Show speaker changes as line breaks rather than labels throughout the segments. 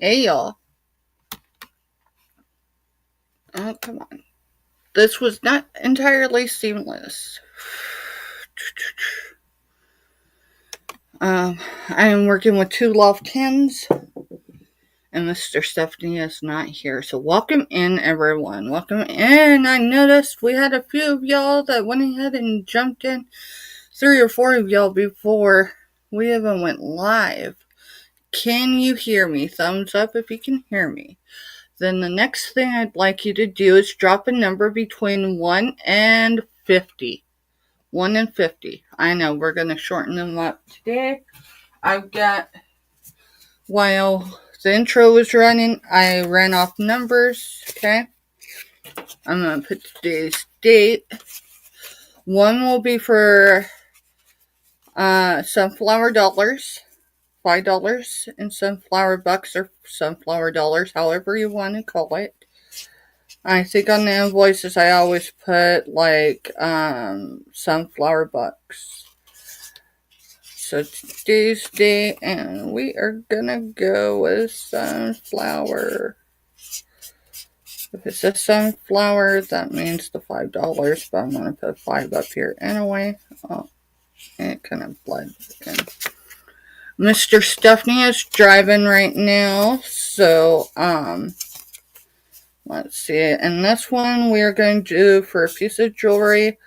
Hey y'all. Oh, come on. This was not entirely seamless. I am working with two loft hens, and Mr. Stephanie is not here. So welcome in, everyone. Welcome in. I noticed we had a few of y'all that went ahead and jumped in. 3 or 4 of y'all before we even went live. Can you hear me? Thumbs up if you can hear me. Then the next thing I'd like you to do is drop a number between 1 and 50. 1 and 50. I know, we're going to shorten them up today. I've got, while the intro was running, I ran off numbers, okay? I'm going to put today's date. 1 will be for sunflower dollars. $5 in sunflower bucks or sunflower dollars, however you want to call it. I think on the invoices I always put like sunflower bucks. So today's date, and we are gonna go with sunflower. If it says sunflower, that means the $5, but I'm gonna put 5 up here anyway. Oh, it kind of blends in. Mr. Stephanie is driving right now, so let's see. And this one we are going to do for a piece of jewelry.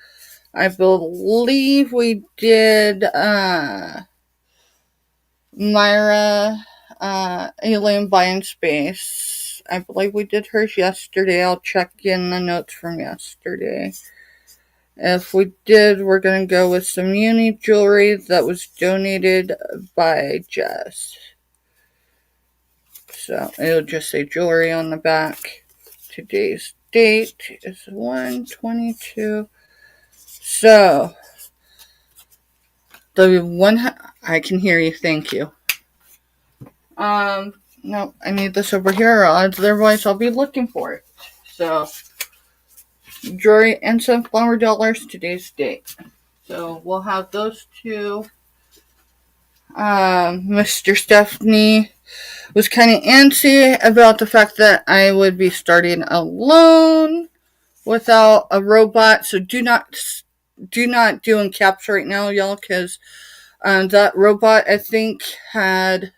I believe we did Myra Alien Buying Space. I believe we did hers yesterday. I'll check in the notes from yesterday. If we did, we're going to go with some uni jewelry that was donated by Jess. So it'll just say jewelry on the back. Today's date is 1/22. So the one I can hear you. Thank you. No, I need this over here, otherwise I'll be looking for it. So jewelry and sunflower dollars. Today's date. So we'll have those two. Mr. Stephanie was kind of antsy about the fact that I would be starting alone without a robot. So do not do in caps right now, y'all, because that robot I think had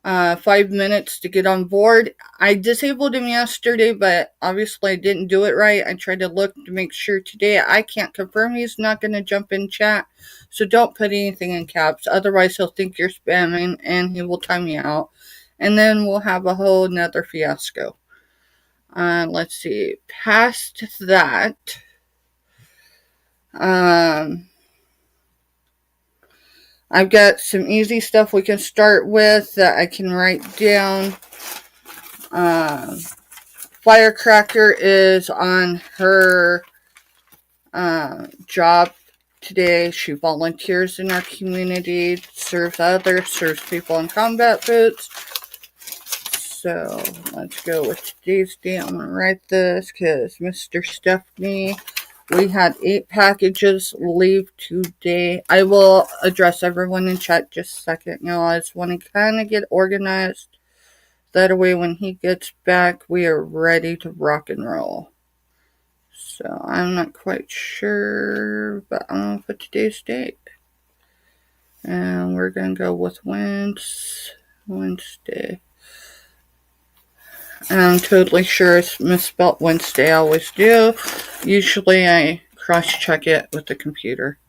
5 minutes to get on board. I disabled him yesterday, but obviously I didn't do it right. I tried to look to make sure today. I can't confirm he's not going to jump in chat, so don't put anything in caps. Otherwise, he'll think you're spamming, and he will time you out. And then we'll have a whole nother fiasco. Let's see. Past that, I've got some easy stuff we can start with that I can write down. Firecracker is on her job today. She volunteers in our community, serves others, serves people in combat boots. So let's go with today's date. I'm going to write this because Mr. Stephanie, we had 8 packages leave today. I will address everyone in chat just a second. You know, I just want to kind of get organized. That way when he gets back, we are ready to rock and roll. So I'm not quite sure, but I'm going to put today's date. And we're going to go with Wednesday. And I'm totally sure it's misspelled Wednesday. I always do. Usually I cross-check it with the computer.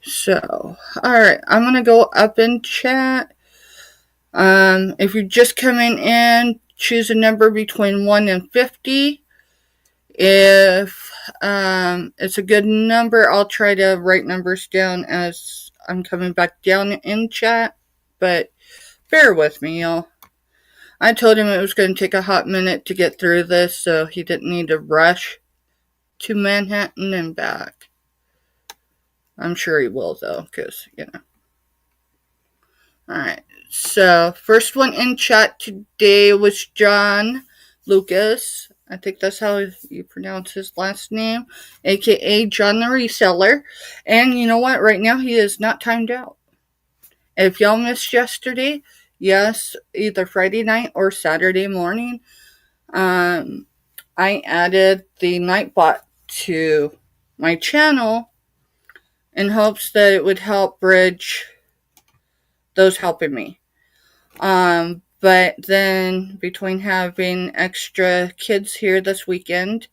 So, alright. I'm going to go up in chat. If you're just coming in, choose a number between 1 and 50. If it's a good number, I'll try to write numbers down as I'm coming back down in chat. But bear with me, y'all. I told him it was going to take a hot minute to get through this, so he didn't need to rush to Manhattan and back. I'm sure he will, though, because, you know. Alright, so first one in chat today was John Lucas. I think that's how you pronounce his last name, aka John the Reseller. And you know what? Right now he is not timed out. If y'all missed yesterday, yes, either Friday night or Saturday morning, I added the Nightbot to my channel in hopes that it would help bridge those helping me. But then between having extra kids here this weekend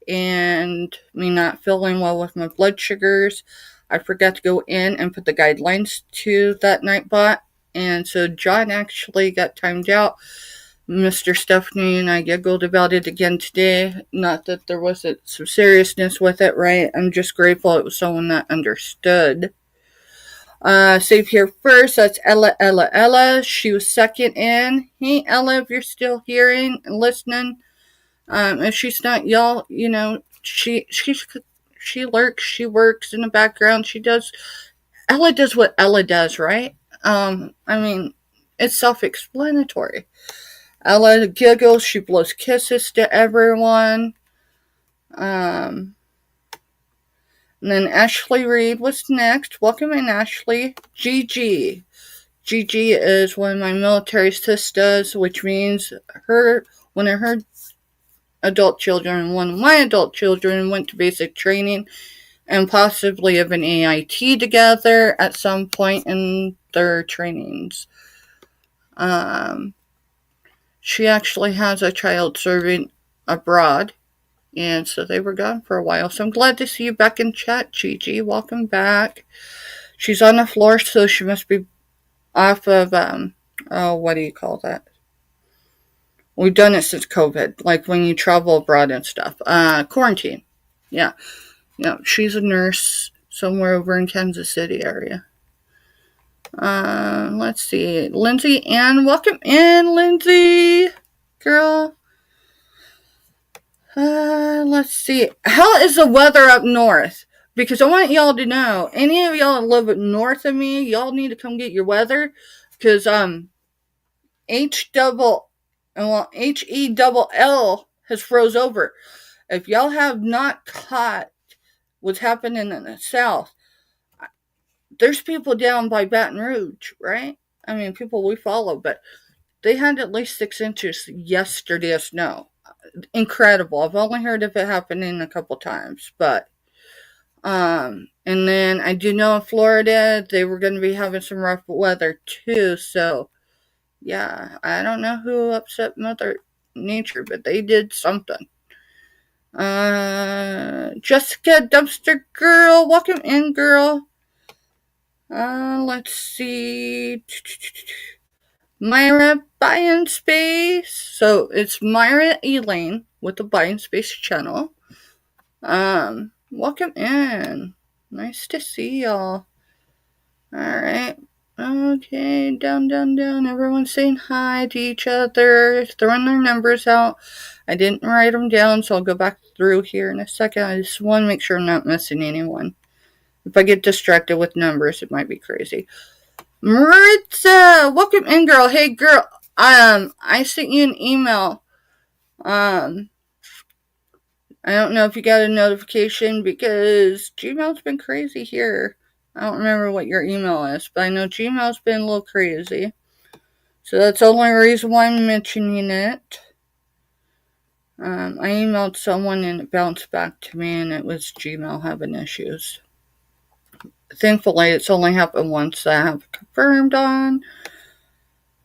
and me not feeling well with my blood sugars, I forgot to go in and put the guidelines to that Nightbot. And so John actually got timed out. Mr. Stephanie and I giggled about it again today. Not that there wasn't some seriousness with it, right? I'm just grateful it was someone that understood. Save here first. That's Ella. She was second in. Hey, Ella, if you're still hearing and listening. If she's not, y'all, she lurks. She works in the background. Ella does what Ella does, right? It's self-explanatory. Ella giggles. She blows kisses to everyone. And then Ashley Reed was next. Welcome in, Ashley. Gigi. Gigi is one of my military sisters, which means one of her adult children and one of my adult children went to basic training and possibly have an AIT together at some point in their trainings. She actually has a child serving abroad, and so they were gone for a while. So I'm glad to see you back in chat, Gigi. Welcome back. She's on the floor, so she must be off of, what do you call that? We've done it since COVID, like when you travel abroad and stuff. Quarantine. Yeah. She's a nurse somewhere over in Kansas City area. Let's see. Lindsay Ann, welcome in, Lindsay. Girl. Let's see. How is the weather up north? Because I want y'all to know, any of y'all that live north of me, y'all need to come get your weather. Because, HELL has froze over. If y'all have not caught what's happening in the south, there's people down by Baton Rouge, right? People we follow, but they had at least 6 inches yesterday of snow. Incredible. I've only heard of it happening a couple times, but and then I do know in Florida they were going to be having some rough weather too, so yeah, I don't know who upset Mother Nature, but they did something. Jessica Dumpster Girl, welcome in, girl. Let's see. Myra Buying Space. So it's Myra Elaine with the Buying Space channel. Welcome in. Nice to see y'all. Alright. Okay, down. Everyone's saying hi to each other, throwing their numbers out. I didn't write them down, so I'll go back through here in a second. I just want to make sure I'm not missing anyone. If I get distracted with numbers, it might be crazy. Maritza, welcome in, girl. Hey, girl. I sent you an email. I don't know if you got a notification because Gmail's been crazy here. I don't remember what your email is, but I know Gmail's been a little crazy. So that's the only reason why I'm mentioning it. I emailed someone and it bounced back to me and it was Gmail having issues. Thankfully, it's only happened once that I have confirmed on.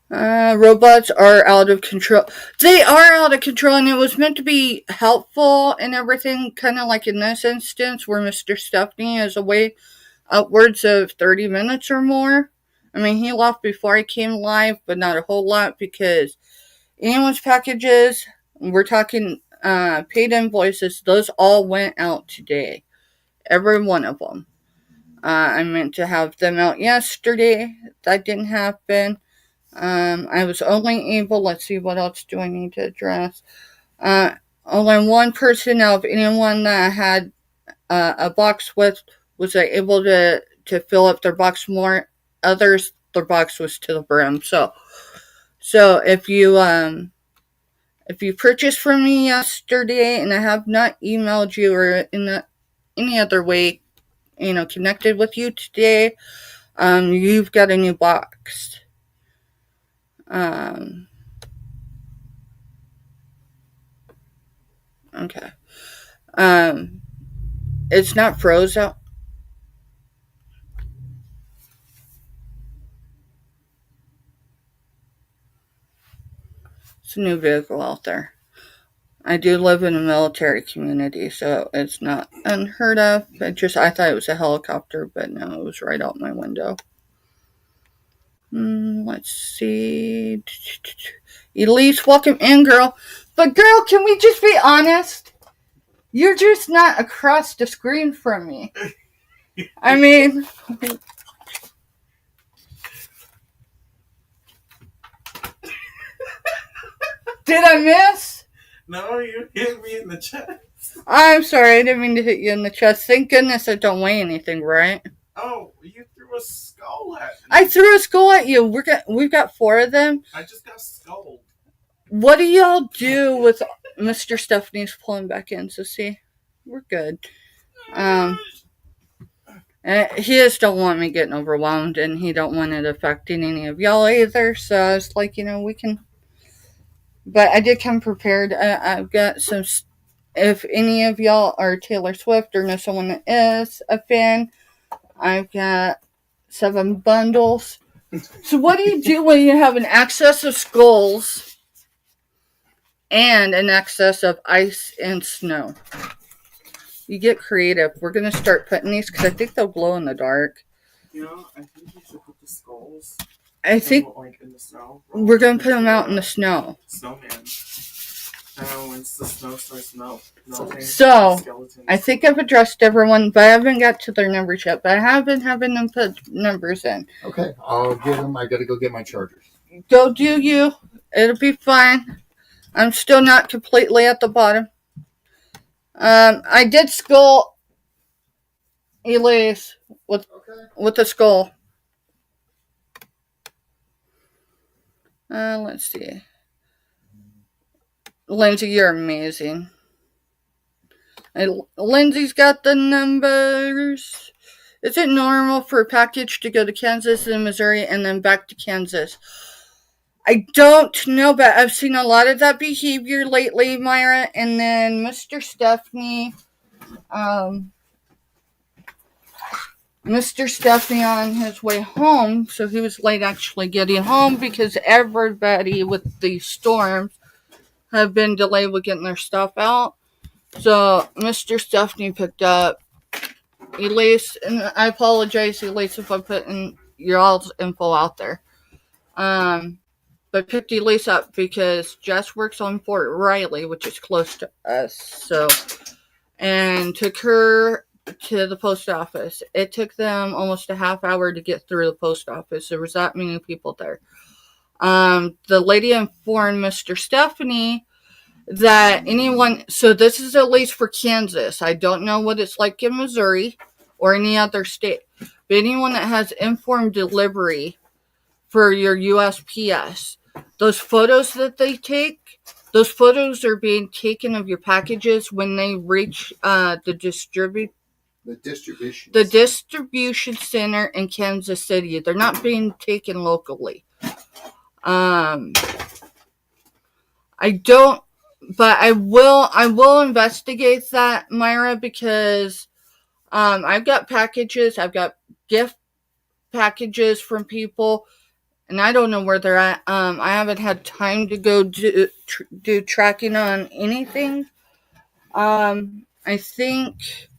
Robots are out of control. They are out of control, and it was meant to be helpful and everything, kind of like in this instance where Mr. Stephanie is away upwards of 30 minutes or more. He left before I came live, but not a whole lot because anyone's packages, we're talking paid invoices, those all went out today. Every one of them. I meant to have them out yesterday. That didn't happen. I was only able, let's see, what else do I need to address? Only one person out of anyone that I had a box with was able to fill up their box more. Others, their box was to the brim. So if you purchased from me yesterday and I have not emailed you or in any other way, connected with you today, you've got a new box. Okay. It's not froze out. It's a new vehicle out there. I do live in a military community, so it's not unheard of. I thought it was a helicopter, but no, it was right out my window. Let's see. Elise, welcome in, girl. But girl, can we just be honest? You're just not across the screen from me. I mean, did I miss?
No, you hit me in the chest.
I'm sorry, I didn't mean to hit you in the chest. Thank goodness I don't weigh anything, right?
Oh, you threw a skull at me.
I threw a skull at you. We've got 4 of them.
I just got skulled.
What do y'all do with Mr. Stephanie's pulling back in? So see, we're good. He just don't want me getting overwhelmed, and he don't want it affecting any of y'all either. So I was like, we can. But I did come prepared. I've got some. If any of y'all are Taylor Swift or know someone that is a fan, I've got 7 bundles. So what do you do when you have an excess of skulls and an excess of ice and snow? You get creative. We're going to start putting these because I think they'll glow in the dark.
I think you should put the skulls.
I think
in the snow.
We're going to put them out in the snow.
Snowman. Once the snow starts melting.
So, I think I've addressed everyone, but I haven't got to their numbers yet. But I have been having them put numbers in.
Okay, I'll get them. I got to go get my chargers.
Go do you. It'll be fine. I'm still not completely at the bottom. I did skull Elise with the skull. Let's see. Lindsay, you're amazing. Lindsay's got the numbers. Is it normal for a package to go to Kansas and Missouri and then back to Kansas? I don't know, but I've seen a lot of that behavior lately, Myra. And then Mr. Stephanie, on his way home, so he was late actually getting home because everybody with these storms have been delayed with getting their stuff out. So Mr. Stephanie picked up Elise, and I apologize, Elise, if I'm putting your all's info out there. But picked Elise up because Jess works on Fort Riley, which is close to us. So, and took her to the post office. It took them almost a half hour to get through the post office. There was that many people there. The lady informed Mr. Stephanie that so this is at least for Kansas. I don't know what it's like in Missouri or any other state. But anyone that has informed delivery for your USPS, those photos that they take, those photos are being taken of your packages when they reach the distribution center in Kansas City. They're not being taken locally. But I will investigate that, Myra, because I've got packages. I've got gift packages from people, and I don't know where they're at. I haven't had time to go do tracking on anything. I think,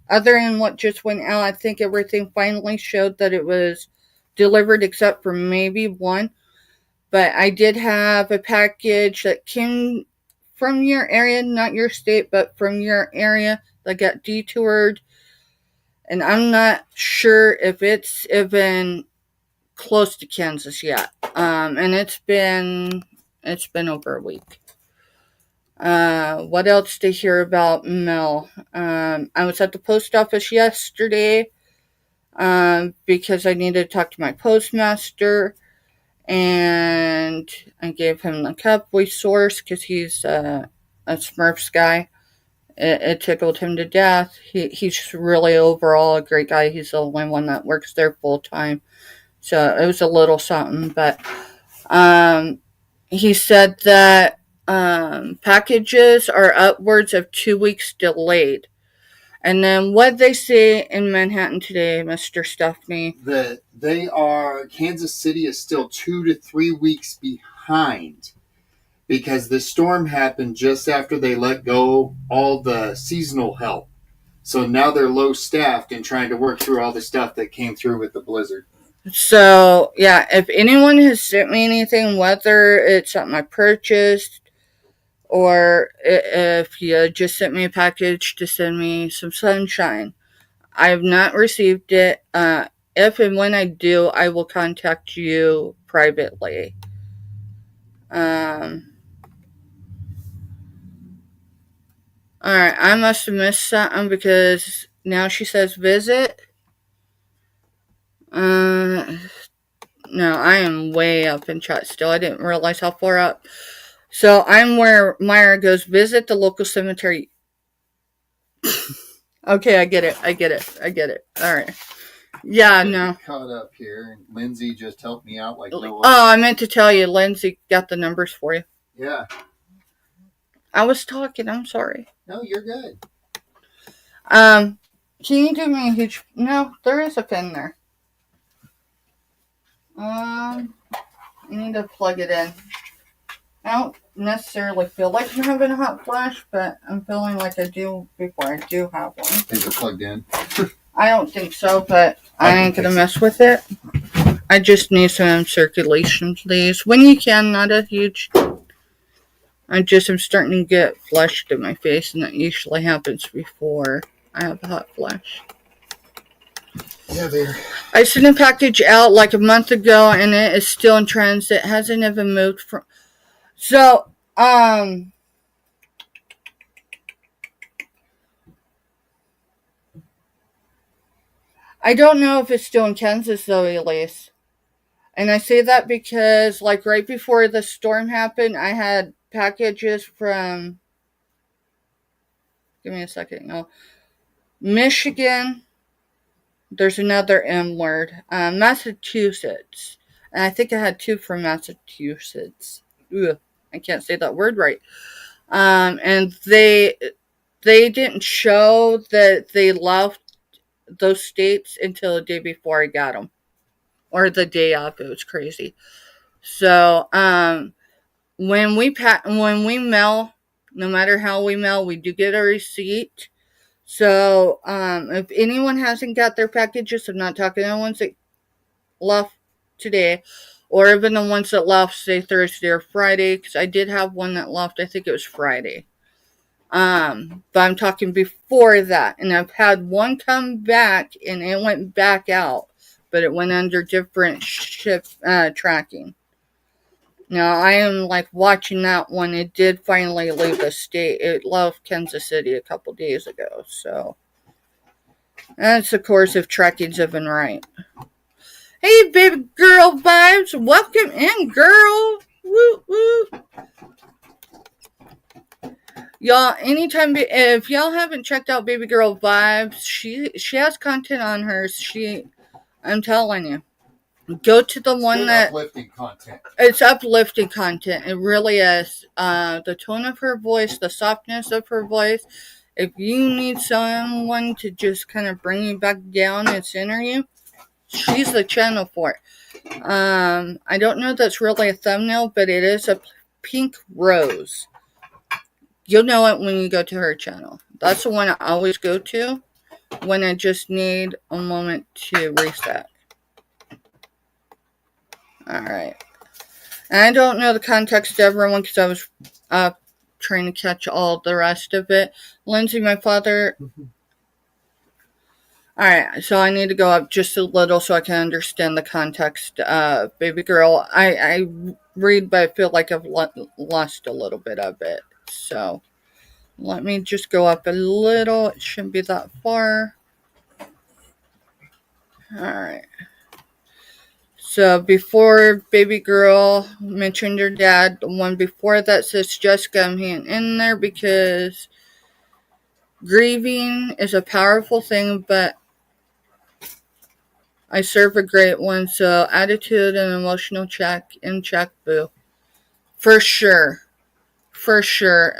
other than what just went out, I think everything finally showed that it was delivered except for maybe one. But I did have a package that came from your area, not your state, but from your area, that got detoured. And I'm not sure if it's even close to Kansas yet. And it's been over a week. What else to hear about mail? I was at the post office yesterday because I needed to talk to my postmaster, and I gave him the cup we sourced because he's a Smurfs guy. It tickled him to death. He's really overall a great guy. He's the only one that works there full time. So it was a little something, but he said that packages are upwards of 2 weeks delayed. And then what they say in Manhattan today, Mr. Stephanie?
That Kansas City is still 2 to 3 weeks behind because the storm happened just after they let go all the seasonal help. So now they're low staffed and trying to work through all the stuff that came through with the blizzard.
So, yeah, if anyone has sent me anything, whether it's something I purchased or if you just sent me a package to send me some sunshine, I have not received it. If and when I do, I will contact you privately. Alright, I must have missed something because now she says visit. No, I am way up in chat still. I didn't realize how far up. So I'm where Myra goes, visit the local cemetery. Okay, I get it. Alright. Yeah, no.
Caught up here, and Lindsay just helped me out like no.
Oh, I meant to tell you, Lindsay got the numbers for you.
Yeah.
I was talking, I'm sorry.
No, you're good.
Can you do me a huge... No, there is a pin there. You need to plug it in. I don't necessarily feel like I'm having a hot flash, but I'm feeling like I do before I do have one.
Is it plugged in?
I don't think so, but I ain't gonna mess with it. I just need some circulation, please. When you can, not a huge... I'm starting to get flushed in my face, and that usually happens before I have a hot flash.
Yeah, there.
I sent a package out like a month ago, and it is still in transit. It hasn't even moved from... So, I don't know if it's still in Kansas, though, Elise. And I say that because, like, right before the storm happened, I had packages from... Give me a second, y'all. Michigan. There's another M word. Massachusetts. And I think I had 2 from Massachusetts. Ugh, I can't say that word right. And they didn't show that they left those states until the day before I got them. Or the day of. It was crazy. So, when we mail, no matter how we mail, we do get a receipt. So, if anyone hasn't got their packages, I'm not talking to the ones that left today, or even the ones that left, say, Thursday or Friday, because I did have one that left, I think it was Friday. But I'm talking before that, and I've had one come back, and it went back out, but it went under different ship tracking. Now, I am, like, watching that one. It did finally leave the state. It left Kansas City a couple days ago, so. That's, of course, if tracking's even right. Hey, baby girl vibes. Welcome in, girl. Woo, woo. Y'all, anytime, if y'all haven't checked out Baby Girl Vibes, she has content on hers. I'm telling you. Go to the one that...
uplifting content.
It's uplifting content. It really is. The tone of her voice, the softness of her voice. If you need someone to just kind of bring you back down and center you, she's the channel for it. I don't know if that's really a thumbnail, but it is a pink rose. You'll know it when you go to her channel. That's the one I always go to when I just need a moment to reset. Alright. And I don't know the context of everyone because I was trying to catch all the rest of it. Lindsay, my father... Alright, so I need to go up just a little so I can understand the context of Baby Girl. I read, but I feel like I've lost a little bit of it. So, let me just go up a little. It shouldn't be that far. Alright. So, before Baby Girl mentioned her dad, the one before that says Jessica, I'm hanging in there because grieving is a powerful thing, but I serve a great one, so attitude and emotional check, boo. For sure. For sure.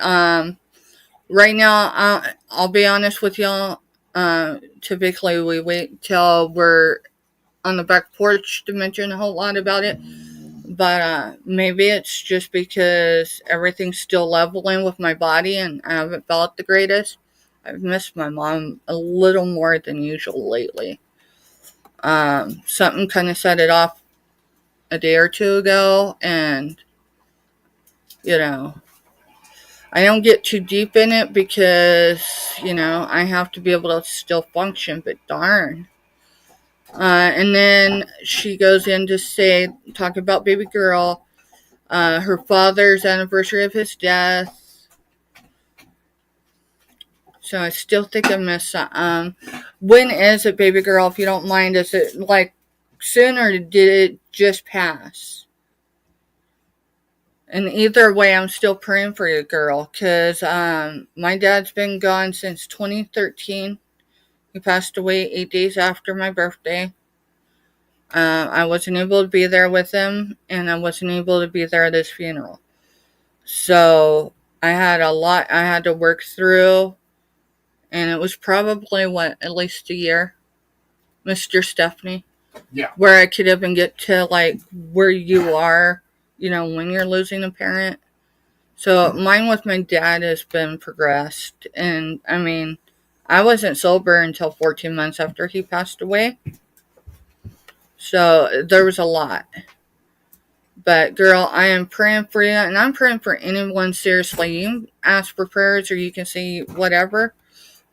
Right now, I'll be honest with y'all. Typically, we wait till we're on the back porch to mention a whole lot about it. But maybe it's just because everything's still leveling with my body and I haven't felt the greatest. I've missed my mom a little more than usual lately. Something kind of set it off a day or two ago, and you know, I don't get too deep in it because I have to be able to still function. But darn. And then she goes in to talk about baby girl, her father's anniversary of his death. So I still think I miss. When is it, baby girl? If you don't mind, is it like soon or did it just pass? And either way, I'm still praying for you, girl, because my dad's been gone since 2013. He passed away 8 days after my birthday. I wasn't able to be there with him, and I wasn't able to be there at his funeral. So I had a lot I had to work through, and it was probably, at least a year, Mr. Stephanie?
Yeah.
Where I could even get to, like, where you are, when you're losing a parent. So mine with my dad has been progressed, and, I mean, I wasn't sober until 14 months after he passed away. So there was a lot. But girl, I am praying for you, and I'm praying for anyone, seriously. You can ask for prayers or you can say whatever,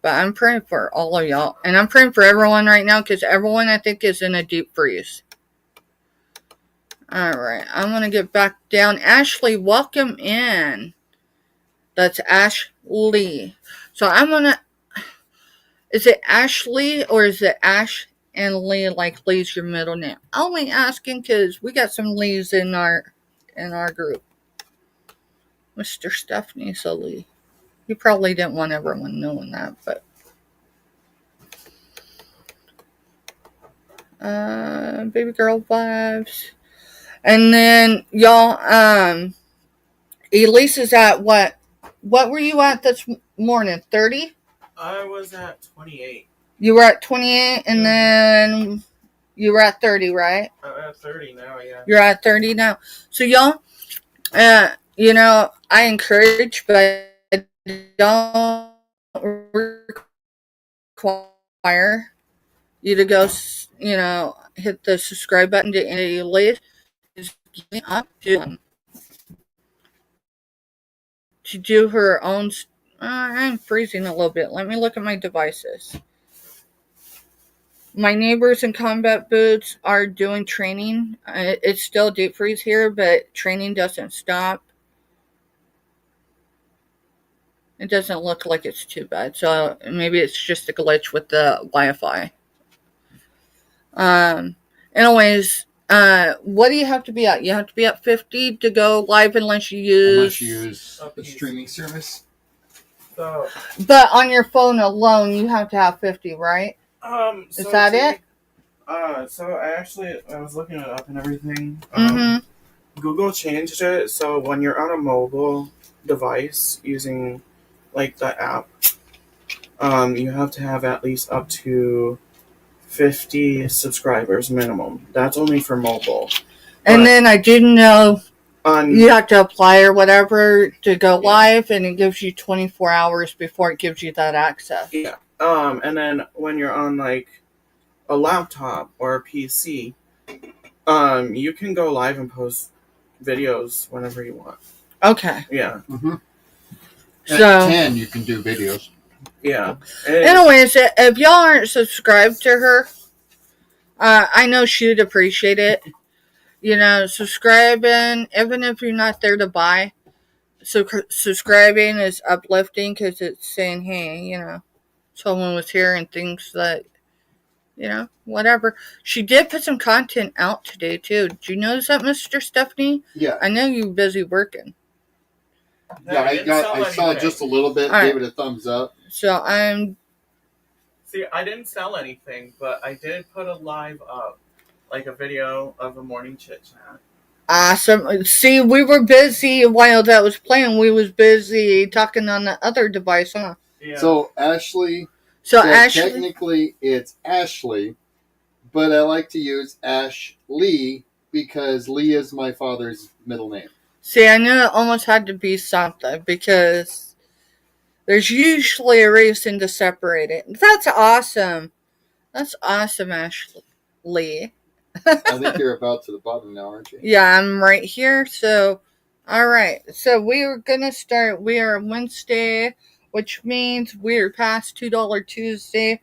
but I'm praying for all of y'all. And I'm praying for everyone right now because everyone, I think, is in a deep freeze. Alright, I'm going to get back down. Ashley, welcome in. That's Ashley. So I'm going to... Is it Ashley or is it Ash and Lee, like Lee's your middle name? Only asking because we got some Lees in our group. Mr. Stephanie's a Lee. You probably didn't want everyone knowing that, but baby girl vibes. And then y'all, Elise is at what were you at this morning? 30?
I was at 28.
You were at 28 and then you were at 30, right?
I'm at 30 now, yeah.
You're at 30 now. So y'all, I encourage, but I don't require you to go, hit the subscribe button to any list. Is up to do her own. I'm freezing a little bit. Let me look at my devices. My neighbors in combat boots are doing training. It's still deep freeze here, but training doesn't stop. It doesn't look like it's too bad. So maybe it's just a glitch with the Wi-Fi. Anyways, what do you have to be at? You have to be at 50 to go live unless you use
the streaming service.
So,
but on your phone alone, you have to have 50, right? Is that it?
So I was looking it up and everything.
Mm-hmm.
Google changed it so when you're on a mobile device using like the app, you have to have at least up to 50 subscribers minimum. That's only for mobile.
And then I didn't know you have to apply or whatever to go live, and it gives you 24 hours before it gives you that access.
Yeah. And then when you're on like a laptop or a PC, you can go live and post videos whenever you want.
Okay.
Yeah.
Mm-hmm.
So
at 10, you can do videos.
Yeah.
Anyways, if y'all aren't subscribed to her, I know she'd appreciate it. Subscribing, even if you're not there to buy, subscribing is uplifting because it's saying, hey, someone was here and thinks that, whatever. She did put some content out today, too. Did you notice that, Mr. Stephanie?
Yeah.
I know you're busy working.
Yeah, I saw just a little bit, gave it a thumbs up.
So
See, I didn't sell anything, but I did put a live up, like a video of a morning chit chat.
Awesome. See, we were busy while that was playing. We was busy talking on the other device, huh?
Yeah.
So Ashley
So
said
Ashley,
technically it's Ashley, but I like to use Ash Lee because Lee is my father's middle name.
see, I knew it almost had to be something because there's usually a reason to separate it. That's awesome. That's awesome, Ashley.
I think you're about to the bottom now, aren't you?
Yeah, I'm right here. So, all right. So we are gonna start. We are Wednesday, which means we're past $2 Tuesday,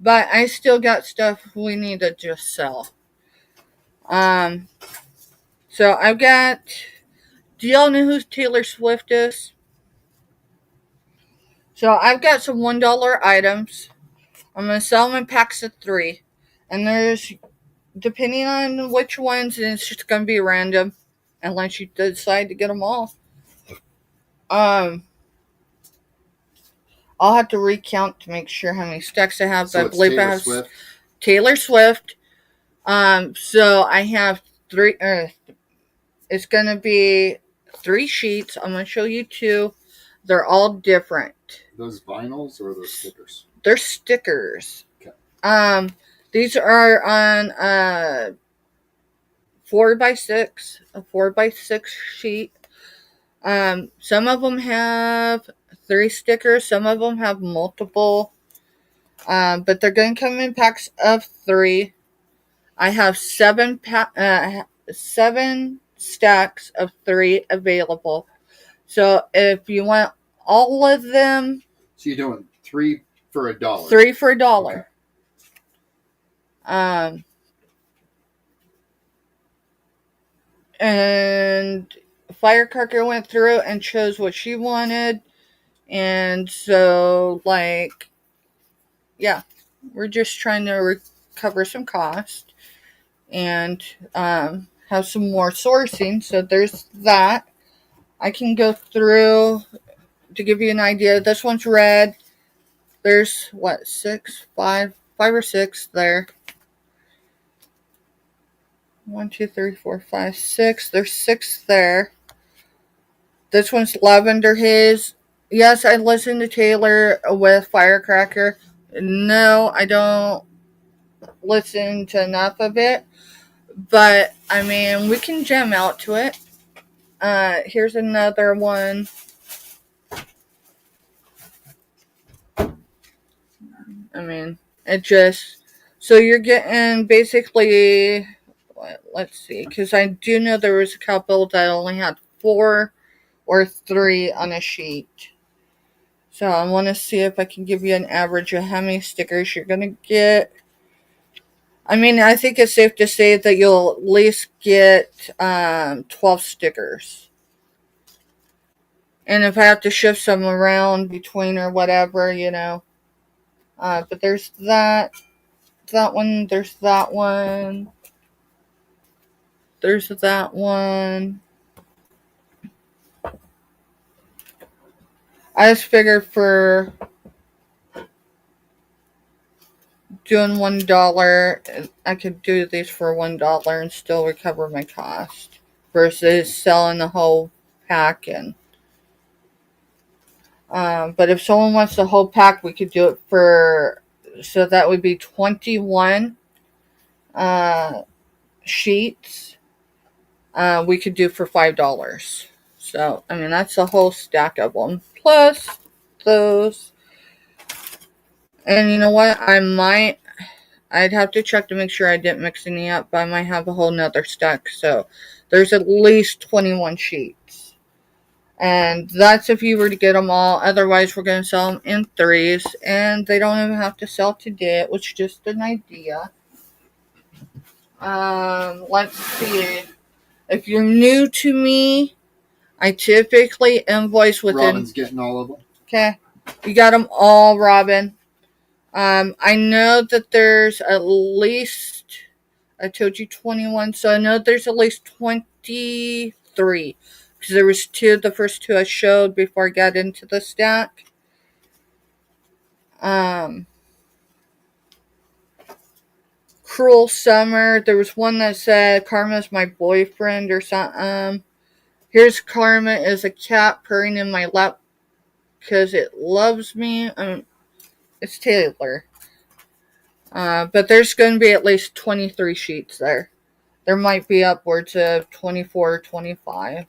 but I still got stuff we need to just sell. So I've got. Do y'all know who Taylor Swift is? So I've got some $1 items. I'm gonna sell them in packs of 3, and there's, depending on which ones, and it's just gonna be random, unless you decide to get them all. I'll have to recount to make sure how many stacks I have,
So
but I believe I have
Swift.
Taylor Swift. So I have 3. It's gonna be 3 sheets. I'm gonna show you 2. They're all different.
Those vinyls or those stickers?
They're stickers.
Okay.
These are on 4x6, a 4x6 sheet. Some of them have 3 stickers. Some of them have multiple. But they're going to come in packs of 3. I have 7 stacks of 3 available. So if you want all of them,
so you're doing 3 for $1.
3 for $1. Okay. And Firecracker went through and chose what she wanted, and so yeah, we're just trying to recover some cost and have some more sourcing. So there's that. I can go through to give you an idea. This one's red. There's what, 5 or 6 there. 1, 2, 3, 4, 5, 6. There's 6 there. This one's lavender haze. Yes, I listen to Taylor with Firecracker. No, I don't listen to enough of it. But, I mean, we can jam out to it. Here's another one. I mean, it just... So you're getting basically... Let's see. Because I do know there was a couple that only had 4 or 3 on a sheet. So I want to see if I can give you an average of how many stickers you're going to get. I mean, I think it's safe to say that you'll at least get 12 stickers. And if I have to shift some around between or whatever, you know. But there's that one, there's that one. There's that one. I just figured for doing $1, I could do these for $1 and still recover my cost versus selling the whole pack. And but if someone wants the whole pack, we could do it for, so that would be 21 sheets. We could do for $5. So I mean, that's a whole stack of them plus those. And you know what? I'd have to check to make sure I didn't mix any up, but I might have a whole nother stack. So there's at least 21 sheets. And that's if you were to get them all. Otherwise, we're going to sell them in 3s. And they don't even have to sell today. It was just an idea. Let's see. If you're new to me, I typically invoice within...
Robin's getting all of them.
Okay. You got them all, Robin. I know that there's at least... I told you 21, so I know there's at least 23. Because there was 2, the first 2 I showed before I got into the stack. Cruel Summer. There was one that said Karma's my boyfriend or something. Here's Karma is a cat purring in my lap because it loves me. It's Taylor. But there's going to be at least 23 sheets there. There might be upwards of 24 or 25.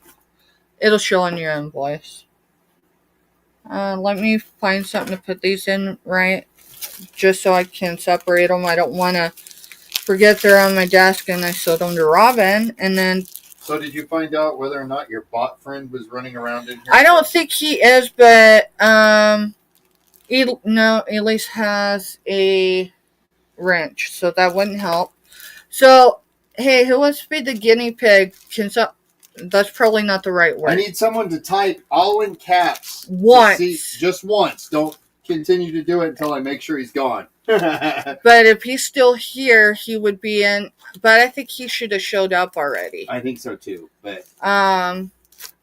It'll show on your invoice. Let me find something to put these in right, just so I can separate them. I don't want to forget they're on my desk and I sold them to Robin. And then.
So did you find out whether or not your bot friend was running around in here?
I don't think he is, but Elise has a wrench, so that wouldn't help. So, hey, who wants to be the guinea pig? That's probably not the right word.
I need someone to type all in caps.
Once.
Just once. Don't continue to do it until I make sure he's gone.
But if he's still here, he would be in. But I think he should have showed up already.
I think so too. But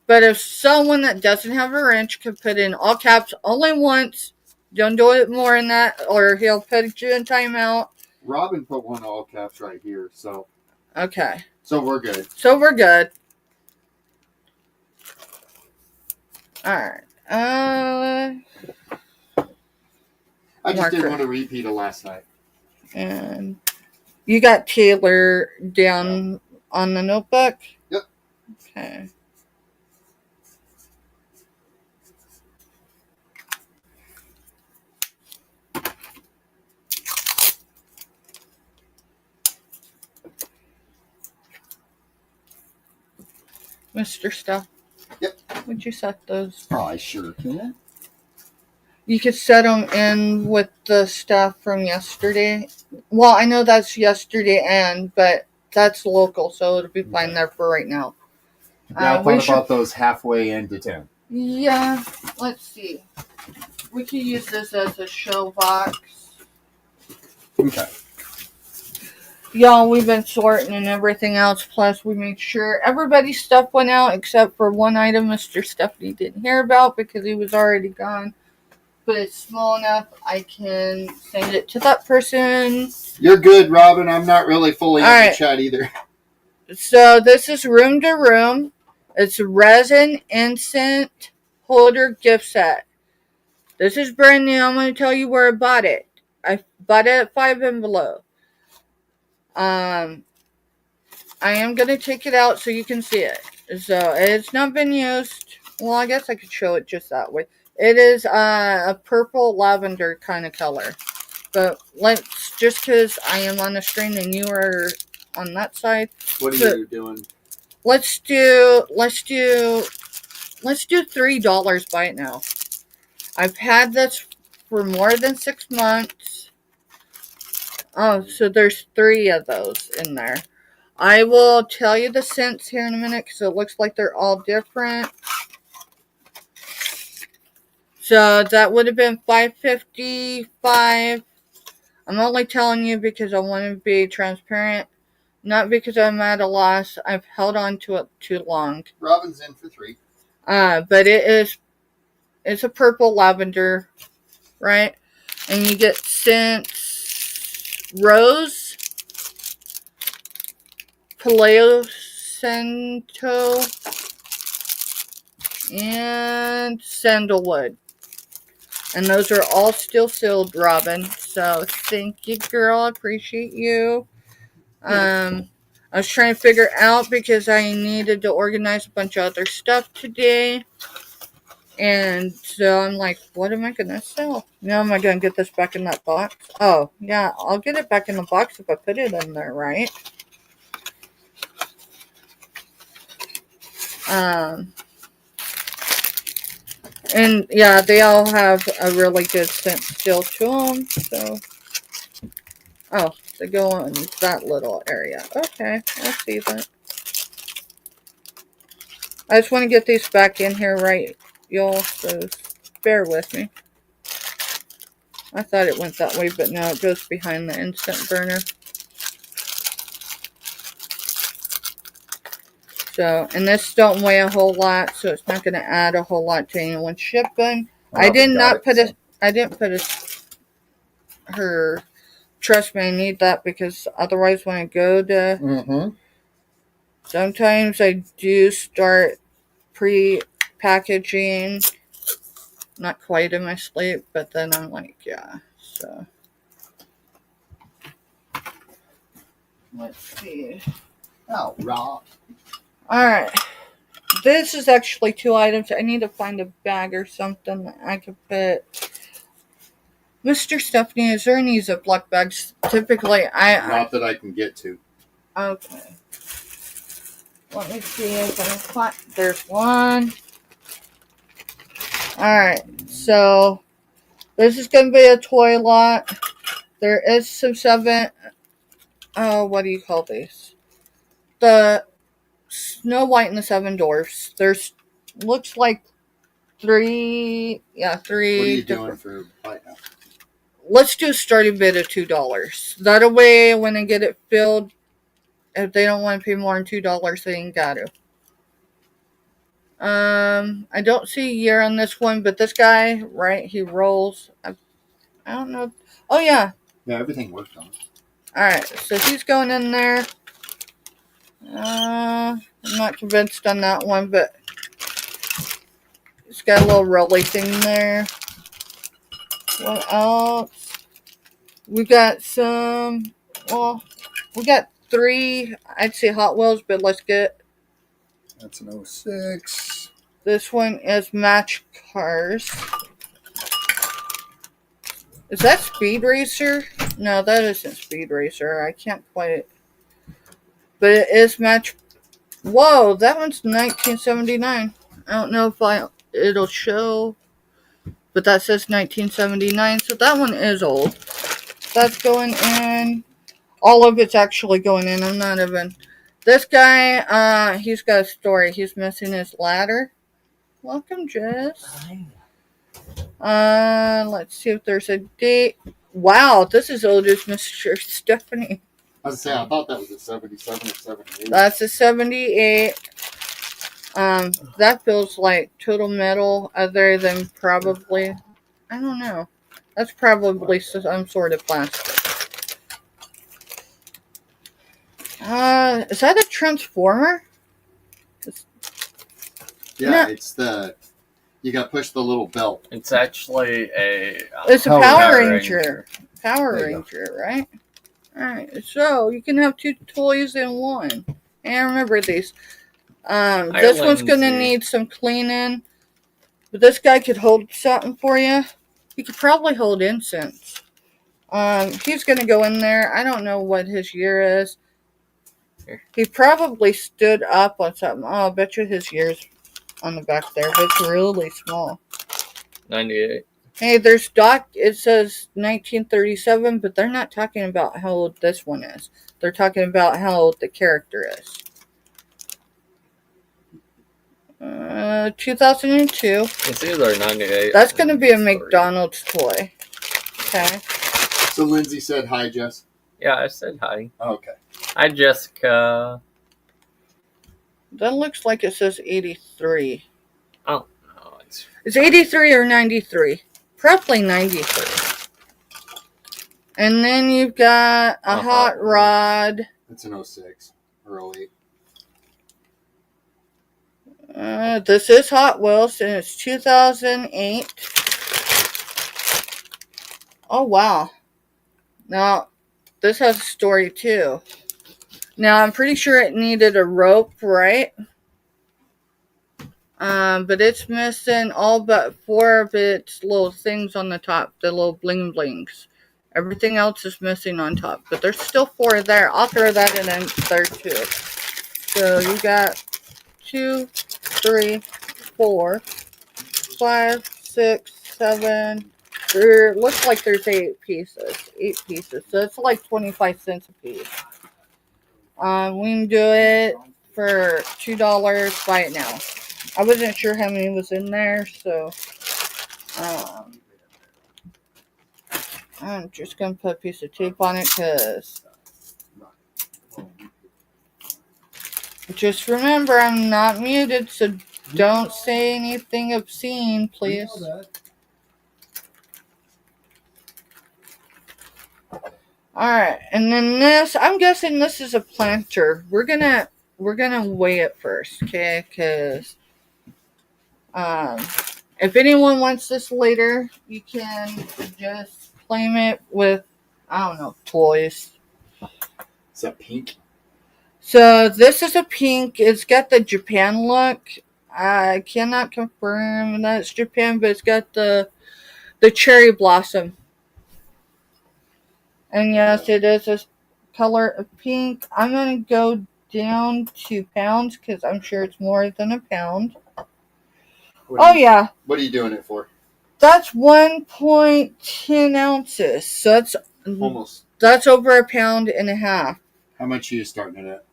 if someone that doesn't have a wrench could put in all caps only once, don't do it more than that, or he'll put you in timeout.
Robin put one all caps right here, so.
Okay.
So we're good.
Alright.
I just didn't want to repeat it last night.
And you got Taylor down on the notebook?
Yep.
Okay. Mr. Stuff.
Yep.
Would you set those?
Oh, I sure can.
You could set them in with the stuff from yesterday. Well, I know that's yesterday but that's local, so it'll be fine there for right now.
Yeah, I thought about those halfway into town.
Yeah, let's see. We could use this as a show box.
Okay.
Y'all, we've been sorting and everything else. Plus, we made sure everybody's stuff went out except for one item Mr. Stephanie didn't hear about because he was already gone. But it's small enough I can send it to that person.
You're good, Robin. I'm not really fully in the chat either.
So this is Room to Room. It's a resin incense holder gift set. This is brand new. I'm going to tell you where I bought it. I bought it at 5 and below. I am going to take it out so you can see it. So it's not been used. Well, I guess I could show it just that way. It is a purple lavender kind of color. But let's, just because I am on the screen and you are on that side.
What are you doing?
Let's do $3 by it now. I've had this for more than 6 months. Oh, so there's 3 of those in there. I will tell you the scents here in a minute because it looks like they're all different. So that would have been $5.55. I'm only telling you because I want to be transparent. Not because I'm at a loss. I've held on to it too long.
Robin's in for 3.
But it's a purple lavender, right? And you get scents Rose, Palo Santo, and Sandalwood. And those are all still sealed, Robin. So thank you, girl. I appreciate you. I was trying to figure out because I needed to organize a bunch of other stuff today. And so I'm like, what am I going to sell? Now am I going to get this back in that box? Oh, yeah, I'll get it back in the box if I put it in there, right? And yeah, they all have a really good scent still to them. So, oh, they go on that little area. Okay, I see that. I just want to get these back in here right, y'all, so bear with me. I thought it went that way, but no, it goes behind the instant burner. So, and this don't weigh a whole lot, so it's not going to add a whole lot to anyone's shipping. I didn't put her trust me, I need that because otherwise when I go to... Sometimes I do start pre-packaging. Not quite in my sleep, but then I'm like, yeah. So, let's see.
Oh, Rob.
Alright. This is actually 2 items. I need to find a bag or something that I could put. Mr. Stephanie, is there any Ziploc bags? Typically,
Not that I can get to.
Okay. Let me see if I can find... There's one. Alright, so this is going to be a toy lot. There is some 7... what do you call these? The Snow White and the 7 Dwarfs. There's... Looks like 3... Yeah, 3...
What are you doing for right now?
Let's do a starting bid of $2. That way, when I get it filled, if they don't want to pay more than $2, they ain't got to. I don't see a year on this one, but this guy, right, he rolls. I don't know. Oh, yeah.
Yeah, everything worked on.
Alright, so he's going in there. I'm not convinced on that one, but he's got a little rolly thing there. What else? We got some, well, we got 3, I'd say Hot Wheels, but let's get...
That's an 06.
This one is Match Cars. Is that Speed Racer? No, that isn't Speed Racer. I can't quite... But it is Match... Whoa, that one's 1979. I don't know if it'll show... But that says 1979, so that one is old. That's going in. All of it's actually going in. I'm not even... This guy, he's got a story. He's missing his ladder. Welcome, Jess. Let's see if there's a date. Wow, this is old as Mr. Stephanie.
I was saying, I thought that was a 77 or 78.
That's a 78. That feels like total metal, other than probably, I don't know. That's probably some sort of plastic. Is that a transformer?
Yeah, it's the... You got to push the little belt.
It's actually a...
It's a Power Ranger. Power Ranger, right? Alright, so you can have 2 toys in one. And remember these. This one's going to need some cleaning. But this guy could hold something for you. He could probably hold incense. He's going to go in there. I don't know what his year is. He probably stood up on something. Oh, I bet you his year's on the back there, but it's really small.
98.
Hey, there's it says 1937, but they're not talking about how old this one is. They're talking about how old the character is. 2002.
It's either 98.
That's going to be a McDonald's toy. Okay.
So Lindsay said hi, Jess.
Yeah, I said hi.
Okay.
Hi, Jessica.
That looks like it says 83.
Oh, no.
It's 83 or 93. Probably 93. And then you've got a hot rod.
It's an 06 or 08.
This is Hot Wheels, and it's 2008. Oh, wow. Now, this has a story, too. Now, I'm pretty sure it needed a rope, right? But it's missing all but 4 of its little things on the top, the little bling blings. Everything else is missing on top, but there's still 4 there. I'll throw that in there, too. So, you got 2, 3, 4, 5, 6, 7. There looks like there's 8 pieces. 8 pieces. So it's like 25 cents a piece. We can do it for $2. Buy it now. I wasn't sure how many was in there, so I'm just gonna put a piece of tape on it because just remember I'm not muted, so don't say anything obscene, please. Alright, and then this, I'm guessing this is a planter. We're gonna weigh it first, okay? Because if anyone wants this later, you can just claim it with, I don't know, toys.
Is that pink?
So this is a pink. It's got the Japan look. I cannot confirm that it's Japan, but it's got the cherry blossom. And yes, it is a color of pink. I'm going to go down to pounds because I'm sure it's more than a pound. Yeah.
What are you doing it for?
That's 1.10 ounces. So that's over a pound and a half.
How much are you starting it at?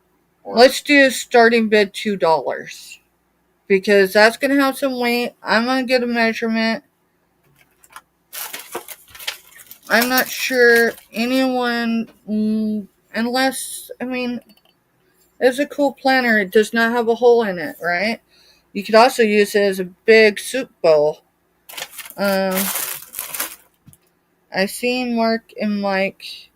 Let's do starting bid $2. Because that's going to have some weight. I'm going to get a measurement. I'm not sure anyone, unless, it's a cool planner. It does not have a hole in it, right? You could also use it as a big soup bowl. I seen Mark and Mike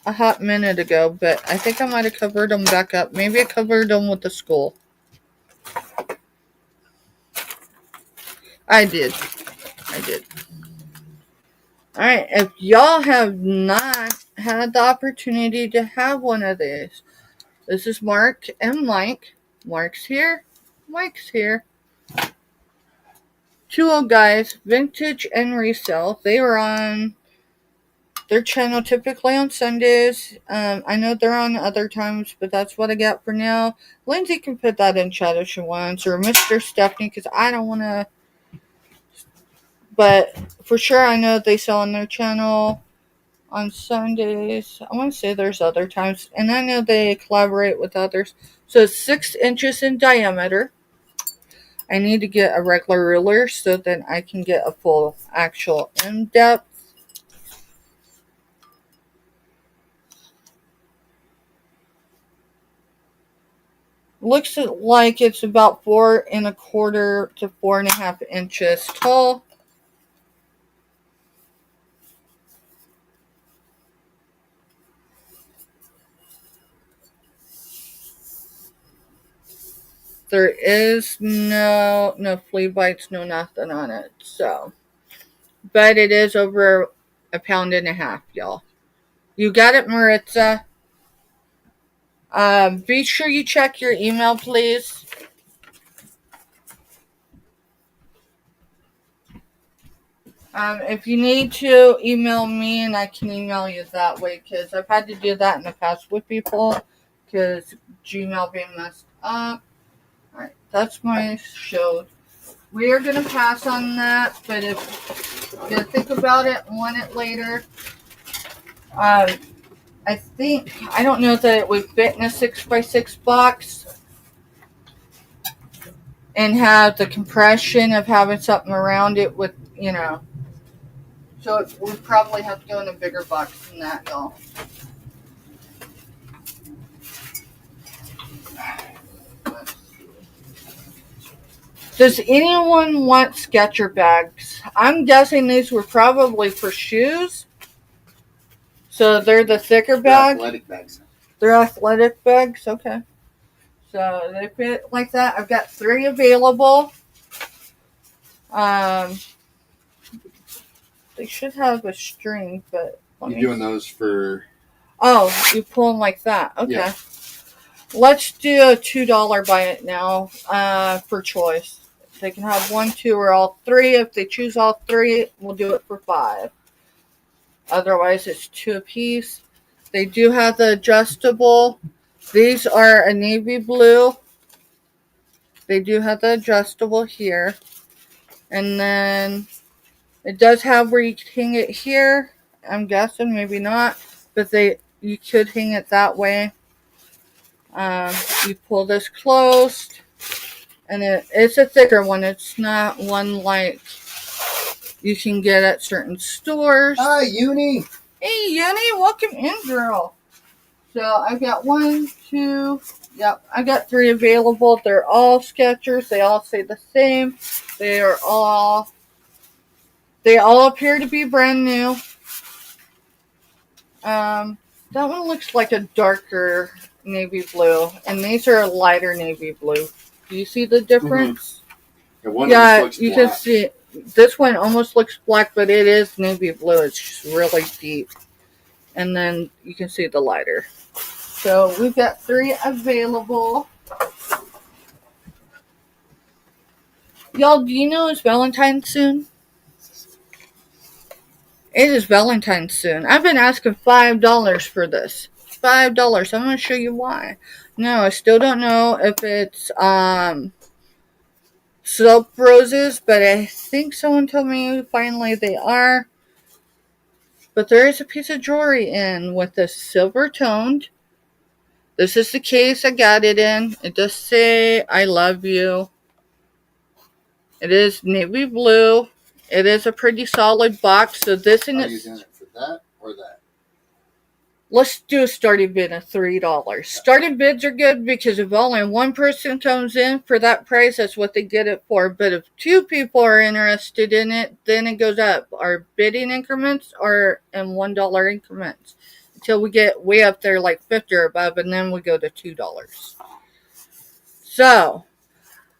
a hot minute ago, but I think I might have covered them back up. Maybe I covered them with the skull. I did. Alright, if y'all have not had the opportunity to have one of these, this is Mark and Mike. Mark's here. Mike's here. Two old guys, vintage and resale. They were on their channel typically on Sundays. I know they're on other times, but that's what I got for now. Lindsay can put that in chat if she wants, or Mr. Stephanie, because I don't want to. But for sure, I know they sell on their channel on Sundays. I want to say there's other times, and I know they collaborate with others. So it's 6 inches in diameter. I need to get a regular ruler so that I can get a full actual in-depth. Looks like it's about 4 1/4 to 4.5 inches tall. There is no flea bites, no nothing on it. So, but it is over a pound and a half, y'all. You got it, Maritza. Be sure you check your email, please. If you need to email me, and I can email you that way, because I've had to do that in the past with people, because Gmail being messed up. Alright, that's my show. We are going to pass on that, but if you think about it and want it later, I don't know that it would fit in a 6x6 box and have the compression of having something around it with, so it would probably have to go in a bigger box than that, y'all. Does anyone want Sketcher bags? I'm guessing these were probably for shoes. So they're the thicker bag?
They're athletic bags.
They're athletic bags? Okay. So they fit like that. I've got 3 available. They should have a string, but...
You're doing those for...
Oh, you pull them like that. Okay. Yeah. Let's do a $2 buy it now for choice. They can have 1, 2, or all 3. If they choose all 3, we'll do it for 5. Otherwise, it's 2 apiece. They do have the adjustable. These are a navy blue. They do have the adjustable here. And then it does have where you can hang it here. I'm guessing, maybe not. But you could hang it that way. You pull this closed. And it's a thicker one. It's not one like you can get at certain stores.
Hi, Uni.
Hey, Uni. Welcome in, girl. So I've got 1, 2. Yep, I got 3 available. They're all Skechers. They all say the same. They They all appear to be brand new. That one looks like a darker navy blue, and these are a lighter navy blue. Do you see the difference?
And one
Yeah,
looks
you
black.
can see this one almost looks black, but it is navy blue. It's just really deep. And then you can see the lighter. So we've got 3 available. Y'all, do you know it's Valentine's soon? It is Valentine's soon. I've been asking $5 for this. $5. I'm going to show you why. No, I still don't know if it's soap roses, but I think someone told me finally they are. But there is a piece of jewelry in with this silver toned. This is the case I got it in. It does say I love you. It is navy blue. It is a pretty solid box. So this in
Are
it.
you doing it for that or that?
Let's do a starting bid of $3. Starting bids are good because if only one person comes in for that price, that's what they get it for. But if 2 people are interested in it, then it goes up. Our bidding increments are in $1 increments until we get way up there like 50 or above, and then we go to $2. So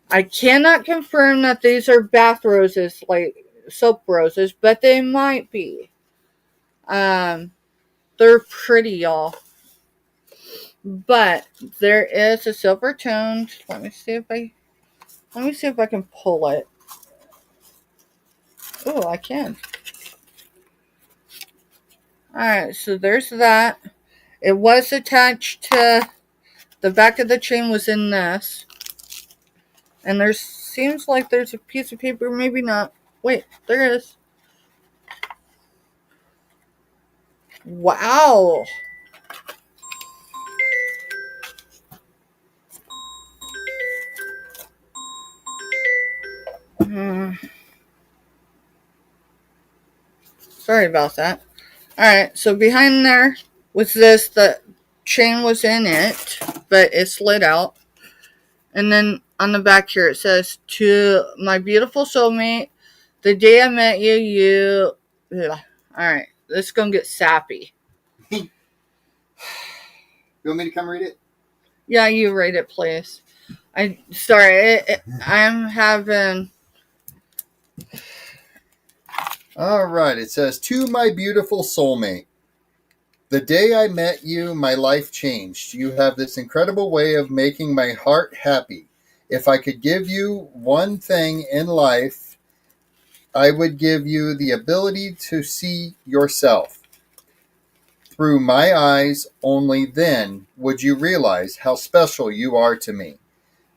I cannot confirm that these are bath roses, like soap roses, but they might be. They're pretty, y'all. But there is a silver toned. Let me see if I can pull it. Oh, I can. Alright, so there's that. It was attached to the back of the chain was in this. And there seems like there's a piece of paper, maybe not. Wait, there is. Wow. Sorry about that. Alright, so behind there was this. The chain was in it, but it slid out. And then on the back here it says, to my beautiful soulmate, the day I met you, you... Ugh. Alright, this is going to get sappy.
You want me to come read it?
Yeah, you read it, please. I'm having...
All right. It says, to my beautiful soulmate, the day I met you, my life changed. You have this incredible way of making my heart happy. If I could give you one thing in life, I would give you the ability to see yourself through my eyes. Only then would you realize how special you are to me.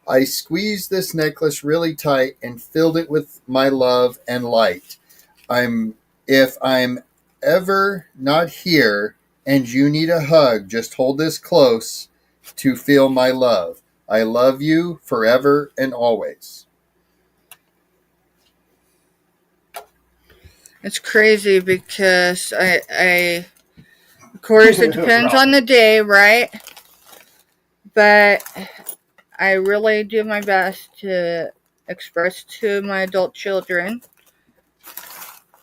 I squeezed this necklace really tight and filled it with my love and light. If I'm ever not here and you need a hug, just hold this close to feel my love. I love you forever and always.
It's crazy because of course, it depends on the day, right? But I really do my best to express to my adult children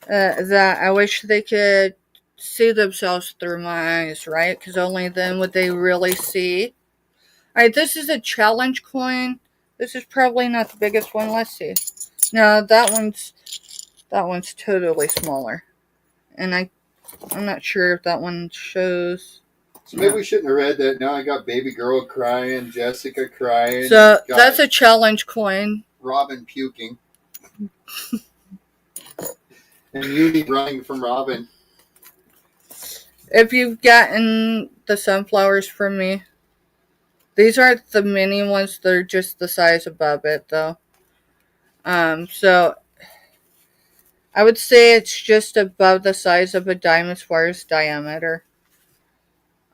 that I wish they could see themselves through my eyes, right? Because only then would they really see. Alright, this is a challenge coin. This is probably not the biggest one. Let's see. No, that one's totally smaller. And I'm not sure if that one shows.
So maybe we shouldn't have read that. Now I got baby girl crying, Jessica crying.
So that's a challenge coin.
Robin puking. And Uni running from Robin.
If you've gotten the sunflowers from me, these aren't the mini ones. They're just the size above it, though. So I would say it's just above the size of a dime as far as diameter.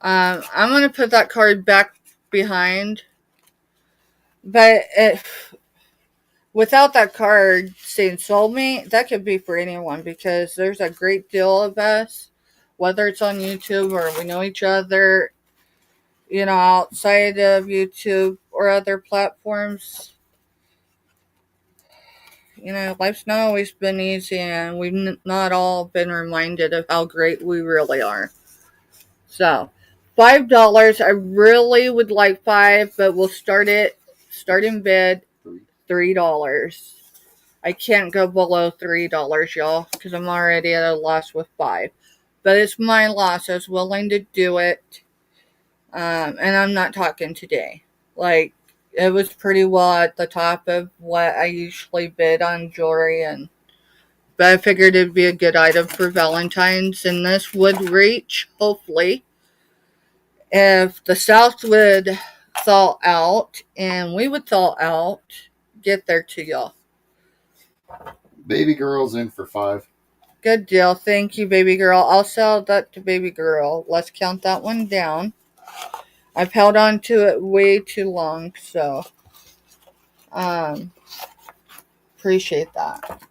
I'm going to put that card back behind. But without that card saying soulmate, that could be for anyone because there's a great deal of us, whether it's on YouTube or we know each other, outside of YouTube or other platforms. life's not always been easy, and we've not all been reminded of how great we really are. So, $5. I really would like 5, but we'll start in bid $3. I can't go below $3, y'all, because I'm already at a loss with 5. But it's my loss. I was willing to do it. And I'm not talking today. Like, it was pretty well at the top of what I usually bid on jewelry, but I figured it'd be a good item for Valentine's, and this would reach, hopefully, if the South would thaw out and we would thaw out, get there to y'all.
Baby girl's in for 5.
Good deal. Thank you, baby girl. I'll sell that to baby girl. Let's count that one down. I've held on to it way too long, so appreciate that.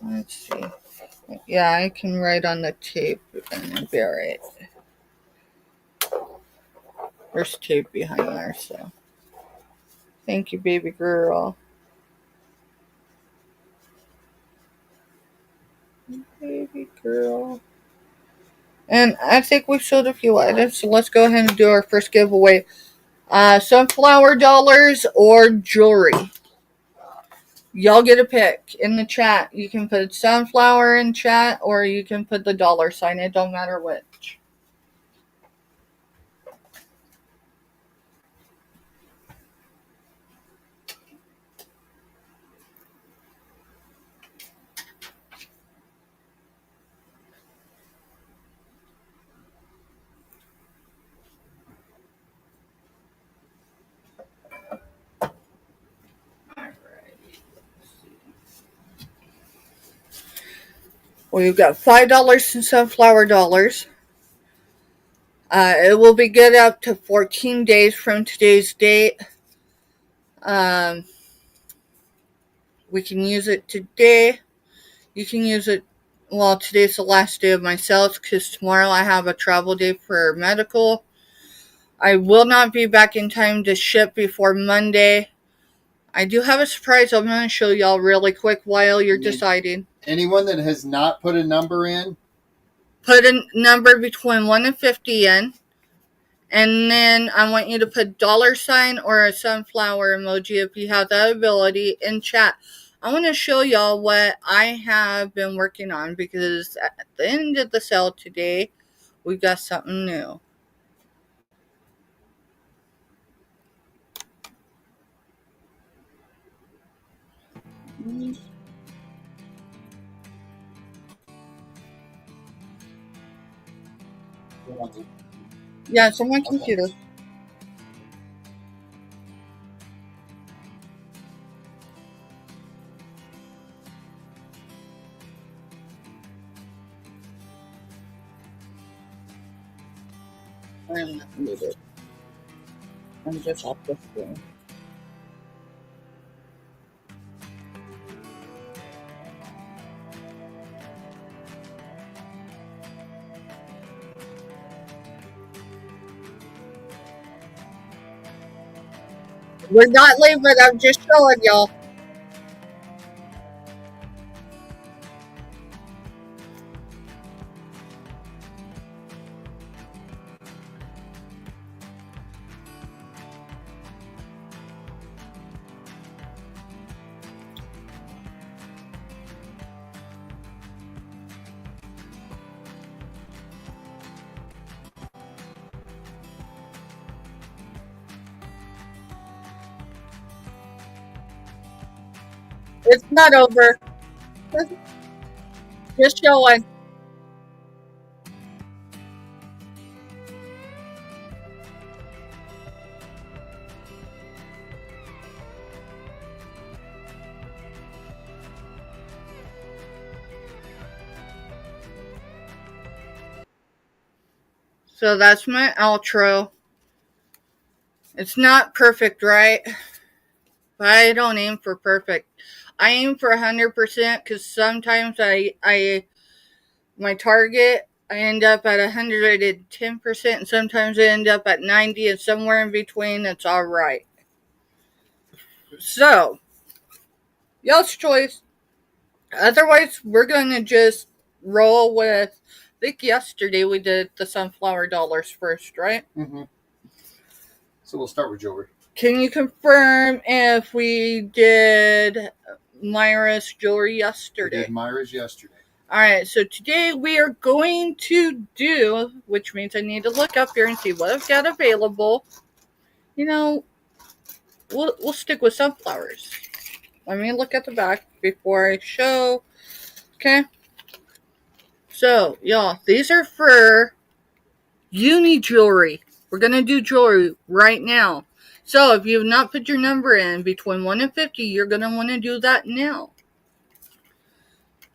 Let's see. Yeah, I can write on the tape and bury it. There's tape behind there, so thank you, baby girl. Baby girl. And I think we've sold a few items, so let's go ahead and do our first giveaway. Sunflower dollars or jewelry. Y'all get a pick in the chat. You can put sunflower in chat, or you can put the dollar sign. It don't matter which. We've got $5 in sunflower dollars. It will be good up to 14 days from today's date. We can use it today. You can use it, well, today's the last day of my sales because tomorrow I have a travel day for medical. I will not be back in time to ship before Monday. I do have a surprise I'm going to show y'all really quick while you're deciding.
Anyone that has not put a number in,
put a number between 1 and 50 in. And then I want you to put dollar sign or a sunflower emoji if you have that ability in chat. I want to show y'all what I have been working on because at the end of the sale today, we got something new. Yeah, it's on my computer. I'm not muted. I'm just off the screen. We're not leaving, I'm just showing y'all. It's not over. Just showing. So that's my outro. It's not perfect, right? But I don't aim for perfect. I aim for 100% because sometimes my target, I end up at 110%, and sometimes I end up at 90%, and somewhere in between, it's all right. So, y'all's choice. Otherwise, we're going to just roll with, I think yesterday we did the sunflower dollars first, right?
Mm-hmm. So we'll start with jewelry.
Can you confirm if we did Myra's jewelry yesterday?
We did Myra's yesterday.
Alright, so today we are going to do, which means I need to look up here and see what I've got available. You know, we'll stick with sunflowers. Let me look at the back before I show. Okay. So, y'all, these are for uni jewelry. We're going to do jewelry right now. So, if you have not put your number in between 1 and 50, you're going to want to do that now.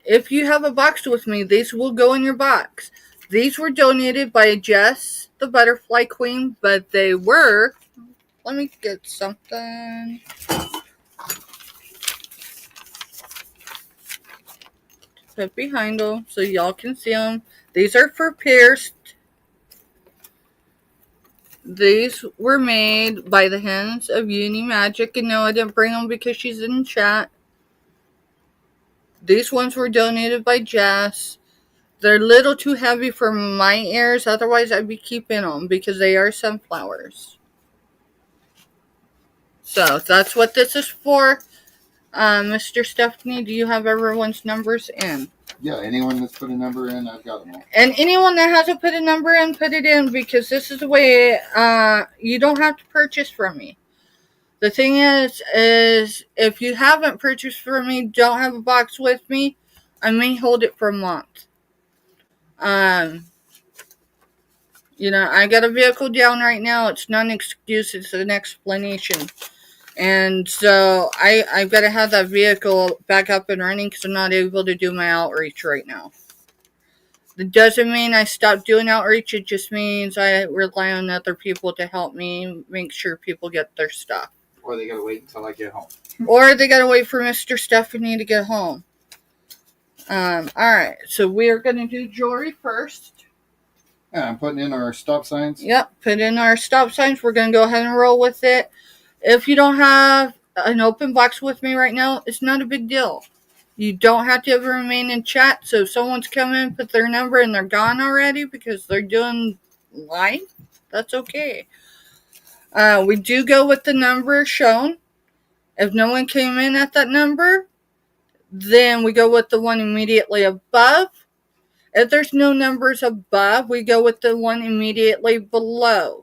If you have a box with me, these will go in your box. These were donated by Jess, the Butterfly Queen, but they were... Let me get something. Put behind them so y'all can see them. These are for pierced. These were made by the hands of Uni Magic. And no, I didn't bring them because she's in chat. These ones were donated by Jess. They're a little too heavy for my ears. Otherwise, I'd be keeping them because they are sunflowers. So, that's what this is for. Mr. Stephanie, do you have everyone's numbers in?
Yeah, anyone that's put a number in, I've got them all.
And anyone that hasn't put a number in, put it in, because this is the way, you don't have to purchase from me. The thing is if you haven't purchased from me, don't have a box with me, I may hold it for a month. You know, I got a vehicle down right now. It's not an excuse, it's an explanation. And so I've got to have that vehicle back up and running because I'm not able to do my outreach right now. It doesn't mean I stopped doing outreach. It just means I rely on other people to help me make sure people get their stuff.
Or they got to wait until I get home.
Or they got to wait for Mr. Stephanie to get home. Alright, so we are going to do jewelry first.
Yeah, I'm putting in our stop signs.
Yep, put in our stop signs. We're going to go ahead and roll with it. If you don't have an open box with me right now, it's not a big deal. You don't have to remain in chat. So if someone's come in, put their number, and they're gone already because they're doing live, that's okay. We do go with the number shown. If no one came in at that number, then we go with the one immediately above. If there's no numbers above, we go with the one immediately below.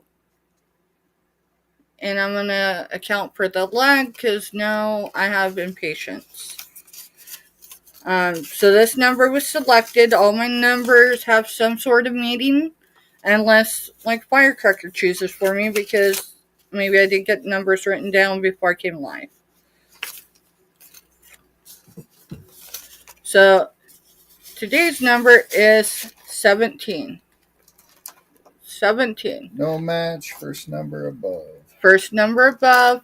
And I'm going to account for the lag because now I have impatience. So this number was selected. All my numbers have some sort of meaning. Unless, like, Firecracker chooses for me because maybe I didn't get numbers written down before I came live. So today's number is 17. 17.
No match, first number above.
First number above.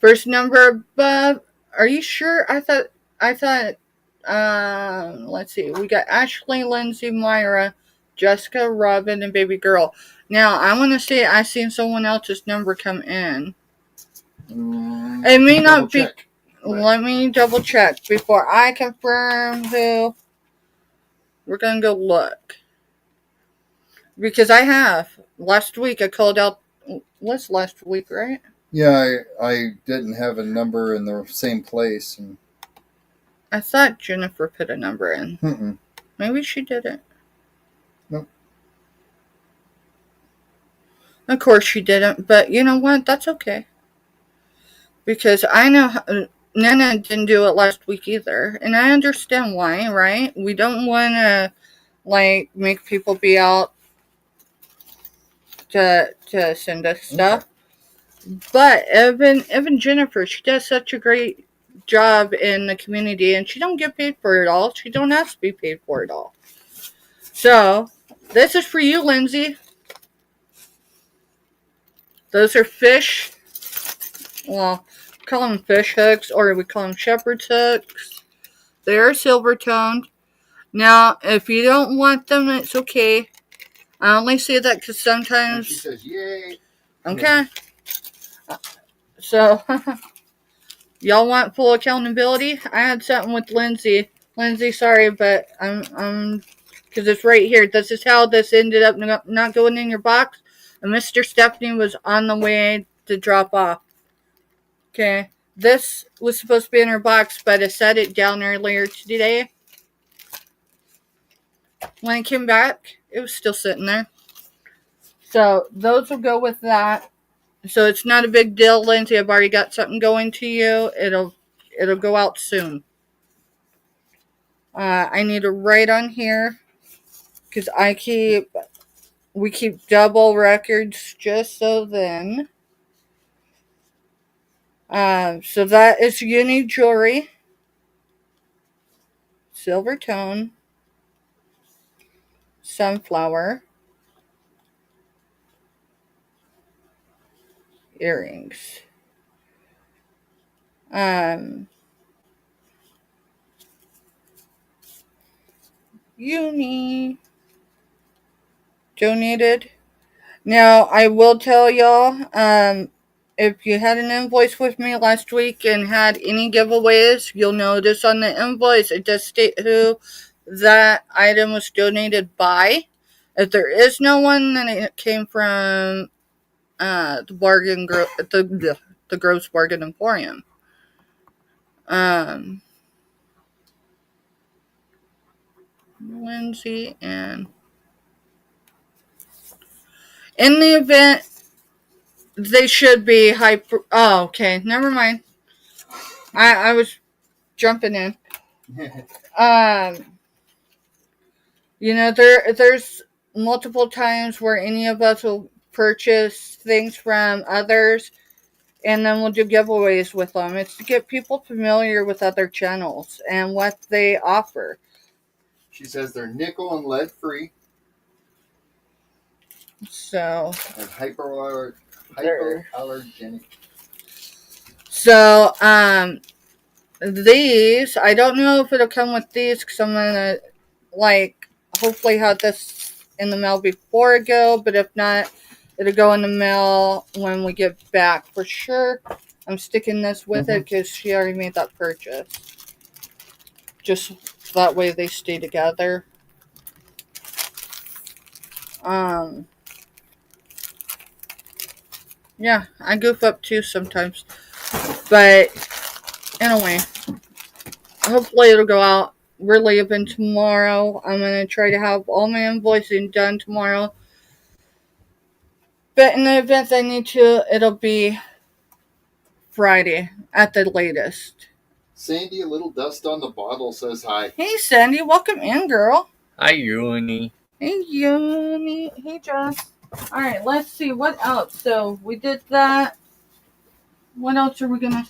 First number above. Are you sure? I thought, let's see. We got Ashley, Lindsay, Myra, Jessica, Robin, and Baby Girl. Now, I want to say I seen someone else's number come in. It may not be.
Check.
Let me double check before I confirm who. We're going to go look. Because I have. Last week I called out. What's last week, right?
Yeah, I didn't have a number in the same place. And
I thought Jennifer put a number in.
Mm-mm.
Maybe she didn't.
Nope.
Of course she didn't, but you know what? That's okay. Because I know Nana didn't do it last week either. And I understand why, right? We don't want to, like, make people be out to send us stuff. But even Jennifer, she does such a great job in the community, and she don't get paid for it all. She don't have to be paid for it all. So, this is for you, Lindsay. Those are fish. Well, we call them fish hooks, or we call them shepherd's hooks. They are silver toned. Now, if you don't want them, it's okay. I only say that because sometimes...
She says, yay.
Okay. So, y'all want full accountability? I had something with Lindsay. Lindsay, sorry, but because it's right here. This is how this ended up not going in your box. And Mr. Stephanie was on the way to drop off. Okay. This was supposed to be in her box, but I set it down earlier today. When I came back, it was still sitting there. So, those will go with that. So, it's not a big deal, Lindsay. I've already got something going to you. It'll go out soon. I need to write on here because we keep double records just so then. So that is uni jewelry, silver tone, sunflower, earrings. Uni donated. Now I will tell y'all, if you had an invoice with me last week and had any giveaways, you'll notice on the invoice it does state who that item was donated by. If there is no one, then it came from the the Gross Bargain Emporium. Lindsay and in the event they should be hyper. Oh, okay, never mind. I was jumping in. There's multiple times where any of us will purchase things from others and then we'll do giveaways with them. It's to get people familiar with other channels and what they offer.
She says they're nickel and lead free.
So.
And hypoallergenic.
So, these, I don't know if it'll come with these because I'm going to, hopefully have this in the mail before I go, but if not, it'll go in the mail when we get back for sure. I'm sticking this with it because she already made that purchase. Just that way they stay together. Yeah, I goof up too sometimes. But, anyway, hopefully it'll go out. We're leaving tomorrow. I'm going to try to have all my invoicing done tomorrow. But in the event I need to, it'll be Friday at the latest.
Sandy, a little dust on the bottle, says hi.
Hey, Sandy. Welcome in, girl.
Hi, Uni.
Hey, Uni. Hey, Jess. All right, let's see. What else? So, we did that. What else are we going to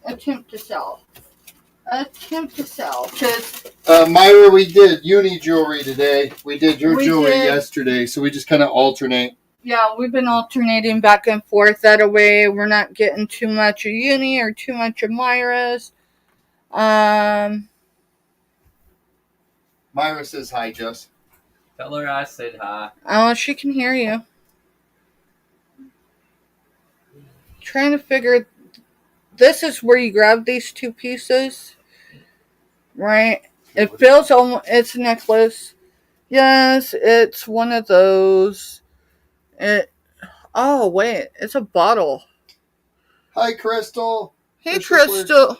attempt to sell?
Myra, we did uni jewelry today. We did your jewelry yesterday, so we just kind of alternate.
Yeah, we've been alternating back and forth. That way we're not getting too much of uni or too much of Myra's.
Myra says hi, Jess.
Tell her I said hi.
Oh, she can hear you. Trying to figure. This is where you grab these two pieces. Right? It feels almost. It's a necklace. Yes, it's one of those. Oh, wait. It's a bottle.
Hi, Crystal.
Hey, Crystal.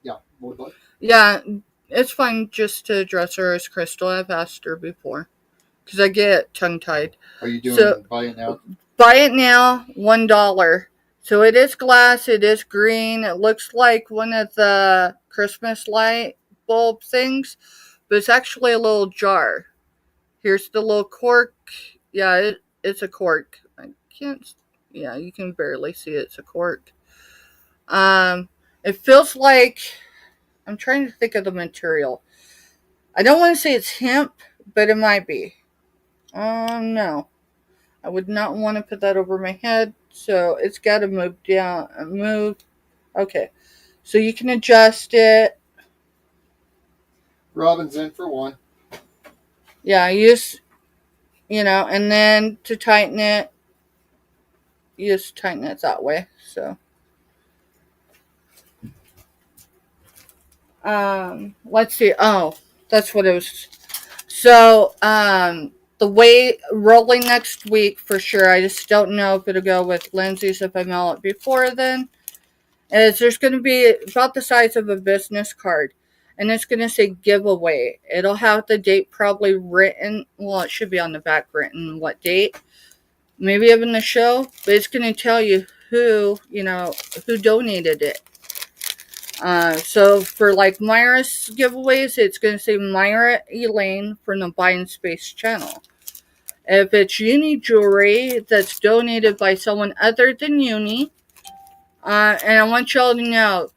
Yeah, what?
Yeah, it's fine just to address her as Crystal. I've asked her before. Because I get tongue-tied.
Are you doing buy it now?
Buy it now, $1. So it is glass. It is green. It looks like one of the Christmas light bulb things. But it's actually a little jar. Here's the little cork. Yeah, it's a cork. Yeah, you can barely see it. It's a cork. It feels like, I'm trying to think of the material. I don't want to say it's hemp, but it might be. No. I would not want to put that over my head, so it's got to move down. Okay. So you can adjust it.
Robin's in for one.
Yeah, and then to tighten it, you just tighten it that way. So, Let's see. Oh, that's what it was. So, the way rolling next week for sure. I just don't know if it'll go with Lindsay's if I mail it before then. Is there's going to be about the size of a business card, and it's going to say giveaway. It'll have the date probably written. Well, it should be on the back written what date. Maybe even the show, but it's going to tell you who donated it. So for like Myra's giveaways, it's going to say Myra Elaine from the Buying Space channel. If it's Uni jewelry that's donated by someone other than Uni, and I want y'all to know,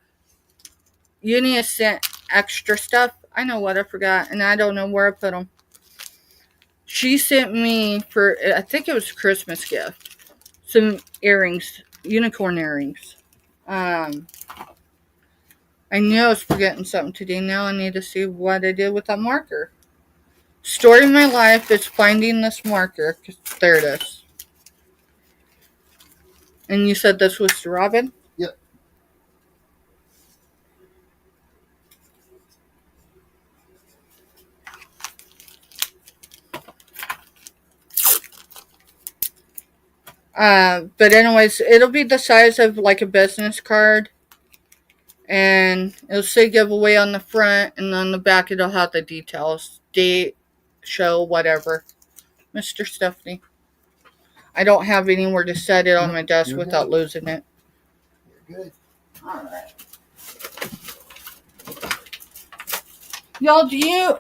Uni has sent extra stuff. I know what I forgot, and I don't know where I put them. She sent me for, I think it was a Christmas gift, some earrings, unicorn earrings. I knew I was forgetting something today. Now I need to see what I did with that marker. Story of my life is finding this marker. There it is. And you said this was to Robin?
Yep.
But anyways, it'll be the size of like a business card. And it'll say giveaway on the front, and on the back it'll have the details. Date, show, whatever. Mr. Stephanie. I don't have anywhere to set it on my desk without losing it.
You're good.
Alright. Y'all,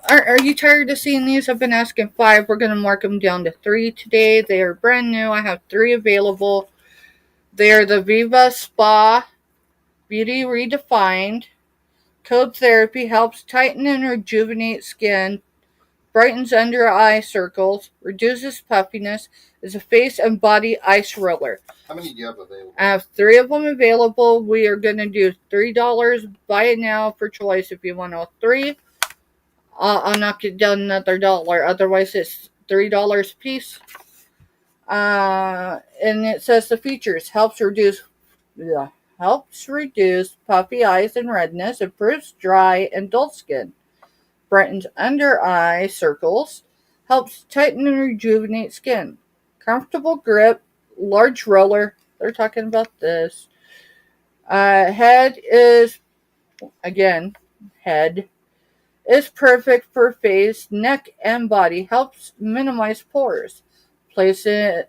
are you tired of seeing these? I've been asking 5. We're going to mark them down to 3 today. They are brand new. I have 3 available. They are the Viva Spa Beauty Redefined. Code Therapy helps tighten and rejuvenate skin, brightens under eye circles, reduces puffiness, is a face and body ice roller.
How many do you have available?
I have 3 of them available. We are going to do $3. Buy it now for choice if you want all 3. I'll knock it down another $1. Otherwise, it's $3 a piece. And it says the features helps reduce puffy eyes and redness, improves dry and dull skin, brightens under eye circles, helps tighten and rejuvenate skin, comfortable grip, large roller. They're talking about this. Head is perfect for face, neck, and body. Helps minimize pores. Place the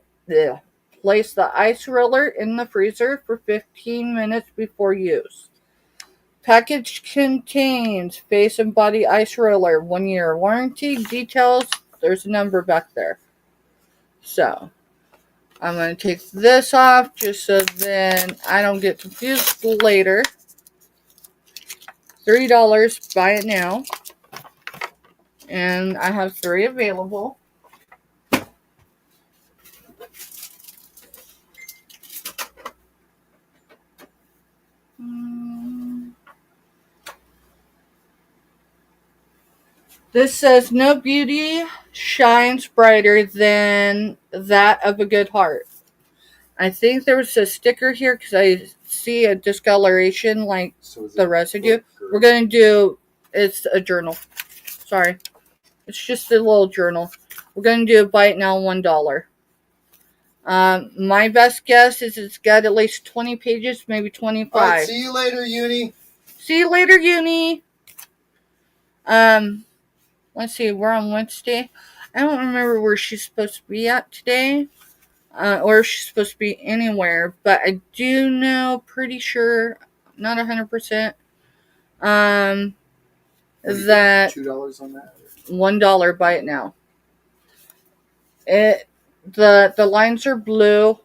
ice roller in the freezer for 15 minutes before use. Package contains face and body ice roller, 1-year warranty. Details, there's a number back there. So, I'm going to take this off just so then I don't get confused later. $3, buy it now. And I have 3 available. This says, no beauty shines brighter than that of a good heart. I think there was a sticker here because I see a discoloration like the residue. We're going to do, it's a journal. Sorry. It's just a little journal. We're going to do buy it now, $1. My best guess is it's got at least 20 pages, maybe 25.
All right, see you later, Uni.
See you later, Uni. Let's see, we're on Wednesday. I don't remember where she's supposed to be at today. Or if she's supposed to be anywhere. But I do know, pretty sure, not 100%, that
$2 on that?
$1, buy it now. The lines are blue.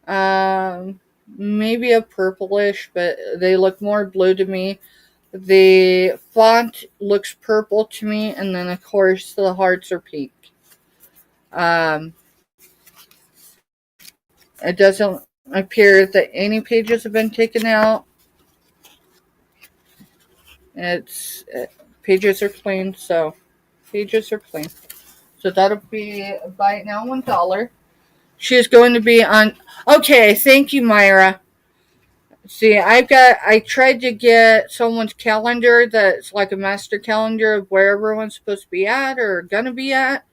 Maybe a purplish, but they look more blue to me. The font looks purple to me, and then of course the hearts are pink. It doesn't appear that any pages have been taken out. Pages are clean, so pages are clean. So that'll be buy it now, $1. She's going to be on. Okay, thank you, Myra. See, I tried to get someone's calendar that's like a master calendar of where everyone's supposed to be at or gonna be at.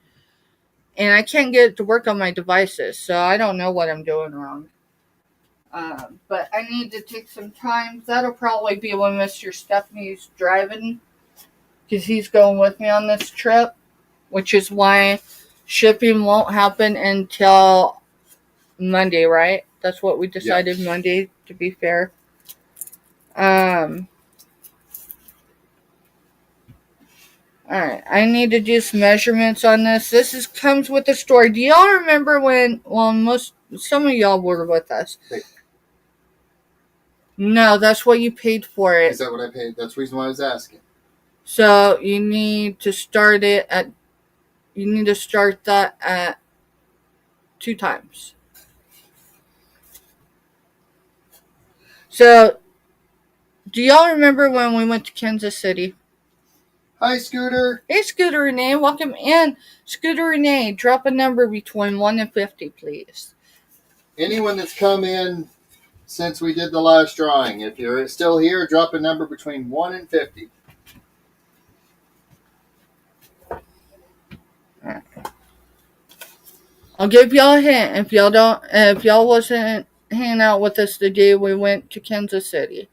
And I can't get it to work on my devices, so I don't know what I'm doing wrong. But I need to take some time. That'll probably be when Mr. Stephanie's driving, because he's going with me on this trip, which is why shipping won't happen until Monday, right? That's what we decided, yeah. Monday, to be fair. Alright, I need to do some measurements on this. This comes with the story. Do y'all remember when, well, some of y'all were with us. No, that's what you paid for it.
Is that what I paid? That's the reason why I was asking.
So you need to start that at 2 times. So, do y'all remember when we went to Kansas City?
Hi, Scooter.
Hey, Scooter Renee. Welcome in. Scooter Renee, drop a number between 1 and 50, please.
Anyone that's come in since we did the last drawing, if you're still here, drop a number between 1 and 50.
Right. I'll give y'all a hint. If y'all wasn't hanging out with us the day we went to Kansas City,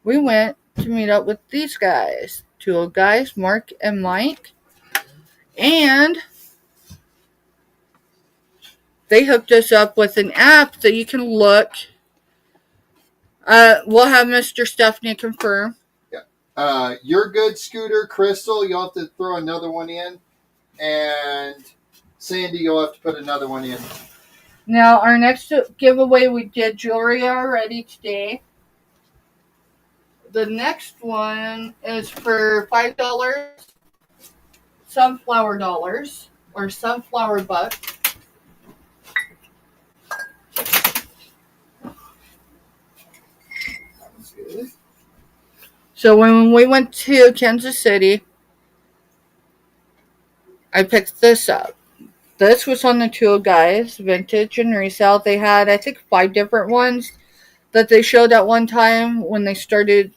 we went to meet up with these guys. 2 guys, Mark and Mike. And they hooked us up with an app that you can look. We'll have Mr. Stephanie confirm.
Yeah. You're good, Scooter. Crystal, you'll have to throw another one in. And Sandy, you'll have to put another one in.
Now, our next giveaway, we did jewelry already today. The next one is for $5 sunflower dollars or sunflower bucks. So when we went to Kansas City, I picked this up. This was on the 2 guys, vintage and resale. They had, I think, 5 different ones that they showed at one time when they started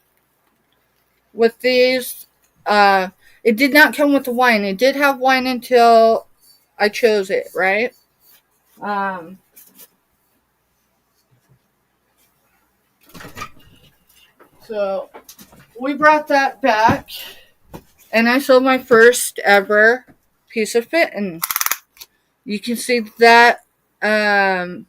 with these. It did not come with the wine. It did have wine until I chose it, right? So we brought that back, and I sold my first ever piece of fitting. You can see that on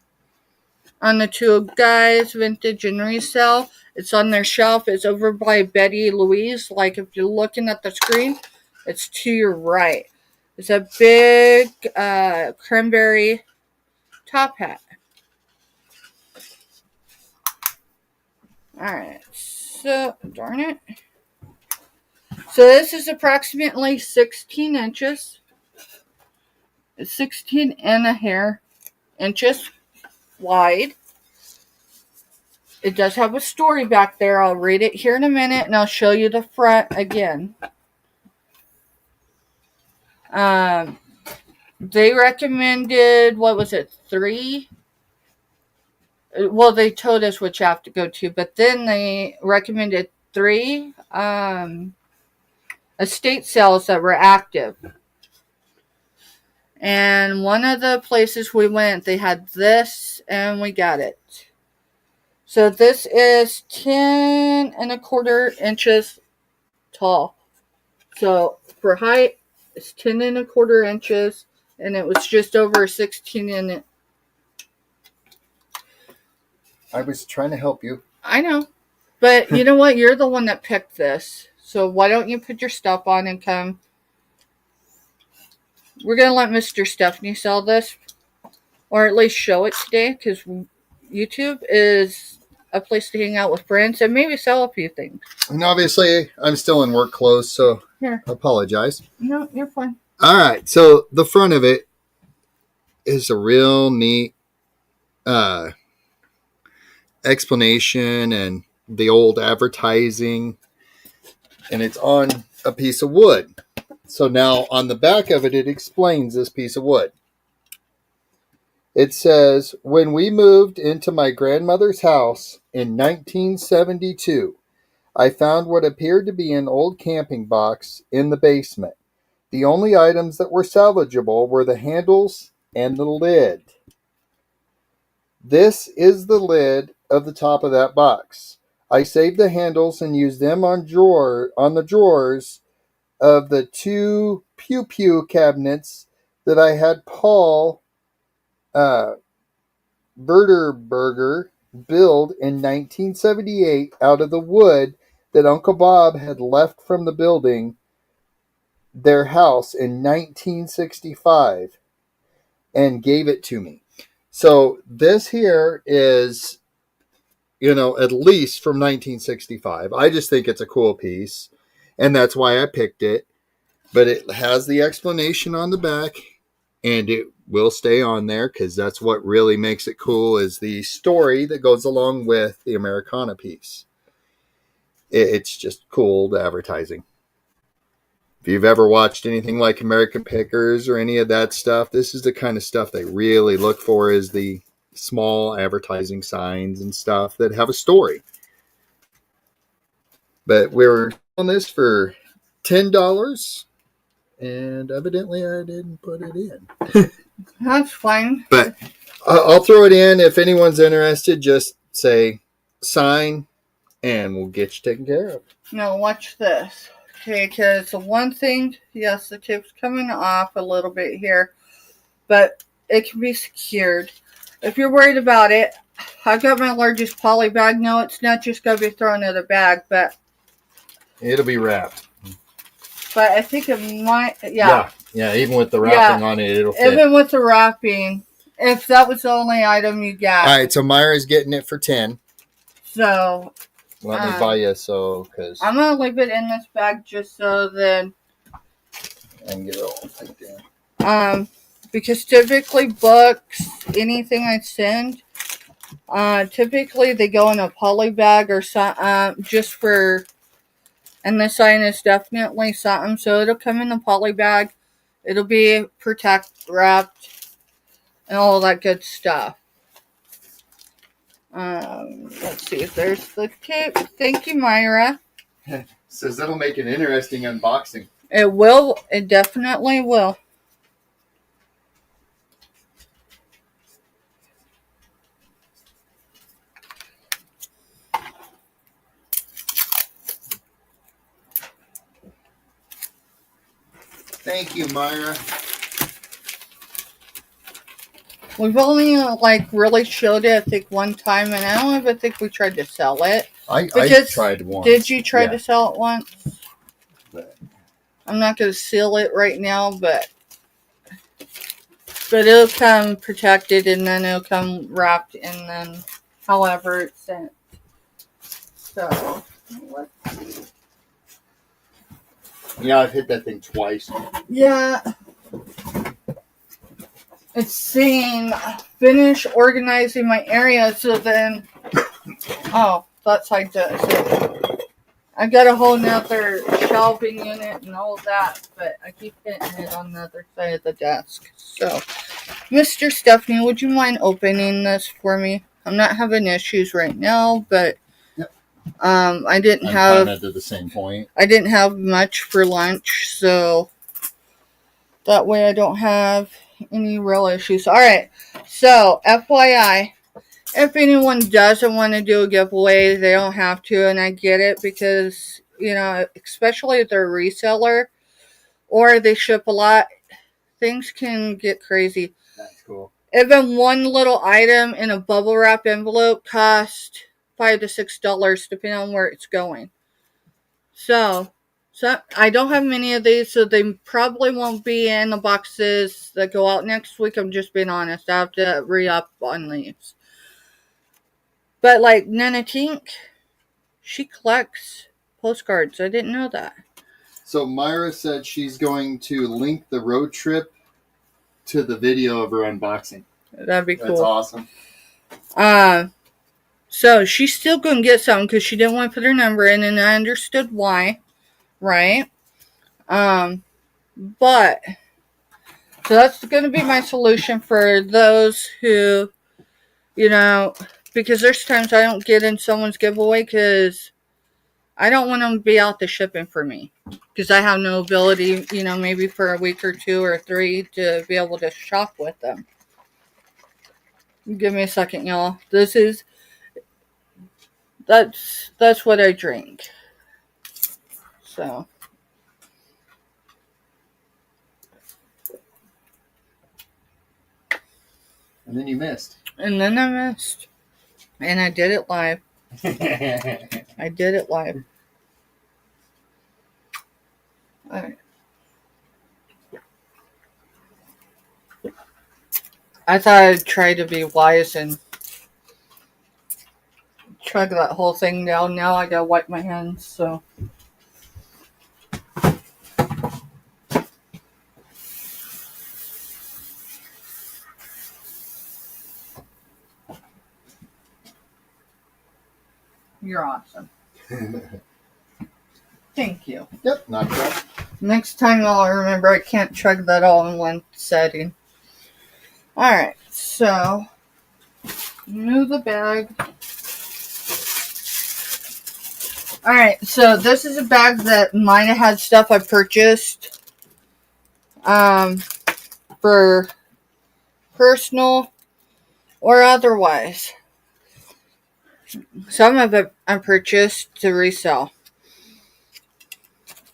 the 2 guys, vintage and resale. It's on their shelf. It's over by Betty Louise. Like, if you're looking at the screen, it's to your right. It's a big cranberry top hat. Alright, so, darn it. So this is approximately 16 inches. It's 16 and a hair inches wide. It does have a story back there. I'll read it here in a minute, and I'll show you the front again. They recommended, 3? Well, they told us which app to go to, but then they recommended 3 estate sales that were active. And one of the places we went, they had this, and we got it. So this is 10 and a quarter inches tall. So for height, it's 10 and a quarter inches, and it was just over 16 in it.
I was trying to help you.
I know. But you know what? You're the one that picked this. So why don't you put your stuff on and come? We're going to let Mr. Stephanie sell this, or at least show it today, because YouTube is a place to hang out with friends and maybe sell a few things.
And obviously, I'm still in work clothes, so I apologize.
No, you're fine.
All right, so the front of it is a real neat explanation and the old advertising, and it's on a piece of wood. So now on the back of it, it explains this piece of wood. It says, when we moved into my grandmother's house in 1972, I found what appeared to be an old camping box in the basement. The only items that were salvageable were the handles and the lid. This is the lid of the top of that box. I saved the handles and used them on the drawers of the two pew pew cabinets that I had Paul Verderberger build in 1978 out of the wood that Uncle Bob had left from the building their house in 1965 and gave it to me. So this here is, at least from 1965. I just think it's a cool piece, and that's why I picked it. But it has the explanation on the back, and it will stay on there because that's what really makes it cool is the story that goes along with the Americana piece. It's just cool advertising. If you've ever watched anything like American Pickers or any of that stuff, this is the kind of stuff they really look for, is the small advertising signs and stuff that have a story. But we're on this for $10, and evidently I didn't put it in.
That's fine.
But I'll throw it in. If anyone's interested, just say sign, and we'll get you taken care of.
Now watch this. Okay, because the one thing, yes, the tape's coming off a little bit here, but it can be secured. If you're worried about it, I've got my largest poly bag. No, it's not just going to be thrown in a bag, but
it'll be wrapped.
But I think it might, yeah.
Yeah, even with the wrapping on it, it'll fit.
Even with the wrapping, if that was the only item you got.
All right, so Myra's getting it for 10.
So
let me buy you because
I'm gonna leave it in this bag just so then
I can get it all like that.
Because typically books, anything I send, typically they go in a poly bag or something, just for. And the sign is definitely something, so it'll come in a poly bag. It'll be wrapped, and all that good stuff. Let's see if there's the tape. Thank you, Myra.
Says that'll make an interesting unboxing.
It will. It definitely will.
Thank you, Myra.
We've only really showed it, I think, one time, and I don't even think we tried to sell it.
I tried once.
Did you try to sell it once? But I'm not going to seal it right now, but it'll come protected, and then it'll come wrapped, and then however it's sent. So, let's see.
Yeah, I've hit that thing twice.
Yeah. It's saying finish organizing my area, so then that's how I do it. I got a whole nother shelving unit and all that, but I keep hitting it on the other side of the desk. So, Mr. Stephanie, would you mind opening this for me? I'm not having issues right now, but I didn't have
kind of to the same point.
I didn't have much for lunch, so that way I don't have any real issues. Alright, so FYI, if anyone doesn't want to do a giveaway, they don't have to, and I get it because, especially if they're a reseller or they ship a lot, things can get crazy.
That's cool.
Even one little item in a bubble wrap envelope costs $5 to $6 depending on where it's going. So I don't have many of these, so they probably won't be in the boxes that go out next week. I'm just being honest. I have to re-up on these. But like Nana Tink, she collects postcards. I didn't know that.
So Myra said she's going to link the road trip to the video of her unboxing.
That'd be cool.
That's awesome.
So she's still going to get something because she didn't want to put her number in, and I understood why. Right? But So that's going to be my solution for those who, because there's times I don't get in someone's giveaway because I don't want them to be out the shipping for me. Because I have no ability, maybe for a week or 2 or 3 to be able to shop with them. Give me a second, y'all. That's what I drink. So.
And then you missed.
And then I missed. And I did it live. I did it live. Alright. I thought I'd try to be wise and chug that whole thing down. Now I gotta wipe my hands, so. You're awesome. Thank you.
Yep, not bad.
Next time I'll remember I can't chug that all in one setting. Alright, so move the bag. Alright, so this is a bag that might have had stuff I purchased for personal or otherwise. Some of it I purchased to resell.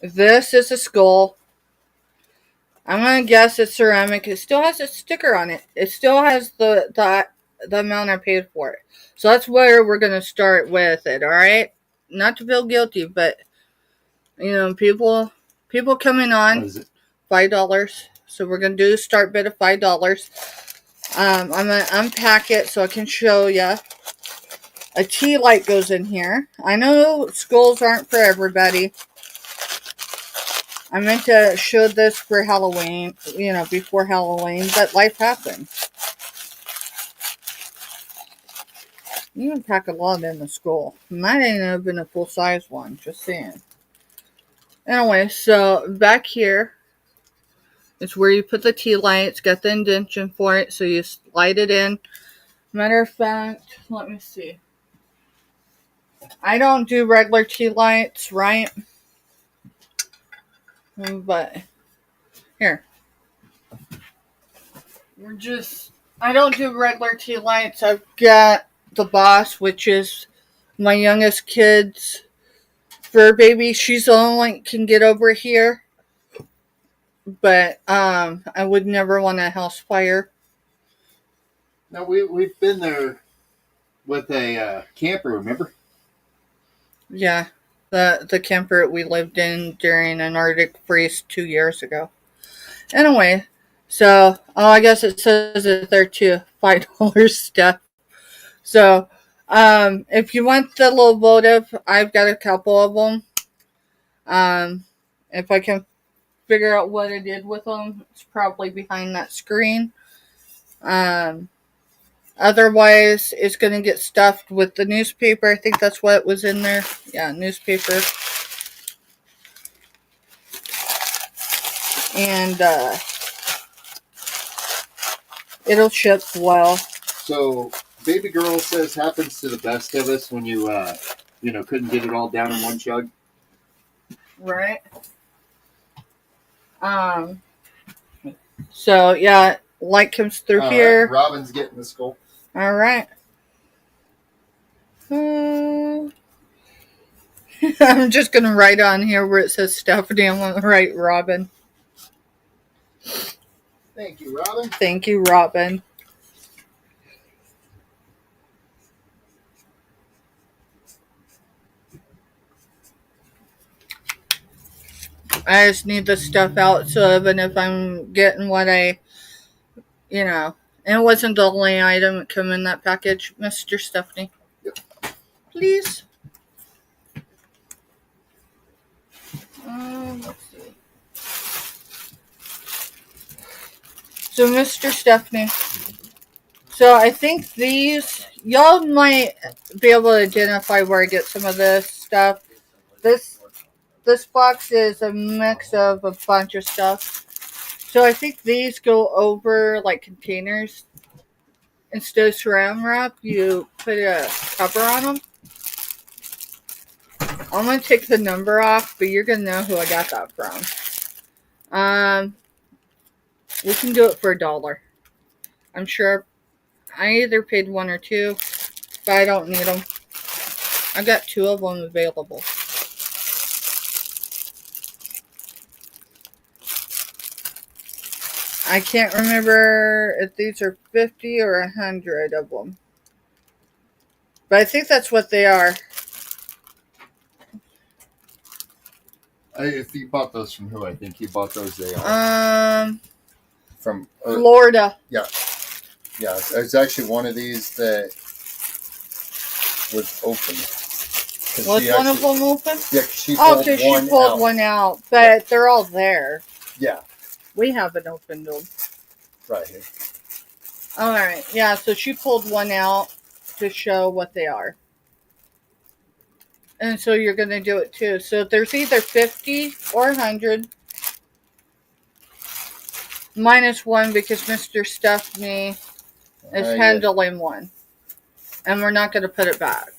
This is a skull. I'm going to guess it's ceramic. It still has a sticker on it. It still has the amount I paid for it. So that's where we're going to start with it, alright? Not to feel guilty, but, people coming on, $5. So we're going to do a start bid of $5. I'm going to unpack it so I can show you. A tea light goes in here. I know skulls aren't for everybody. I meant to show this for Halloween, before Halloween, but life happens. You can pack a lot in the skull. Might ain't have been a full-size one, just saying. Anyway, so back here is where you put the tea light. It's got the indentation for it, so you slide it in. Matter of fact, let me see. I don't do regular tea lights, right? But here. I don't do regular tea lights. I've got the Boss, which is my youngest kid's fur baby. She's the only one that can get over here. But I would never want a house fire.
No, we've been there with a camper, remember?
Yeah, the camper we lived in during an Arctic freeze 2 years ago. Anyway, so I guess it says it there too, $5 stuff. So if you want the little votive, I've got a couple of them. If I can figure out what I did with them, it's probably behind that screen. Otherwise, it's going to get stuffed with the newspaper. I think that's what was in there. Yeah, newspaper. And it'll ship well.
So, baby girl says happens to the best of us when you, couldn't get it all down in one chug.
Right. So, yeah, light comes through here.
Right. Robin's getting the skull.
All right. I'm just going to write on here where it says Stephanie. I'm going to write Robin.
Thank you, Robin.
Thank you, Robin. I just need this stuff out so even if I'm getting what and it wasn't the only item that came in that package, Mr. Stephanie.
Yep.
Please. Let's see. So, Mr. Stephanie. So, I think these, y'all might be able to identify where I get some of this stuff. This box is a mix of a bunch of stuff. So I think these go over like containers. Instead of saran wrap, you put a cover on them. I'm going to take the number off, but you're going to know who I got that from. We can do it for $1. I'm sure I either paid 1 or 2, but I don't need them. I got 2 of them available. I can't remember if these are 50 or 100 of them. But I think that's what they are.
If you bought those from who? I think you bought those. They are from
Florida.
Yeah, it's actually one of these that was open.
Was one of them open?
Yeah, she pulled
one out. But they're all there.
Yeah.
We haven't opened them.
Right here.
Alright, yeah, so she pulled one out to show what they are. And so you're going to do it too. So there's either 50 or 100. Minus 1 because Mr. Stephanie is handling one. And we're not going to put it back.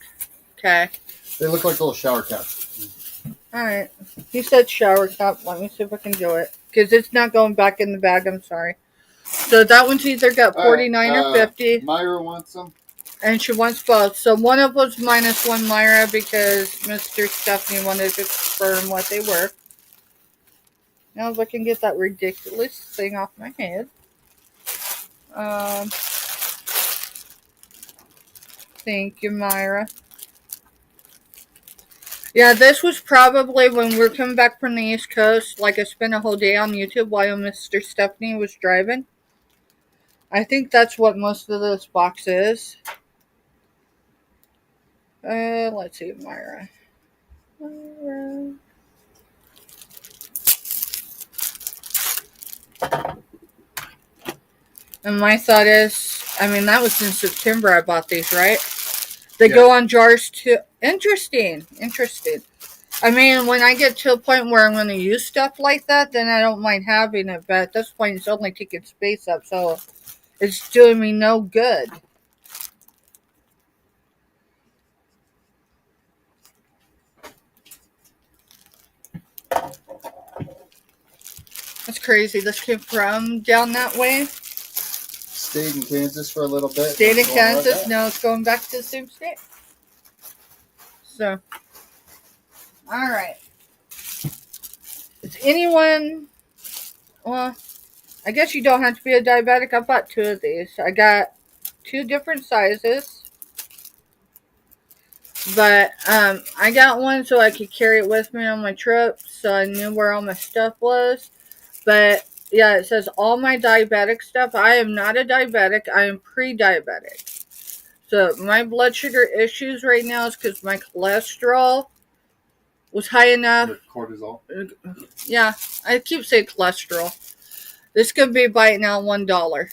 Okay?
They look like little shower caps.
Alright. He said shower cap. Let me see if I can do it. Because it's not going back in the bag. I'm sorry. So that one's either got 49 or 50.
Myra wants them.
And she wants both. So one of them's minus 1 Myra because Mr. Stephanie wanted to confirm what they were. Now if I can get that ridiculous thing off my head. Thank you, Myra. Yeah, this was probably when we're coming back from the East Coast. Like, I spent a whole day on YouTube while Mr. Stephanie was driving. I think that's what most of this box is. Let's see, Myra. And my thought is, I mean, that was in September I bought these, right? They go on jars too. Interesting. I mean, when I get to a point where I'm going to use stuff like that, then I don't mind having it. But at this point, it's only taking space up, so it's doing me no good. That's crazy. This came from down that way.
Stayed in Kansas for a little bit.
Stayed in Kansas. No, it's going back to the same state. So, alright. Is anyone... Well, I guess you don't have to be a diabetic. I bought 2 of these. I got 2 different sizes. But, I got one so I could carry it with me on my trip. So I knew where all my stuff was. But, yeah, it says all my diabetic stuff. I am not a diabetic. I am pre-diabetic. So, my blood sugar issues right now is because my cholesterol was high enough.
Your cortisol?
Yeah, I keep saying cholesterol. This could be biting out $1.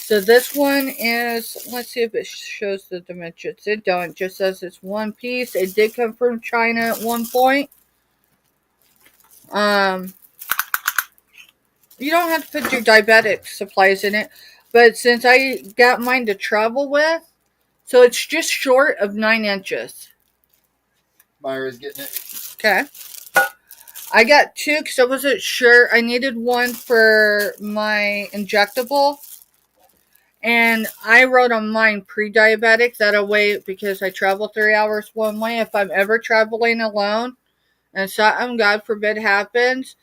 So, this one is, let's see if it shows the dimensions. It don't. It just says it's one piece. It did come from China at one point. You don't have to put your diabetic supplies in it. But since I got mine to travel with, so it's just short of 9 inches.
Myra's getting it.
Okay. I got 2 because I wasn't sure. I needed one for my injectable. And I wrote on mine pre-diabetic. That'll wait because I travel 3 hours one way. If I'm ever traveling alone and something, God forbid, happens,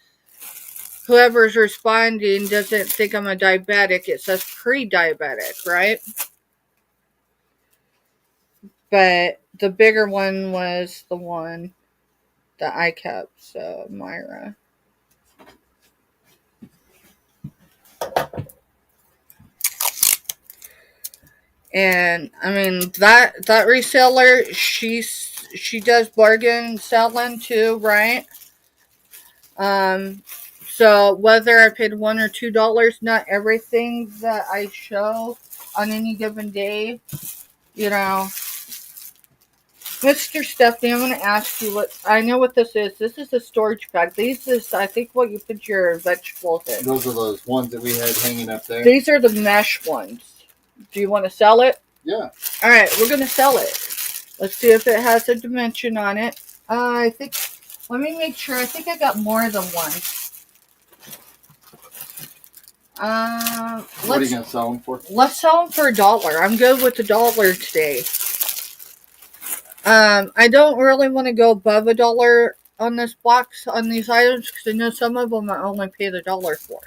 whoever's responding doesn't think I'm a diabetic. It says pre-diabetic, right? But the bigger one was the one that I kept. So, Myra. And, I mean, that reseller, she does bargain selling too, right? So whether I paid $1 or $2, not everything that I show on any given day, you know, Mr. Stephanie, I'm going to ask you what, I know what this is. This is a storage bag. These is, I think, what you put your vegetables in.
Those are those ones that we had hanging up there.
These are the mesh ones. Do you want to sell it?
Yeah.
All right, we're going to sell it. Let's see if it has a dimension on it. I think, let me make sure. I think I got more than one.
What are you going to sell them for?
Let's sell them for $1. I'm good with $1 today. I don't really want to go above $1 on this box, on these items, because I know some of them I only paid $1 for.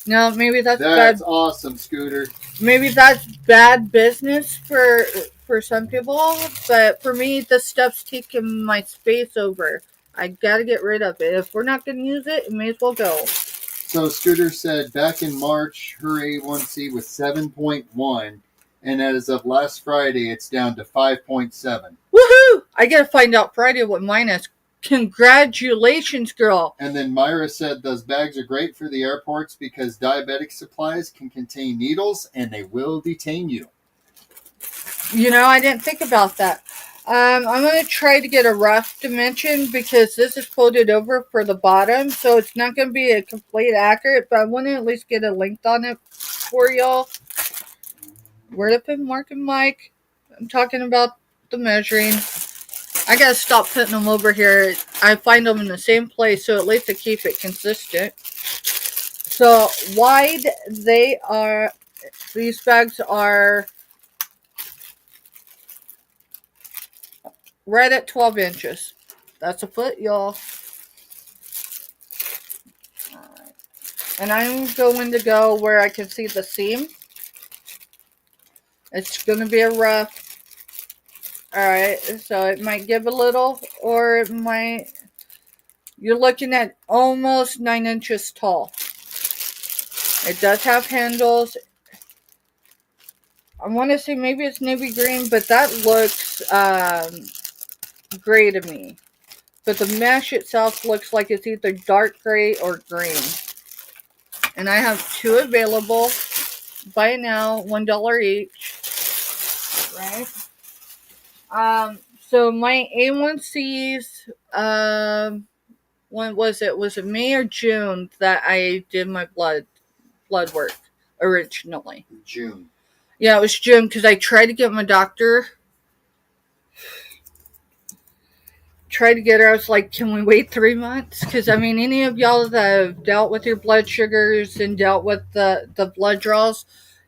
Now, maybe that's bad.
That's awesome, Scooter.
Maybe that's bad business for some people, but for me, this stuff's taking my space over. I gotta get rid of it. If we're not gonna use it, it may as well go.
So Scooter said back in March, her A1C was 7.1, and as of last Friday, it's down to 5.7.
Woohoo! I gotta find out Friday what mine is. Congratulations, girl.
And then Myra said those bags are great for the airports because diabetic supplies can contain needles and they will detain you.
You know, I didn't think about that. I'm going to try to get a rough dimension because this is folded over for the bottom, so it's not going to be a complete accurate, but I want to at least get a length on it for y'all. Word up and Mark and Mike. I'm talking about the measuring. I got to stop putting them over here. I find them in the same place, so at least I keep it consistent. So wide these bags are right at 12 inches. That's a foot, y'all. Alright. And I'm going to go where I can see the seam. It's going to be a rough. Alright, so it might give a little, or it might. You're looking at almost 9 inches tall. It does have handles. I want to say maybe it's navy green, but that looks gray to me. But the mesh itself looks like it's either dark gray or green. And I have 2 available. Buy now, $1 each. Right? So my A1Cs, when was it? Was it May or June that I did my blood work originally?
June.
Yeah, it was June because I tried to get my doctor. Tried to get her. I was like, can we wait 3 months? Because, I mean, any of y'all that have dealt with your blood sugars and dealt with the blood draws,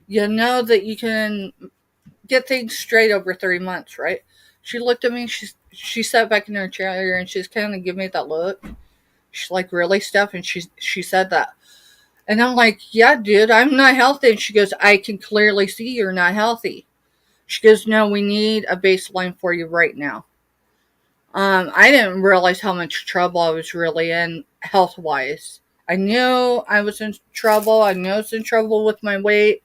you know that you can get things straight over 3 months, right? She looked at me. She sat back in her chair and she's kind of giving me that look. She's like, really, Steph? And she said that. And I'm like, yeah, dude, I'm not healthy. And she goes, I can clearly see you're not healthy. She goes, no, we need a baseline for you right now. I didn't realize how much trouble I was really in health-wise. I knew I was in trouble. I knew I was in trouble with my weight.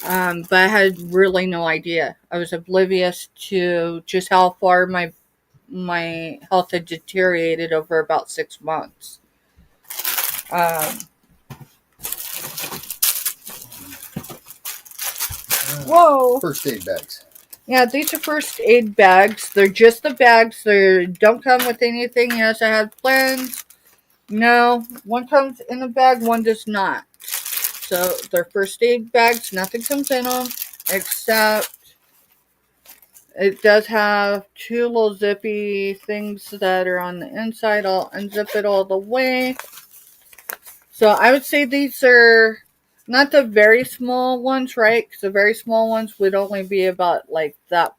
But I had really no idea. I was oblivious to just how far my health had deteriorated over about 6 months. Whoa!
First aid bags.
Yeah, these are first aid bags. They're just the bags. They don't come with anything. Yes, I had plans. No, one comes in a bag, one does not. So they're first aid bags. Nothing comes in them except it does have 2 little zippy things that are on the inside. I'll unzip it all the way. So I would say these are not the very small ones, right? Because the very small ones would only be about like that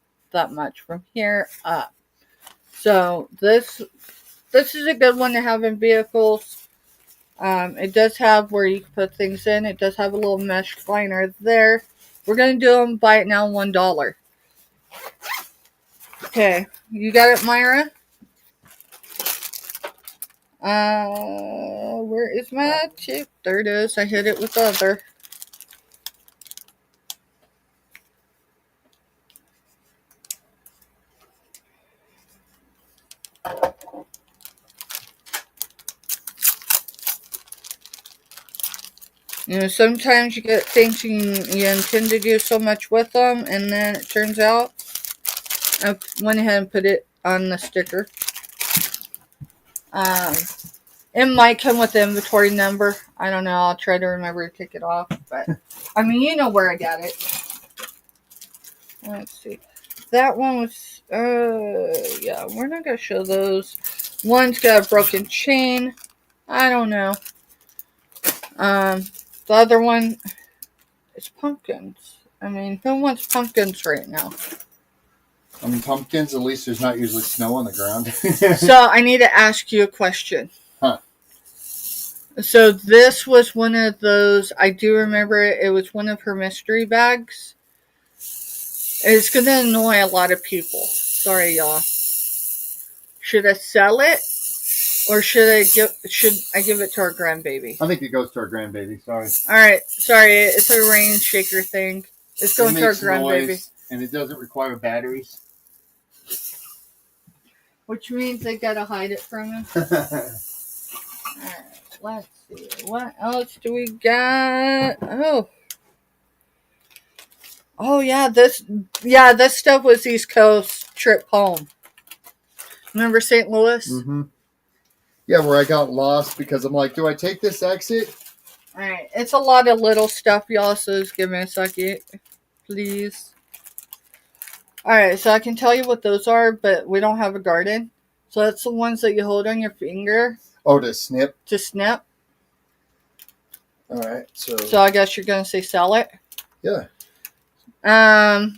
much from here up. So this is a good one to have in vehicles. It does have where you can put things in. It does have a little mesh liner there. We're going to do them buy it now $1. Okay, you got it, Myra? Where is my chip? There it is. I hit it with the other. You know, sometimes you get things you intend to do so much with them, and then it turns out I went ahead and put it on the sticker. It might come with the inventory number. I don't know. I'll try to remember to take it off. But, I mean, you know where I got it. Let's see. That one was, yeah, we're not going to show those. One's got a broken chain. I don't know. The other one is pumpkins. I mean, who wants pumpkins right now?
I mean, pumpkins, at least there's not usually snow on the ground.
So, I need to ask you a question.
Huh.
So, this was one of those, I do remember it was one of her mystery bags. It's going to annoy a lot of people. Sorry, y'all. Should I sell it? Or should I give it to our grandbaby?
I think it goes to our grandbaby. Sorry.
Alright, sorry. It's a rain shaker thing. It's going to our grandbaby.
And it doesn't require batteries.
Which means they got to hide it from him. Alright, let's see. What else do we got? Oh yeah, this stuff was East Coast trip home. Remember St. Louis?
Mm-hmm. Yeah, where I got lost because I'm like, do I take this exit?
Alright, it's a lot of little stuff, y'all, so just give me a second, please. Alright, so I can tell you what those are, but we don't have a garden. So that's the ones that you hold on your finger.
Oh, to snip?
To snip.
Alright,
so I guess you're going to say sell it?
Yeah.
I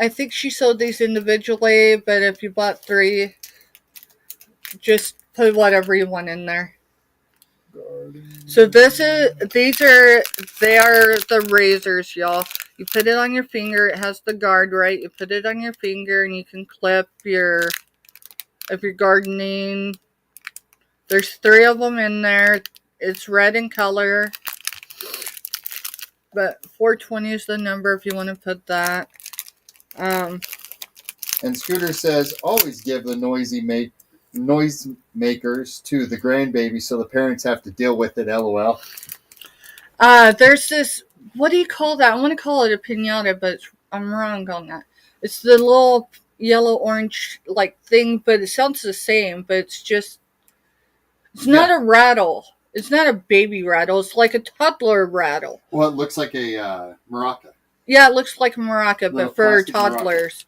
think she sold these individually, but if you bought 3, just put whatever you want in there. So they are the razors, y'all. You put it on your finger, it has the guard, right? You put it on your finger and you can clip if you're gardening. There's 3 of them in there. It's red in color. But 420 is the number if you want to put that.
And Scooter says, always give the noise makers to the grandbaby so the parents have to deal with it, LOL.
There's this, what do you call that? I want to call it a piñata, but I'm wrong on that. It's the little yellow-orange like thing, but it sounds the same, but it's not a rattle. It's not a baby rattle. It's like a toddler rattle.
Well, it looks like a maraca.
Yeah, it looks like a maraca, but for toddlers.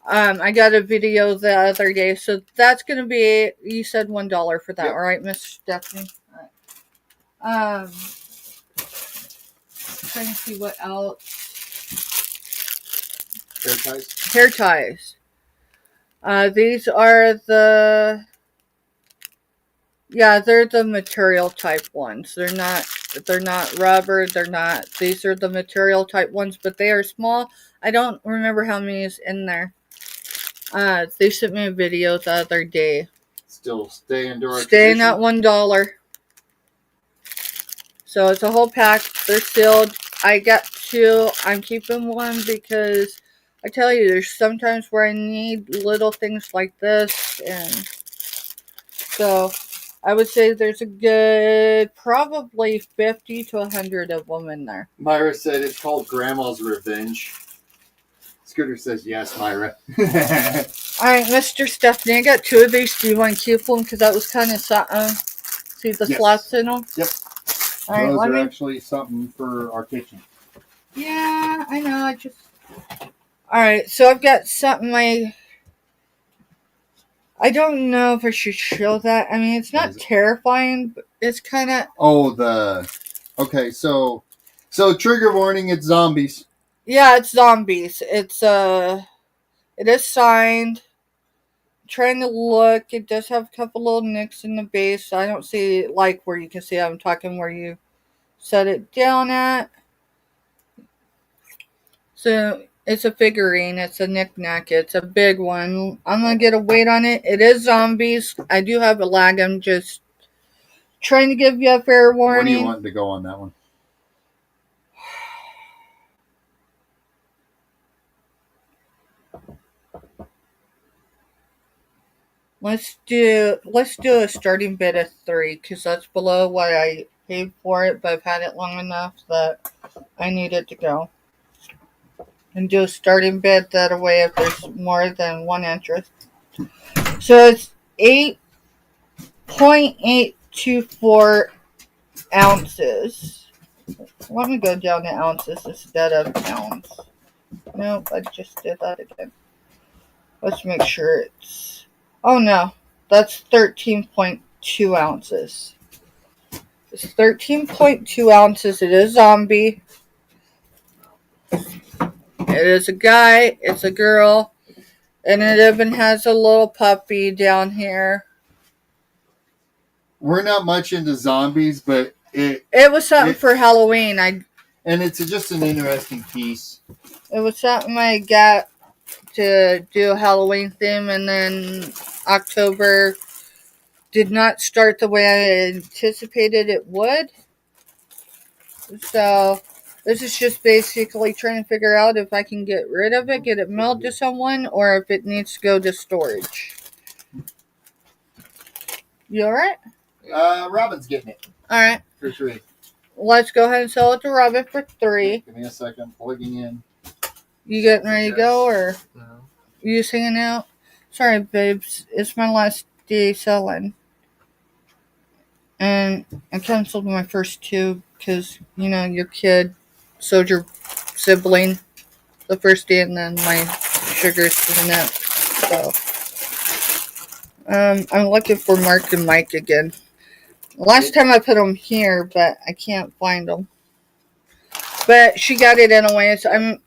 Maraca. I got a video the other day, so that's going to be, you said $1 for that, yep. All right, Miss Stephanie? All right. Trying to see what else. Hair ties. These are they're the material type ones. They're not rubber. These are the material type ones, but they are small. I don't remember how many is in there. They sent me a video the other day.
Still staying at
$1. So it's a whole pack. They're sealed. I got 2. I'm keeping one because I tell you, there's sometimes where I need little things like this, and so I would say there's a good probably 50 to 100 of them in there.
Myra said it's called Grandma's Revenge. Scooter says yes, Myra.
Alright, Mr. Stephanie, I got 2 of these. Do you want to keep them? Because that was kind of something. See the slots in them?
Yep.
Alright,
those are actually something for our kitchen.
Yeah, I know. Alright, so I've got something I don't know if I should show that. I mean, it's not terrifying, but it's kind of...
Okay, so trigger warning, it's zombies.
Yeah, it's zombies. It is signed. I'm trying to look. It does have a couple little nicks in the base. I don't see, like, where you can see I'm talking where you set it down at. So... it's a figurine. It's a knick-knack. It's a big one. I'm going to get a weight on it. It is zombies. I do have a lag. I'm just trying to give you a fair warning.
What do you want to go on that one?
Let's do a starting bid of 3 because that's below what I paid for it, but I've had it long enough that I need it to go. and do a starting bid that way if there's more than one interest. So it's 8.824 ounces. Let me go down to ounces instead of pounds. Nope, I just did that again. Let's make sure it's... Oh no, that's 13.2 ounces. It's 13.2 ounces. It is zombie. It is a guy. It's a girl. And it even has a little puppy down here.
We're not much into zombies, but
it was something for Halloween.
And it's just an interesting piece.
It was something I got to do a Halloween theme, and then October did not start the way I anticipated it would. So this is just basically trying to figure out if I can get rid of it, get it mailed to someone, or if it needs to go to storage. You alright?
Robin's getting it.
Alright.
For 3.
Let's go ahead and sell it to Robin for 3.
Give me a second. Plugging in.
You getting ready to go, or
No.
you just hanging out? Sorry, babes. It's my last day selling. And I canceled my first 2 because, your kid sold your sibling the first day, and then my sugar's the next. So, I'm looking for Mark and Mike again. Last time I put them here, but I can't find them. But she got it anyway. So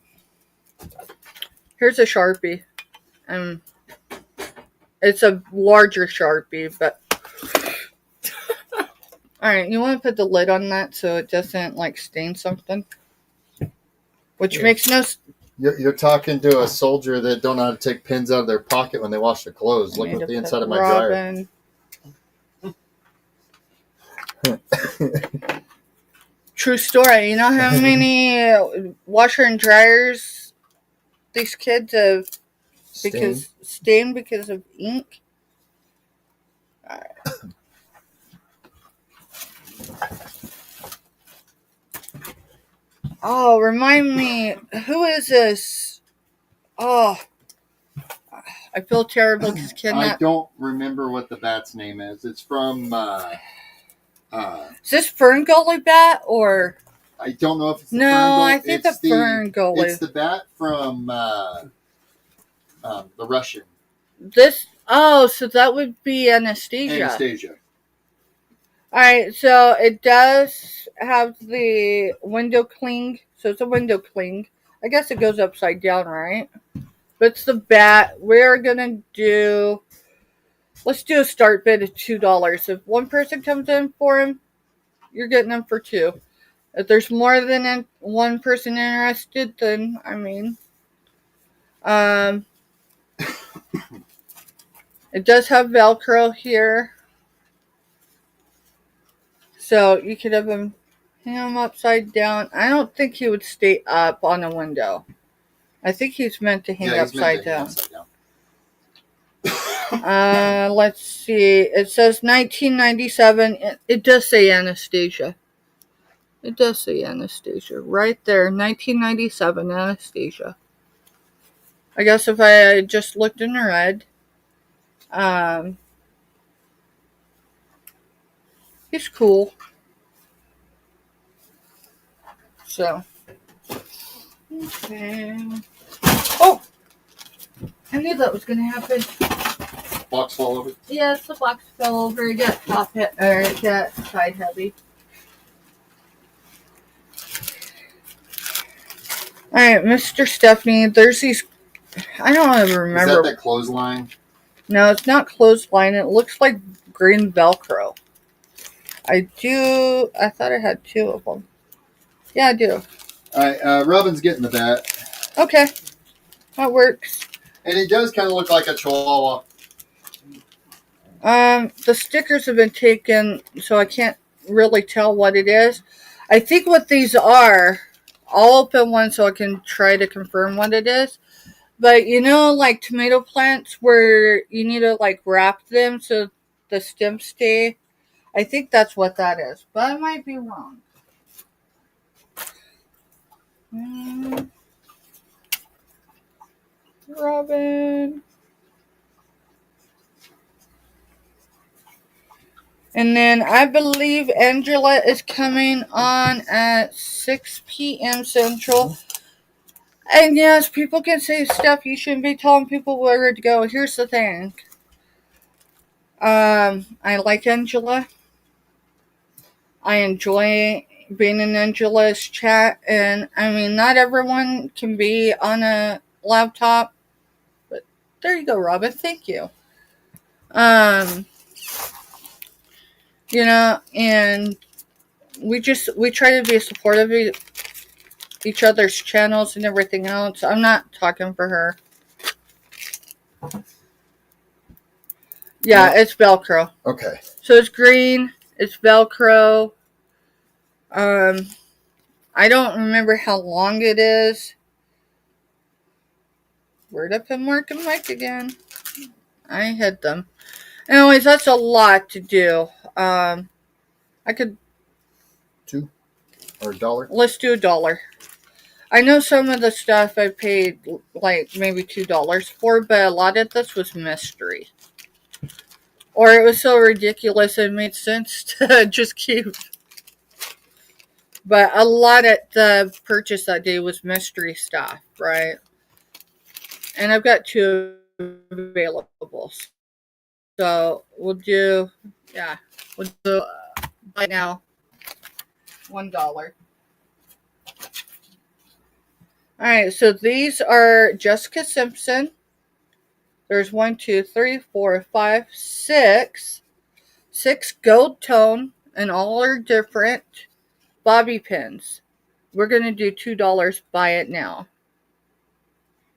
here's a Sharpie. It's a larger Sharpie, but... Alright, you want to put the lid on that so it doesn't, stain something? Which makes no...
You're talking to a soldier that don't know how to take pins out of their pocket when they wash their clothes. Look at the inside of my dryer.
True story. You know how many washer and dryers these kids have stained because of ink? Alright. Oh, remind me, who is this? Oh, I feel terrible because
I don't remember what the bat's name is. It's from...
is this Fern Gully bat, or...
I don't know if it's the
No,
Fern Gully.
I think the Fern Gully.
It's the bat from the Russian.
So that would be Anastasia.
Anastasia.
Alright, so it does have the window cling. So it's a window cling. I guess it goes upside down, right? But it's the bat. We're going to let's do a start bid of $2. If one person comes in for him, you're getting them for 2. If there's more than one person interested, then, it does have Velcro here. So you could have him hang him upside down. I don't think he would stay up on a window. I think he's meant to hang upside down. Let's see. It says 1997. It does say Anastasia. It does say Anastasia. Right there. 1997 Anastasia. I guess if I just looked in red. He's cool. So. Okay. Oh! I knew that was going to happen.
Box fall over?
Yes, the box fell over. It got it got side heavy. Alright, Mr. Stephanie, there's these... I don't even remember.
Is that clothesline?
No, it's not clothesline. It looks like green Velcro. I thought I had 2 of them. Yeah, I do.
Alright, Robin's getting the bat.
Okay. That works.
And it does kind of look like a chihuahua.
The stickers have been taken, so I can't really tell what it is. I think what these are, I'll open one so I can try to confirm what it is. But like tomato plants where you need to wrap them so the stems stay. I think that's what that is, but I might be wrong. And then I believe Angela is coming on at 6 p.m. Central. And yes, people can say stuff. You shouldn't be telling people where to go. Here's the thing. I like Angela. I enjoy being in Angela's chat. And I mean, not everyone can be on a laptop. But there you go, Robin. Thank you. And we try to be supportive of each other's channels and everything else. I'm not talking for her. Yeah, it's Velcro.
Okay.
So it's green. It's Velcro. I don't remember how long it is. Where'd I put Mark and Mike again? I hid them. Anyways, that's a lot to do. I could...
$2 or $1?
Let's do $1. I know some of the stuff I paid like maybe $2 for, but a lot of this was mystery. Or it was so ridiculous it made sense to just keep. But a lot of the purchase that day was mystery stuff, right? And I've got 2 available. So we'll do right now $1. Alright, so these are Jessica Simpson. There's 1, 2, 3, 4, 5, 6. 6 gold tone, and all are different bobby pins. We're going to do $2. Buy it now.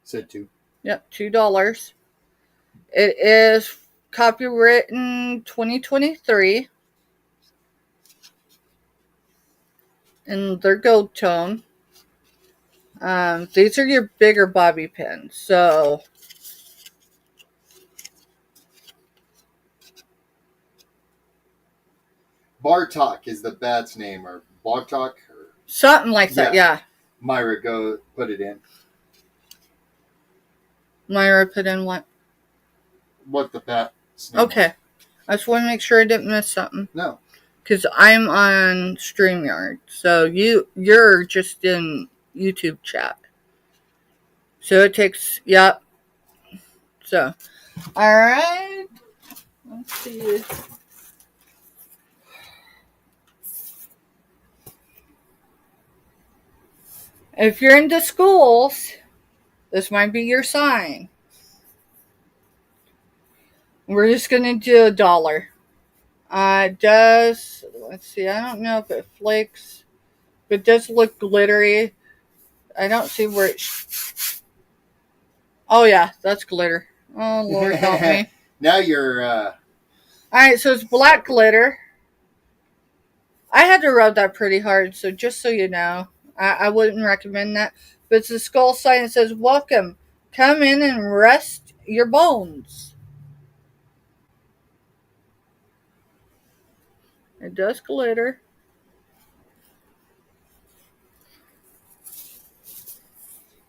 Said 2.
Yep, $2. It is copywritten 2023. And they're gold tone. These are your bigger bobby pins. So
Bartok is the bat's name, or Bartok, or
something like that, yeah.
Myra, go put it in.
Myra put in what?
What the bat's name
Okay. I just want to make sure I didn't miss something.
No.
Because I'm on StreamYard. So you're just in YouTube chat. So it takes, yep. So, alright. Let's see. If you're into schools, this might be your sign. We're just going to do $1. Let's see, I don't know if it flakes, but it does look glittery. I don't see where it... Oh, yeah, that's glitter. Oh, Lord, help me.
Now you're...
Alright, so it's black glitter. I had to rub that pretty hard, so just so you know, I wouldn't recommend that. But it's a skull sign that says, welcome. Come in and rest your bones. It does glitter.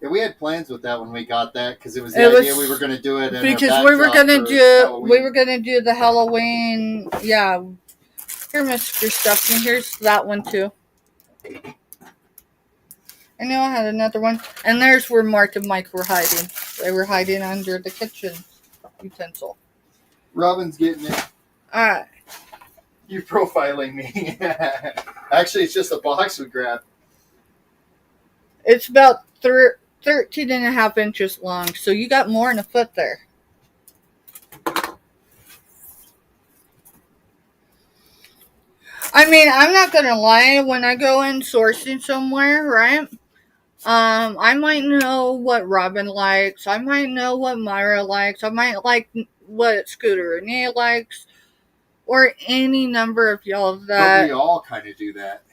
Yeah, we had plans with that when we got that, because it was the idea we were going to do it.
Because we were going to do the Halloween. Yeah. Here, Mr. Stuffing. Here's that one too. I know I had another one. And there's where Mark and Mike were hiding. They were hiding under the kitchen utensil.
Robin's getting it.
Alright.
You're profiling me. Actually, it's just a box we grabbed.
It's about 13 and a half inches long. So you got more than a foot there. I mean, I'm not going to lie. When I go in sourcing somewhere, right? I might know what Robin likes. I might know what Myra likes. I might like what Scooter Renee likes. Or any number of y'all that...
But we all kind of do that.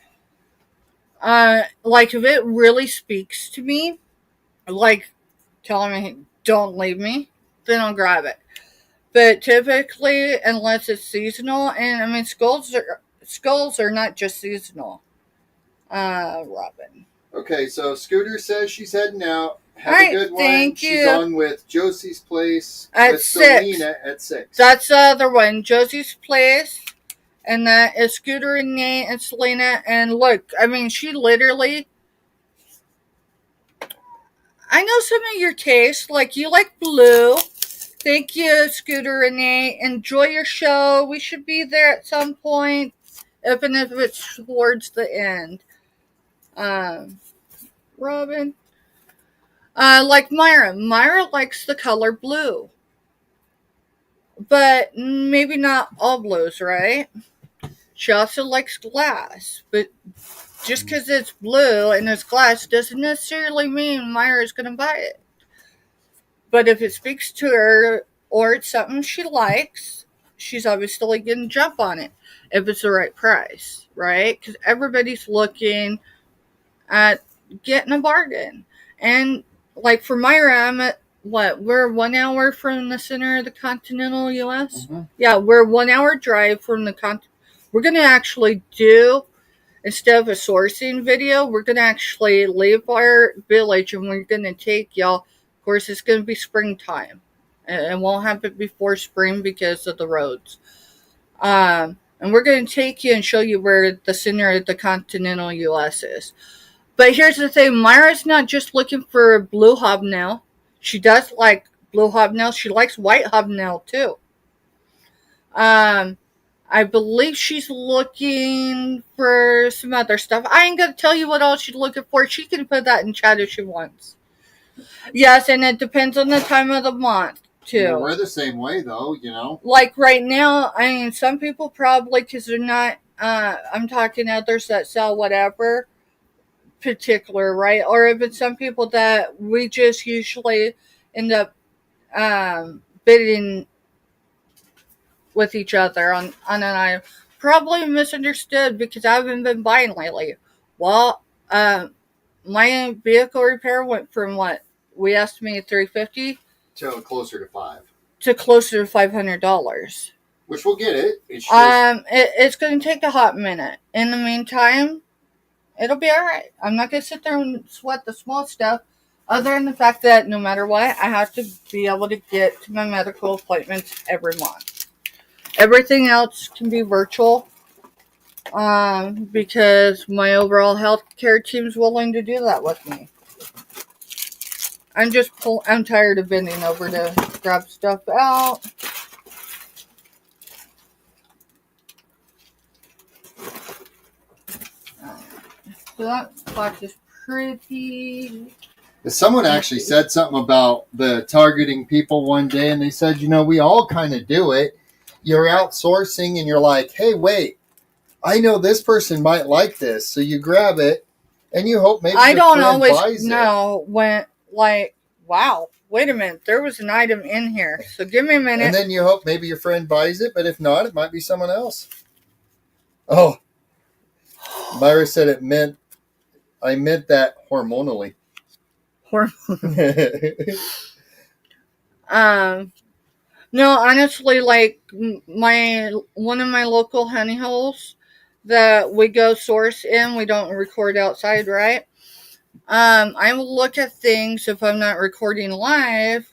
Like, if it really speaks to me, like, telling me, don't leave me, then I'll grab it. But typically, unless it's seasonal, and I mean, skulls are not just seasonal. Robin.
Okay, so Scooter says she's heading out. Have
All right,
a good one.
thank you.
She's on with Josie's Place
At
with
6.
Selena at 6.
That's the other one. Josie's Place and that is Scooter and Nate and Selena. And look, I mean, she literally, I know some of your tastes, like you like blue. Thank you, Scooter and Nate. Enjoy your show. We should be there at some point, even if it's towards the end. Robin. Like Myra. Myra likes the color blue. But maybe not all blues, right? She also likes glass. But just because it's blue and it's glass doesn't necessarily mean Myra's going to buy it. But if it speaks to her or it's something she likes, she's obviously going to jump on it if it's the right price, right? Because everybody's looking at getting a bargain. And like for Myra, I'm at we're 1 hour from the center of the continental US.
Mm-hmm.
Yeah, we're 1 hour drive from the we're going to actually do, instead of a sourcing video, we're going to actually leave our village and we're going to take y'all. Of course, it's going to be springtime. It won't happen before spring because of the roads. And we're going to take you and show you where the center of the continental US is. But here's the thing, Myra's not just looking for a blue hobnail. She does like blue hobnails. She likes white hobnail too. I believe she's looking for some other stuff. I ain't gonna tell you what all she's looking for. She can put that in chat if she wants. Yes, and it depends on the time of the month too.
Well, we're the same way though, you know.
Like right now, I mean, some people probably, because they're not, I'm talking others that sell whatever particular, right? Or if it's some people that we just usually end up bidding with each other on an item. Probably misunderstood because I haven't been buying lately. Well, my vehicle repair went from what we estimated $350
To closer to $500.
to closer to $500.
Which we'll get it. It's just...
it's going to take a hot minute. In the meantime, it'll be all right. I'm not going to sit there and sweat the small stuff, other than the fact that no matter what, I have to be able to get to my medical appointments every month. Everything else can be virtual, because my overall healthcare team's willing to do that with me. I'm tired of bending over to grab stuff out. So that box is pretty.
Someone actually said something about the targeting people one day, and they said, you know, we all kind of do it. You're outsourcing, and you're like, hey, wait, I know this person might like this, so you grab it, and you hope maybe
I
your
don't
friend
always
buys
know when, like, wow, wait a minute, there was an item in here, so give me a minute.
And then you hope maybe your friend buys it, but if not, it might be someone else. Oh, Myra said I meant that hormonally.
No, honestly, like one of my local honey holes that we go source in, we don't record outside, right? I will look at things if I'm not recording live,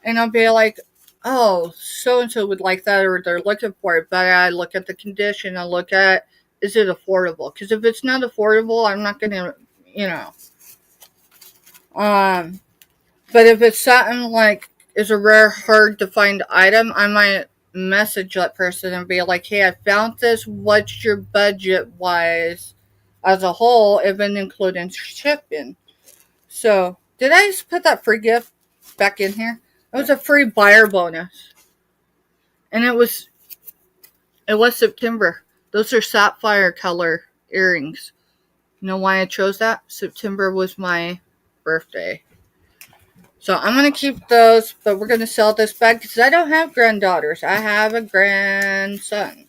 and I'll be like, oh, so and so would like that, or they're looking for it. But I look at the condition. I look at, is it affordable? Because if it's not affordable, I'm not gonna, But if it's something like is a rare, hard to find item, I might message that person and be like, hey, I found this. What's your budget wise as a whole, even including shipping? So, did I just put that free gift back in here? It was a free buyer bonus. And it was September. Those are sapphire color earrings. You know why I chose that? September was my birthday. So I'm going to keep those, but we're going to sell this bag because I don't have granddaughters. I have a grandson.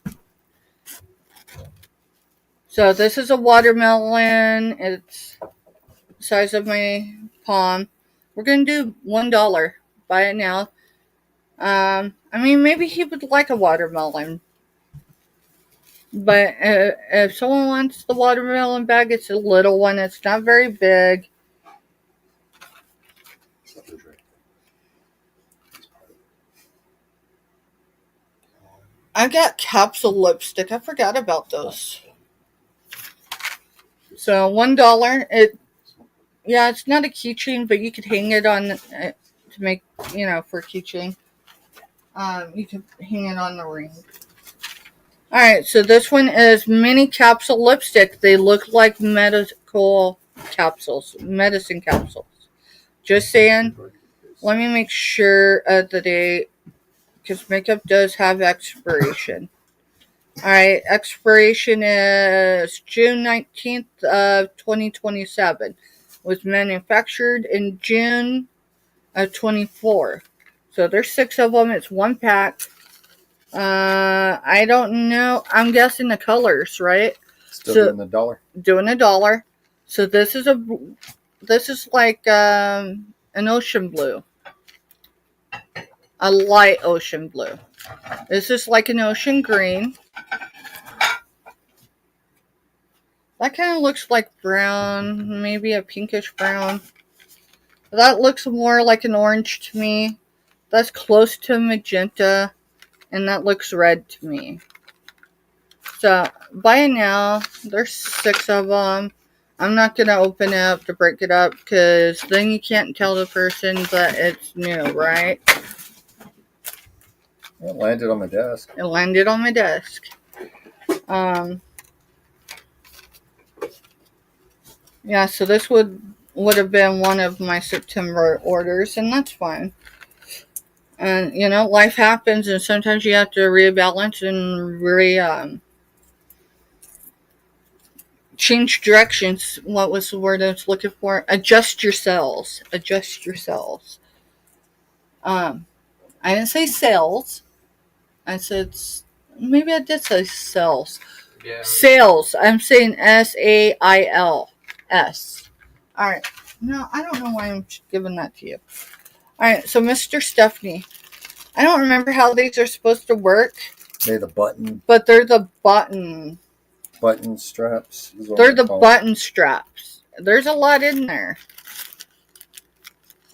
So this is a watermelon. It's the size of my palm. We're going to do $1. Buy it now. I mean, maybe he would like a watermelon. But if someone wants the watermelon bag, it's a little one. It's not very big. I got capsule lipstick. I forgot about those. So $1. It's not a keychain, but you could hang it on to make, for a keychain. You can hang it on the ring. Alright, so this one is mini capsule lipstick. They look like medical capsules, medicine capsules. Just saying. Let me make sure of the date, because makeup does have expiration. Alright, expiration is June 19th of 2027. Was manufactured in June of 24. So there's 6 of them. It's 1 pack. I don't know. I'm guessing the colors, right?
Still doing $1.
Doing $1. So this is like an ocean blue. A light ocean blue. This is like an ocean green. That kind of looks like brown, maybe a pinkish brown. That looks more like an orange to me. That's close to magenta, and that looks red to me. So, by now, there's 6 of them. I'm not going to open it up to break it up, because then you can't tell the person that it's new, right?
It landed on my desk.
It landed on my desk. Yeah, so this would have been one of my September orders, and that's fine. And, life happens, and sometimes you have to rebalance and change directions. What was the word I was looking for? Adjust yourselves. Adjust yourselves. I didn't say sales. I said, maybe I did say sales.
Yeah.
Sales. I'm saying SAILS. Alright. No, I don't know why I'm giving that to you. Alright, so Mr. Stephanie. I don't remember how these are supposed to work.
They're the button.
But they're the button
straps.
They're the button straps. There's a lot in there.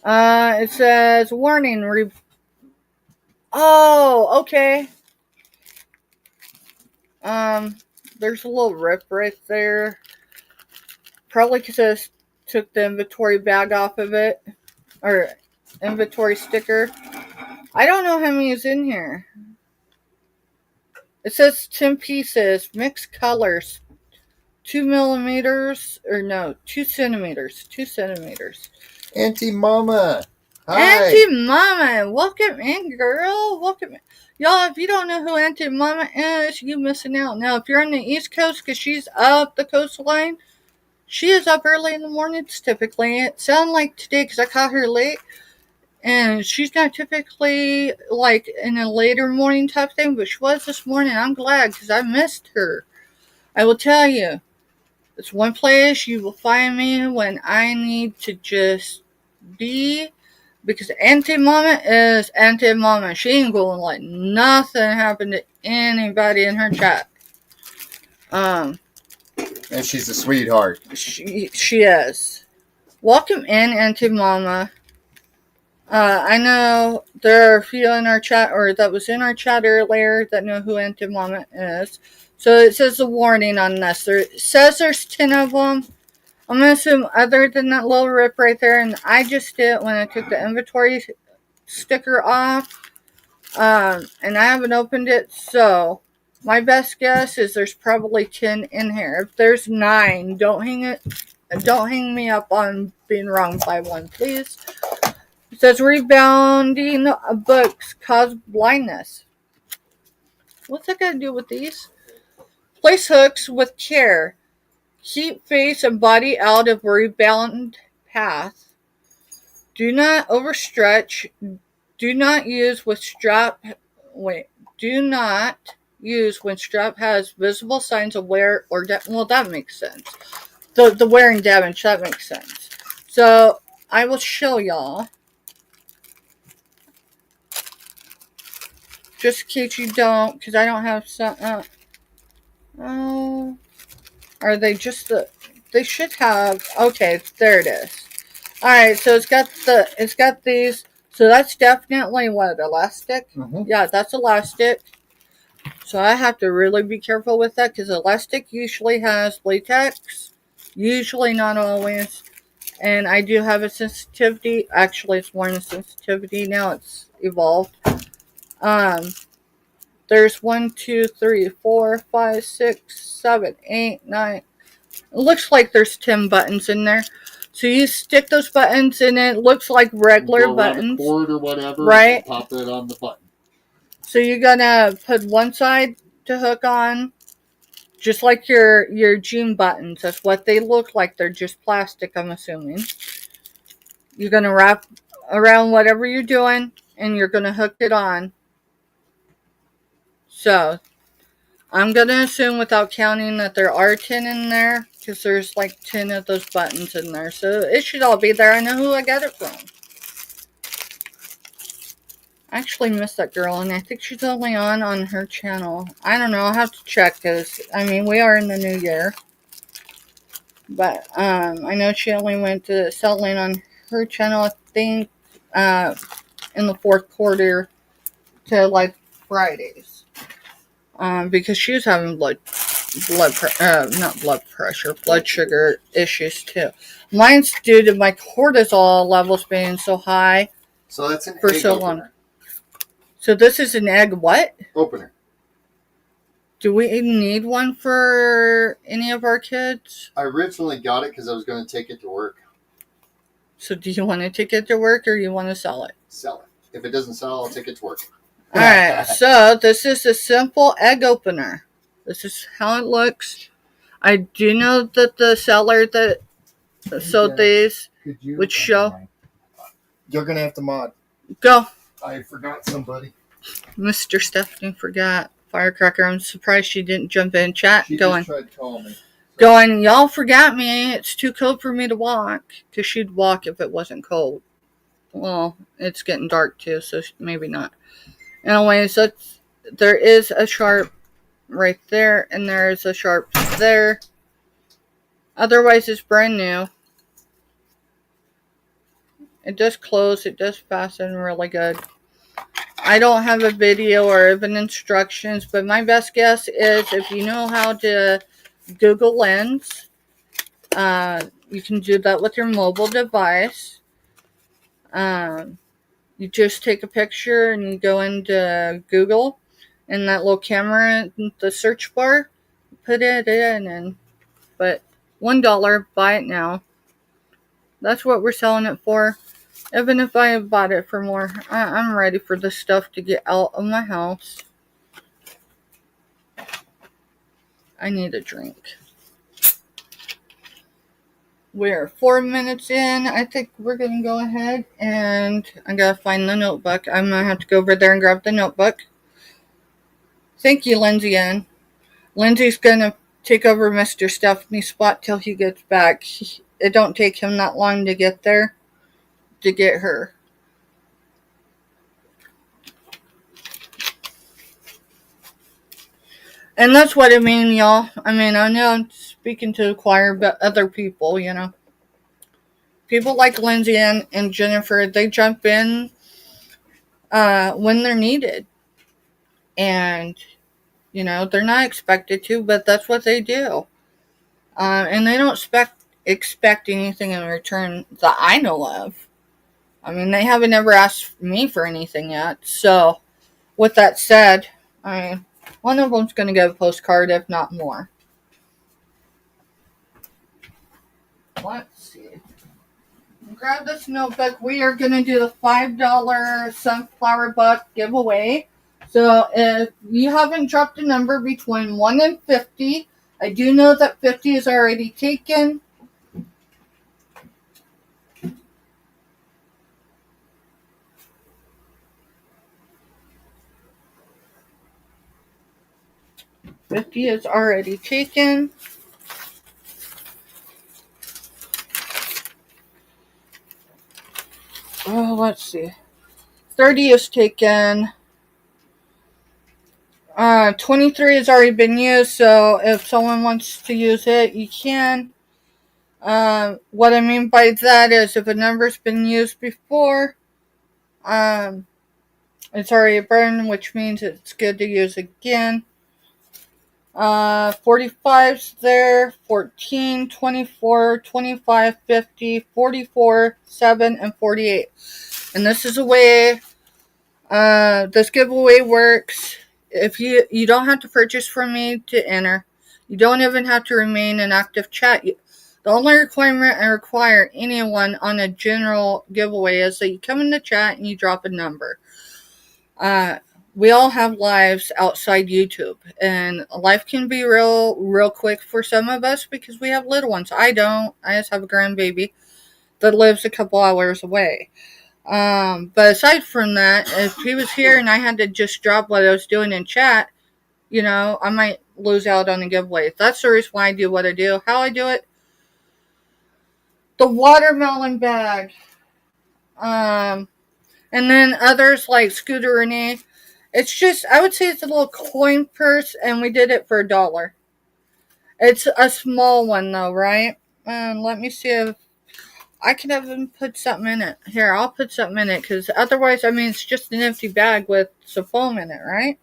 It says, warning. Oh, okay. There's a little rip right there. Probably because I took the inventory bag off of it. Or inventory sticker. I don't know how many is in here. It says 10 pieces, mixed colors, 2 centimeters. 2 centimeters.
Auntie Mama. Hi.
Auntie Mama, welcome in, girl. Welcome in. Y'all, if you don't know who Auntie Mama is, you missing out. Now, if you're on the East Coast, because she's up the coastline, she is up early in the mornings typically. It sounded like today because I caught her late. And she's not typically like in a later morning type thing, but she was this morning. I'm glad because I missed her. I will tell you, it's one place you will find me when I need to just be, because Auntie Mama is Auntie Mama. She ain't going to let nothing happen to anybody in her chat.
And she's a sweetheart.
She is. Welcome in, Auntie Mama. I know there are a few in our chat, or that was in our chat earlier, that know who Auntie Mama is. So it says a warning on this. It says there's 10 of them. I'm going to assume other than that little rip right there, and I just did it when I took the inventory sticker off. And I haven't opened it, so my best guess is there's probably 10 in here. If there's 9, don't hang me up on being wrong by 1, please. It says rebounding books cause blindness. What's that got to do with these? Place hooks with care. Keep face and body out of rebound path. Do not overstretch. Do not use when strap has visible signs of wear or well, that makes sense. The wear and damage, that makes sense. So I will show y'all. Just in case you don't, because I don't have some. Are they just the? They should have. Okay, there it is. All right, so it's got these. So that's definitely what, elastic.
Mm-hmm.
Yeah, that's elastic. So I have to really be careful with that because elastic usually has latex. Usually, not always. And I do have a sensitivity. Actually, it's more than a sensitivity now. It's evolved. Um, there's 1, 2, 3, 4, 5, 6, 7, 8, 9. It looks like there's 10 buttons in there. So you stick those buttons in it. Looks like regular
go
buttons.
A cord or whatever,
right?
And pop it on the button.
So you're gonna put one side to hook on, just like your jean buttons. That's what they look like. They're just plastic, I'm assuming. You're gonna wrap around whatever you're doing, and you're gonna hook it on. So I'm gonna assume, without counting, that there are 10 in there, because there's like 10 of those buttons in there. So it should all be there. I know who I got it from. I actually miss that girl, and I think she's only on her channel. I don't know. I'll have to check, because, I mean, we are in the new year. But I know she only went to selling on her channel, I think, in the fourth quarter to, like, Fridays. Because she was having blood sugar issues, too. Mine's due to my cortisol levels being so high.
So that's an
for
egg
so
opener.
long. So this is an egg what?
Opener.
Do we need one for any of our kids?
I originally got it because I was going to take it to work.
So do you want to take it to work, or you want to sell it?
Sell it. If it doesn't sell, I'll take it to work.
Alright, so this is a simple egg opener. This is how it looks. I do know that the seller that sold these would show.
You're going to have to mod.
Go.
I forgot somebody.
Mr. Stephanie forgot. Firecracker, I'm surprised she didn't jump in chat.
She
going.
just tried to call me.
Going, y'all forgot me. It's too cold for me to walk. Because she'd walk if it wasn't cold. Well, it's getting dark too, so maybe not. Anyways, there is a sharp right there, and there is a sharp there. Otherwise, it's brand new. It does close. It does fasten really good. I don't have a video or even instructions, but my best guess is if you know how to Google Lens, you can do that with your mobile device. You just take a picture and you go into Google, and that little camera in the search bar, put it in, and but $1, buy it now. That's what we're selling it for. Even if I bought it for more, I'm ready for this stuff to get out of my house. I need a drink. We're 4 minutes in. I think we're going to go ahead, and I got to find the notebook. I'm going to have to go over there and grab the notebook. Thank you, Lindsay Ann. Lindsay's going to take over Mr. Stephanie's spot till he gets back. It don't take him that long to get there, to get her. And that's what I mean, y'all. I mean, I know I'm speaking to the choir, but other people, you know. People like Lindsay and Jennifer, they jump in when they're needed. And, you know, they're not expected to, but that's what they do. And they don't expect anything in return that I know of. I mean, they haven't ever asked me for anything yet. So, with that said, I mean, one of them's going to get a postcard, if not more. Let's see. Grab this notebook. We are going to do the $5 Sunflower Buck giveaway. So, if you haven't dropped a number between 1 and 50, I do know that 50 is already taken. $50 is already taken. Oh, let's see. 30 is taken. 23 has already been used, so if someone wants to use it, you can. What I mean by that is if a number's been used before, It's already burned, which means it's good to use again. 45's there, 14, 24, 25, 50, 44, 7, and 48. And this is the way this giveaway works. If you don't have to purchase from me to enter. You don't even have to remain in active chat. The only requirement I require anyone on a general giveaway is that you come in the chat and you drop a number. We all have lives outside YouTube, and life can be real quick for some of us because we have little ones. I don't. I just have a grandbaby that lives a couple hours away. But aside from that, if he was here and I had to just drop what I was doing in chat, I might lose out on a giveaway. That's the reason why I do what I do. How I do it? The watermelon bag. And then others like Scooter Renee. It's just, I would say it's a little coin purse, and we did it for $1. It's a small one though, right? Let me see if I can even put something in it. Here, I'll put something in it, because otherwise, it's just an empty bag with some foam in it, right?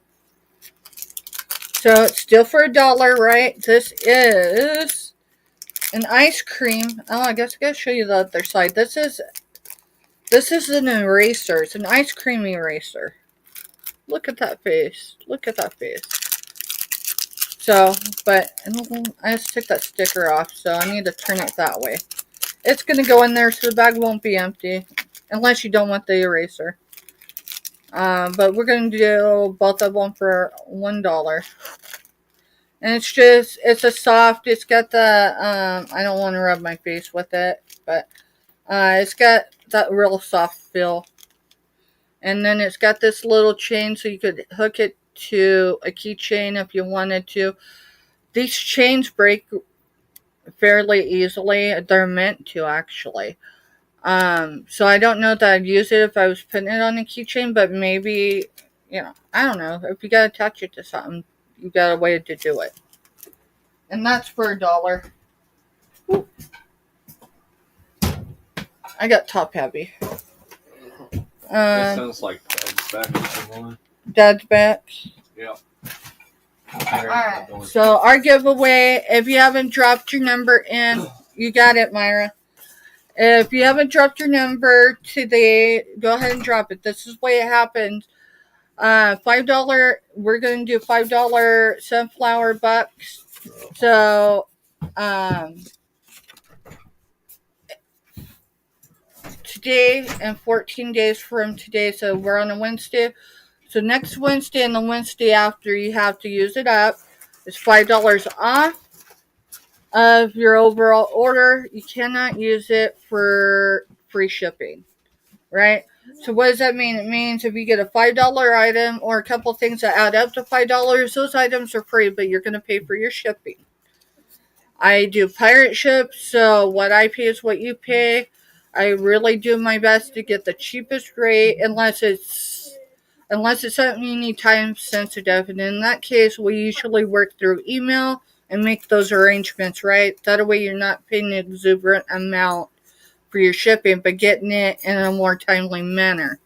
So it's still for $1, right? This is an ice cream. Oh, I guess I gotta show you the other side. This is an eraser. It's an ice cream eraser. Look at that face. Look at that face. So, but I just took that sticker off, so I need to turn it that way. It's going to go in there, so the bag won't be empty, unless you don't want the eraser. But we're going to do both of them for $1. And it's a soft, it's got the, I don't want to rub my face with it, but it's got that real soft feel. And then it's got this little chain, so you could hook it to a keychain if you wanted to. These chains break fairly easily. They're meant to, actually. So I don't know that I'd use it if I was putting it on a keychain, but maybe, I don't know. If you gotta attach it to something, you got a way to do it. And that's for $1. Ooh. I got top heavy.
That sounds like Dad's back or someone.
Dad's back.
Yeah.
Alright, so our giveaway, if you haven't dropped your number in, you got it, Myra. If you haven't dropped your number today, go ahead and drop it. This is the way it happens. $5, we're going to do $5 sunflower bucks. So, today and 14 days from today, so we're on a Wednesday. So next Wednesday and the Wednesday after, you have to use it up. It's $5 off of your overall order. You cannot use it for free shipping, right? So what does that mean? It means if you get a $5 item or a couple things that add up to $5, those items are free, but you're going to pay for your shipping. I do pirate ship, so what I pay is what you pay. I really do my best to get the cheapest rate, unless it's something you need time sensitive. And in that case, we usually work through email and make those arrangements, right? That way you're not paying an exuberant amount for your shipping, but getting it in a more timely manner.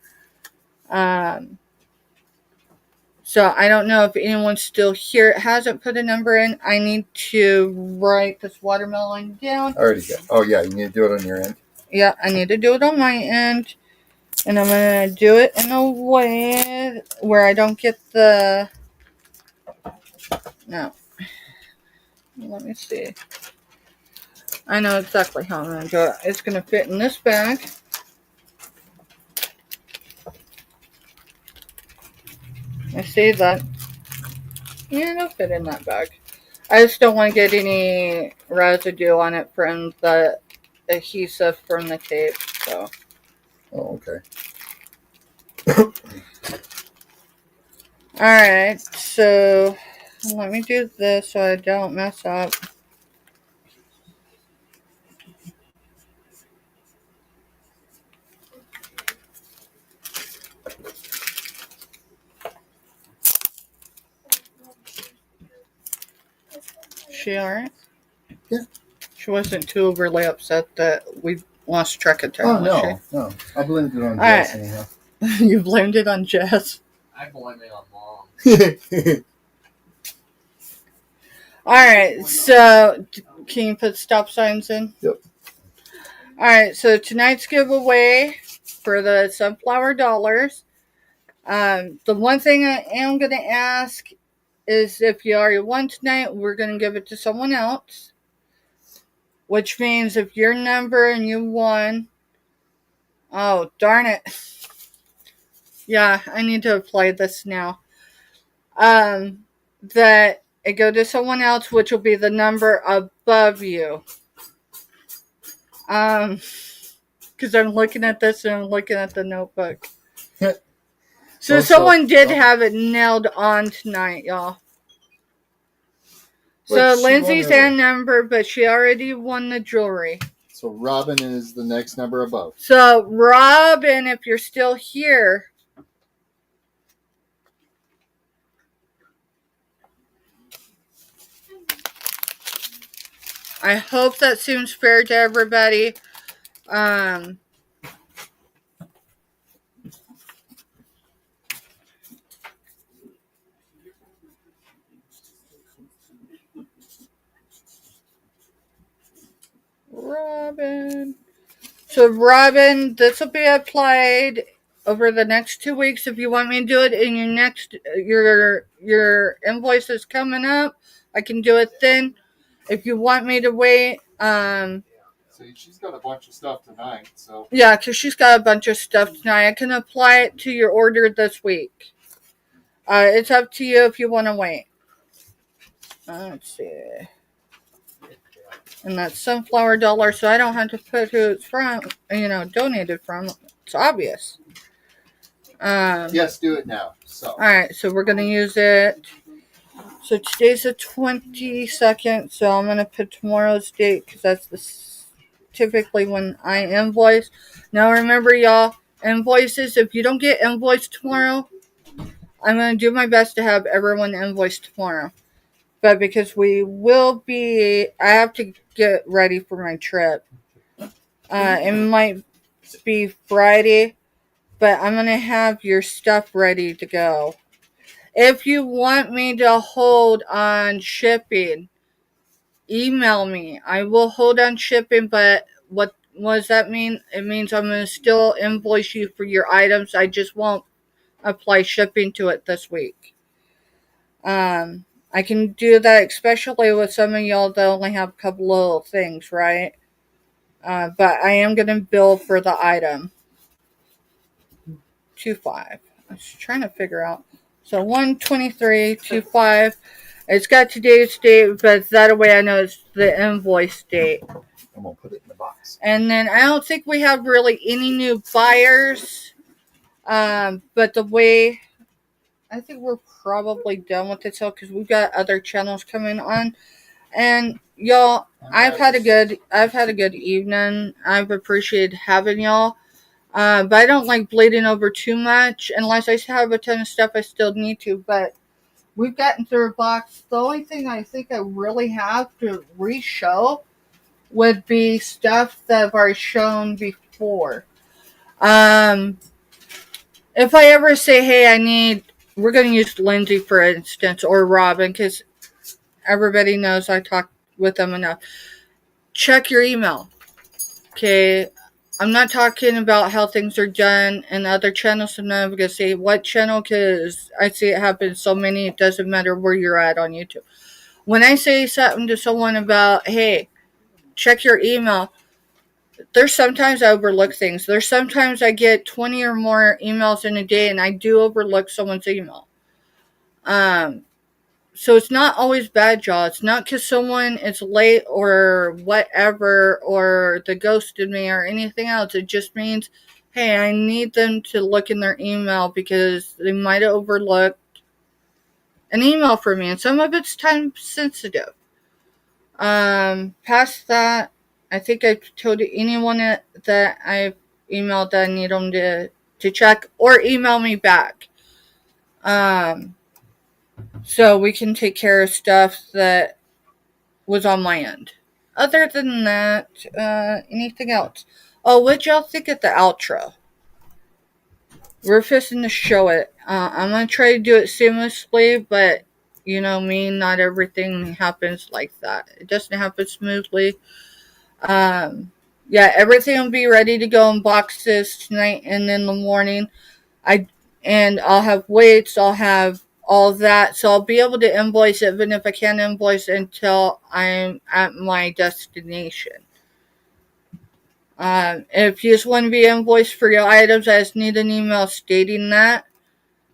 So I don't know if anyone's still here. It hasn't put a number in. I need to write this watermelon down.
I already got. Oh yeah, you need to do it on your end.
Yeah, I need to do it on my end. And I'm going to do it in a way where I don't get the... No. Let me see. I know exactly how I'm going to do it. It's going to fit in this bag. I see that. Yeah, it'll fit in that bag. I just don't want to get any residue on it from the adhesive from the tape. So.
Oh, okay.
Alright, so let me do this so I don't mess up. She alright?
Yeah.
She wasn't too overly upset that we lost track of time.
Oh, no. I blamed it on Jess anyhow.
You blamed it on Jess.
I blame it on Mom.
Alright, so can you put stop signs in?
Yep.
Alright, so tonight's giveaway for the sunflower dollars. The one thing I am going to ask is if you already won tonight, we're going to give it to someone else. Which means if your number and you won, oh, darn it. Yeah, I need to apply this now. That it go to someone else, which will be the number above you. Because I'm looking at this and I'm looking at the notebook. So someone did have it nailed on tonight, y'all. So Lindsay's that number, but she already won the jewelry.
So Robin is the next number above.
So Robin, if you're still here, I hope that seems fair to everybody. Robin. So Robin, this will be applied over the next 2 weeks. If you want me to do it in your invoice is coming up, I can do it then. If you want me to wait,
So she's got a bunch of stuff tonight. So
yeah, because she's got a bunch of stuff tonight. I can apply it to your order this week. It's up to you if you want to wait. Let's see. And that's sunflower dollar, so I don't have to put who it's from, donated from. It's obvious.
Yes, do it now. So.
Alright, so we're going to use it. So today's the 22nd, so I'm going to put tomorrow's date because that's typically when I invoice. Now remember, y'all, invoices, if you don't get invoiced tomorrow, I'm going to do my best to have everyone invoiced tomorrow. But because I have to get ready for my trip. It might be Friday, but I'm going to have your stuff ready to go. If you want me to hold on shipping, email me. I will hold on shipping, but what does that mean? It means I'm going to still invoice you for your items. I just won't apply shipping to it this week. I can do that, especially with some of y'all that only have a couple little things, right? But I am going to bill for the item. 2.5. I was trying to figure out. So 123.25. It's got today's date, but that way I know it's the invoice date.
I'm going to put it in the box.
And then I don't think we have really any new buyers. But the way... I think we're probably done with it, because we've got other channels coming on. And y'all, I've had a good evening. I've appreciated having y'all. But I don't like bleeding over too much unless I have a ton of stuff I still need to. But we've gotten through a box. The only thing I think I really have to re-show would be stuff that I've already shown before. If I ever say, hey, we're going to use Lindsay, for instance, or Robin, because everybody knows I talk with them enough. Check your email. Okay? I'm not talking about how things are done in other channels. I'm not going to say what channel, because I see it happen so many, it doesn't matter where you're at on YouTube. When I say something to someone about, hey, check your email, there's sometimes I overlook things. There's sometimes I get 20 or more emails in a day, and I do overlook someone's email. So it's not always bad, y'all. It's not because someone is late or whatever, or they ghosted me or anything else. It just means, hey, I need them to look in their email because they might have overlooked an email from me, and some of it's time sensitive. Past that, I think I've told anyone that I've emailed that I need them to check or email me back. So we can take care of stuff that was on my end. Other than that, anything else? Oh, what'd y'all think of the outro? we're fixing to show it. I'm going to try to do it seamlessly, but you know me, not everything happens like that. It doesn't happen smoothly. Yeah, everything will be ready to go in boxes tonight and in the morning. I'll have weights, I'll have all that, so I'll be able to invoice it, even if I can't invoice until I'm at my destination. If you just want to be invoiced for your items, I just need an email stating that.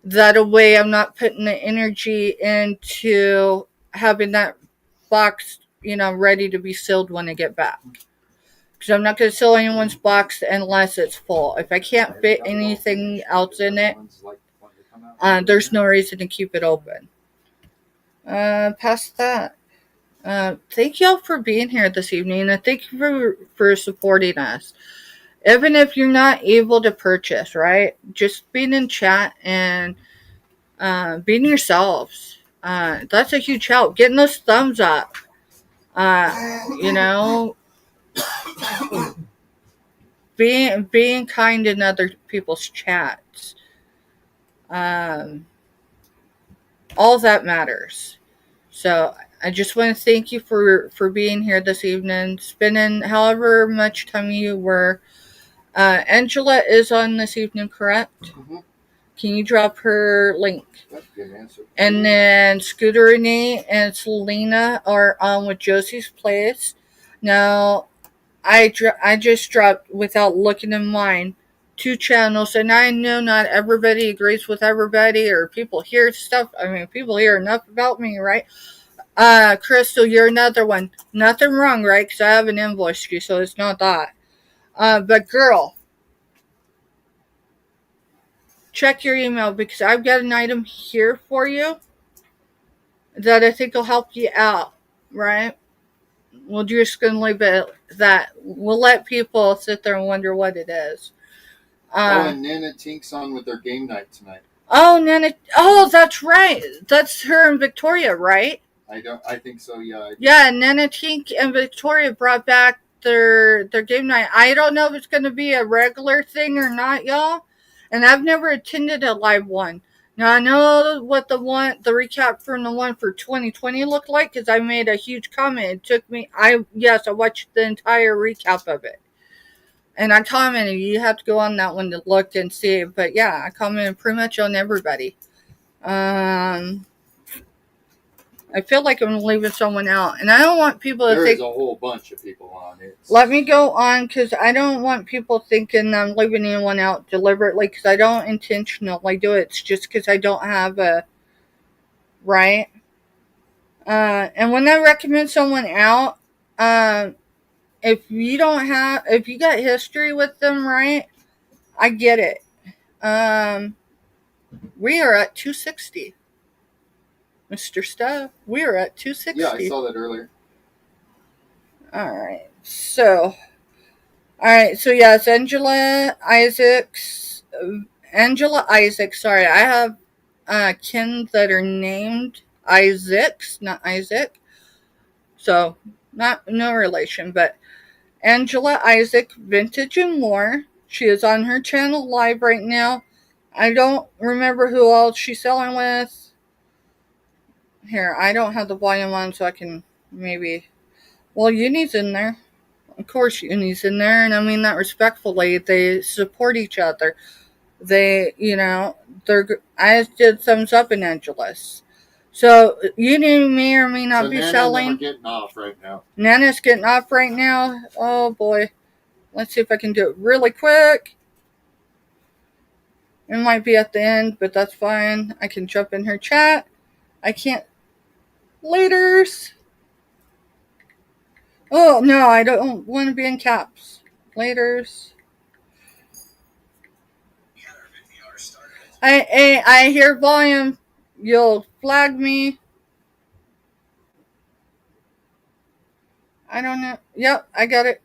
That way I'm not putting the energy into having that box, ready to be sealed when I get back. Because I'm not going to seal anyone's box unless it's full. If I can't fit anything else in it, there's no reason to keep it open. Past that. Thank y'all for being here this evening, and thank you for supporting us. Even if you're not able to purchase, right? Just being in chat and being yourselves. That's a huge help. Getting those thumbs up. You know, being kind in other people's chats. All that matters. So I just want to thank you for being here this evening, spending however much time you were. Angela is on this evening, correct?
Mm-hmm.
Can you drop her link?
That's a good answer.
And then Scooter Renee and Selena are on with Josie's Place. Now, I just dropped, without looking in mine, 2 channels, and I know not everybody agrees with everybody, or people hear stuff. I mean, people hear enough about me, right? Crystal, you're another one. Nothing wrong, right? Because I haven't invoiced you, so it's not that. But girl, check your email, because I've got an item here for you that I think will help you out, right? We're just going to leave it at that. We'll let people sit there and wonder what it is.
And Nana Tink's on with their game night tonight.
Oh, Nana. Oh, that's right. That's her and Victoria, right?
I think so, yeah.
Yeah, Nana Tink and Victoria brought back their game night. I don't know if it's going to be a regular thing or not, y'all. And I've never attended a live one. Now, I know what the recap from the one for 2020 looked like, because I made a huge comment. It took me, I watched the entire recap of it. And I commented, you have to go on that one to look and see. But yeah, I commented pretty much on everybody. I feel like I'm leaving someone out. And I don't want people to think...
There is a whole bunch of people on it.
Let me go on, because I don't want people thinking I'm leaving anyone out deliberately, because I don't intentionally do it. It's just because I don't have a... Right? And when I recommend someone out, if you got history with them, right, I get it. We are at 260. Mr. Stuff, we are at 260.
Yeah, I saw that earlier.
Alright, so yeah, it's Angela Isaac, sorry, I have kin that are named Isaacs, not Isaac, so no relation, but Angela Isaac, Vintage and More. She is on her channel live right now. I don't remember who else she's selling with. Here, I don't have the volume on, so I can maybe... Well, Uni's in there. Of course Uni's in there, and I mean that respectfully. They support each other. They, I did thumbs up in Angela's. So, Uni may or may not be selling.
Nana's getting off right now.
Nana's getting off right now. Oh, boy. Let's see if I can do it really quick. It might be at the end, but that's fine. I can jump in her chat. I can't. Laters. Oh, no, I don't want to be in caps. Laters. I hear volume. You'll flag me. I don't know. Yep, I got it.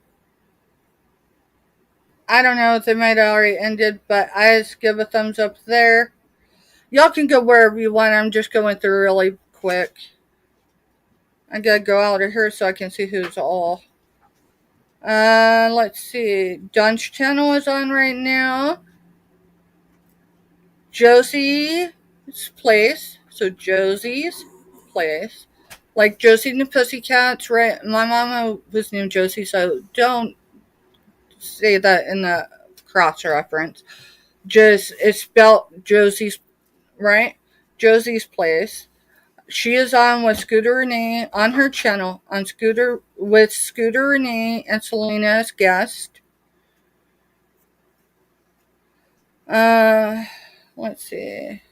I don't know if they might have already ended, but I just give a thumbs up there. Y'all can go wherever you want. I'm just going through really quick. I gotta go out of here so I can see who's all. Let's see. Dun's channel is on right now. Josie's Place. So Josie's Place. Like Josie and the Pussycats, right? My mama was named Josie, so don't say that in the cross reference. Just, it's spelled Josie's, right? Josie's Place. She is on with Scooter Renee on her channel on Scooter with Scooter Renee and Selena as guest. Let's see.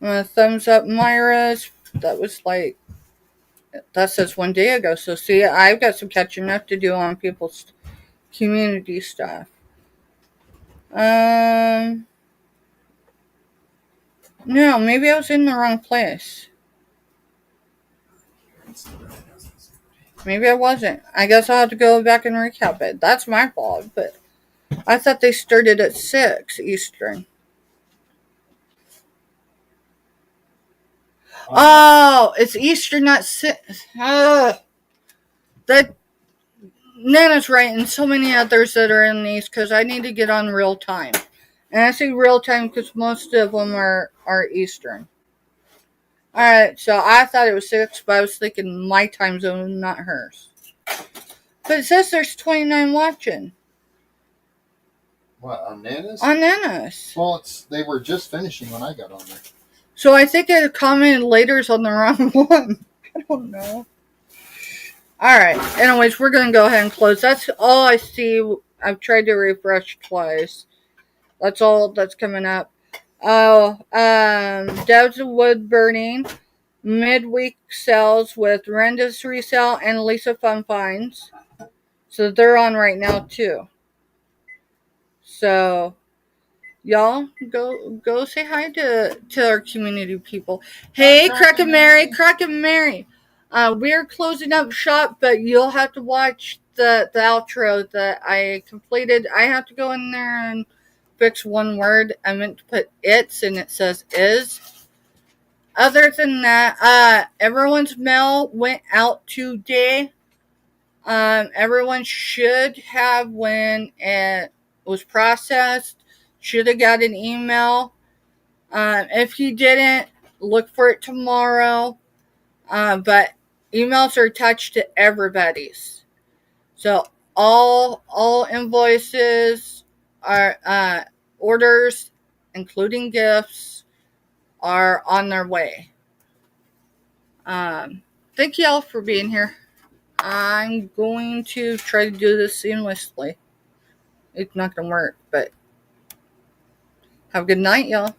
Thumbs up Myra's. That was like, that says 1 day ago. So see, I've got some catching up to do on people's community stuff. No, maybe I was in the wrong place. Maybe I wasn't. I guess I'll have to go back and recap it. That's my fault, but I thought they started at 6 Eastern. Oh, it's Eastern, not 6. That Nana's right, and so many others that are in these, because I need to get on real time. And I say real time because most of them are Eastern. Alright, so I thought it was 6, but I was thinking my time zone, not hers. But it says there's 29 watching.
What, on Nana's?
On Nana's.
Well, they were just finishing when I got on there.
So I think I commented later's on the wrong one. I don't know. Alright, anyways, we're going to go ahead and close. That's all I see. I've tried to refresh twice. That's all that's coming up. Oh, Dev's Wood Burning. Midweek sales with Renda's Resale and Lisa Fun Finds. So they're on right now too. So y'all go say hi to our community people. Hey, Crack and Mary. We're closing up shop, but you'll have to watch the outro that I completed. I have to go in there and fix one word. I meant to put it's and it says is. Other than that, everyone's mail went out today. Everyone should have, when it was processed, should have got an email. If you didn't, look for it tomorrow. But emails are attached to everybody's. So all invoices are orders, including gifts, are on their way. Thank you all for being here. I'm going to try to do this seamlessly. It's not going to work, but have a good night, y'all.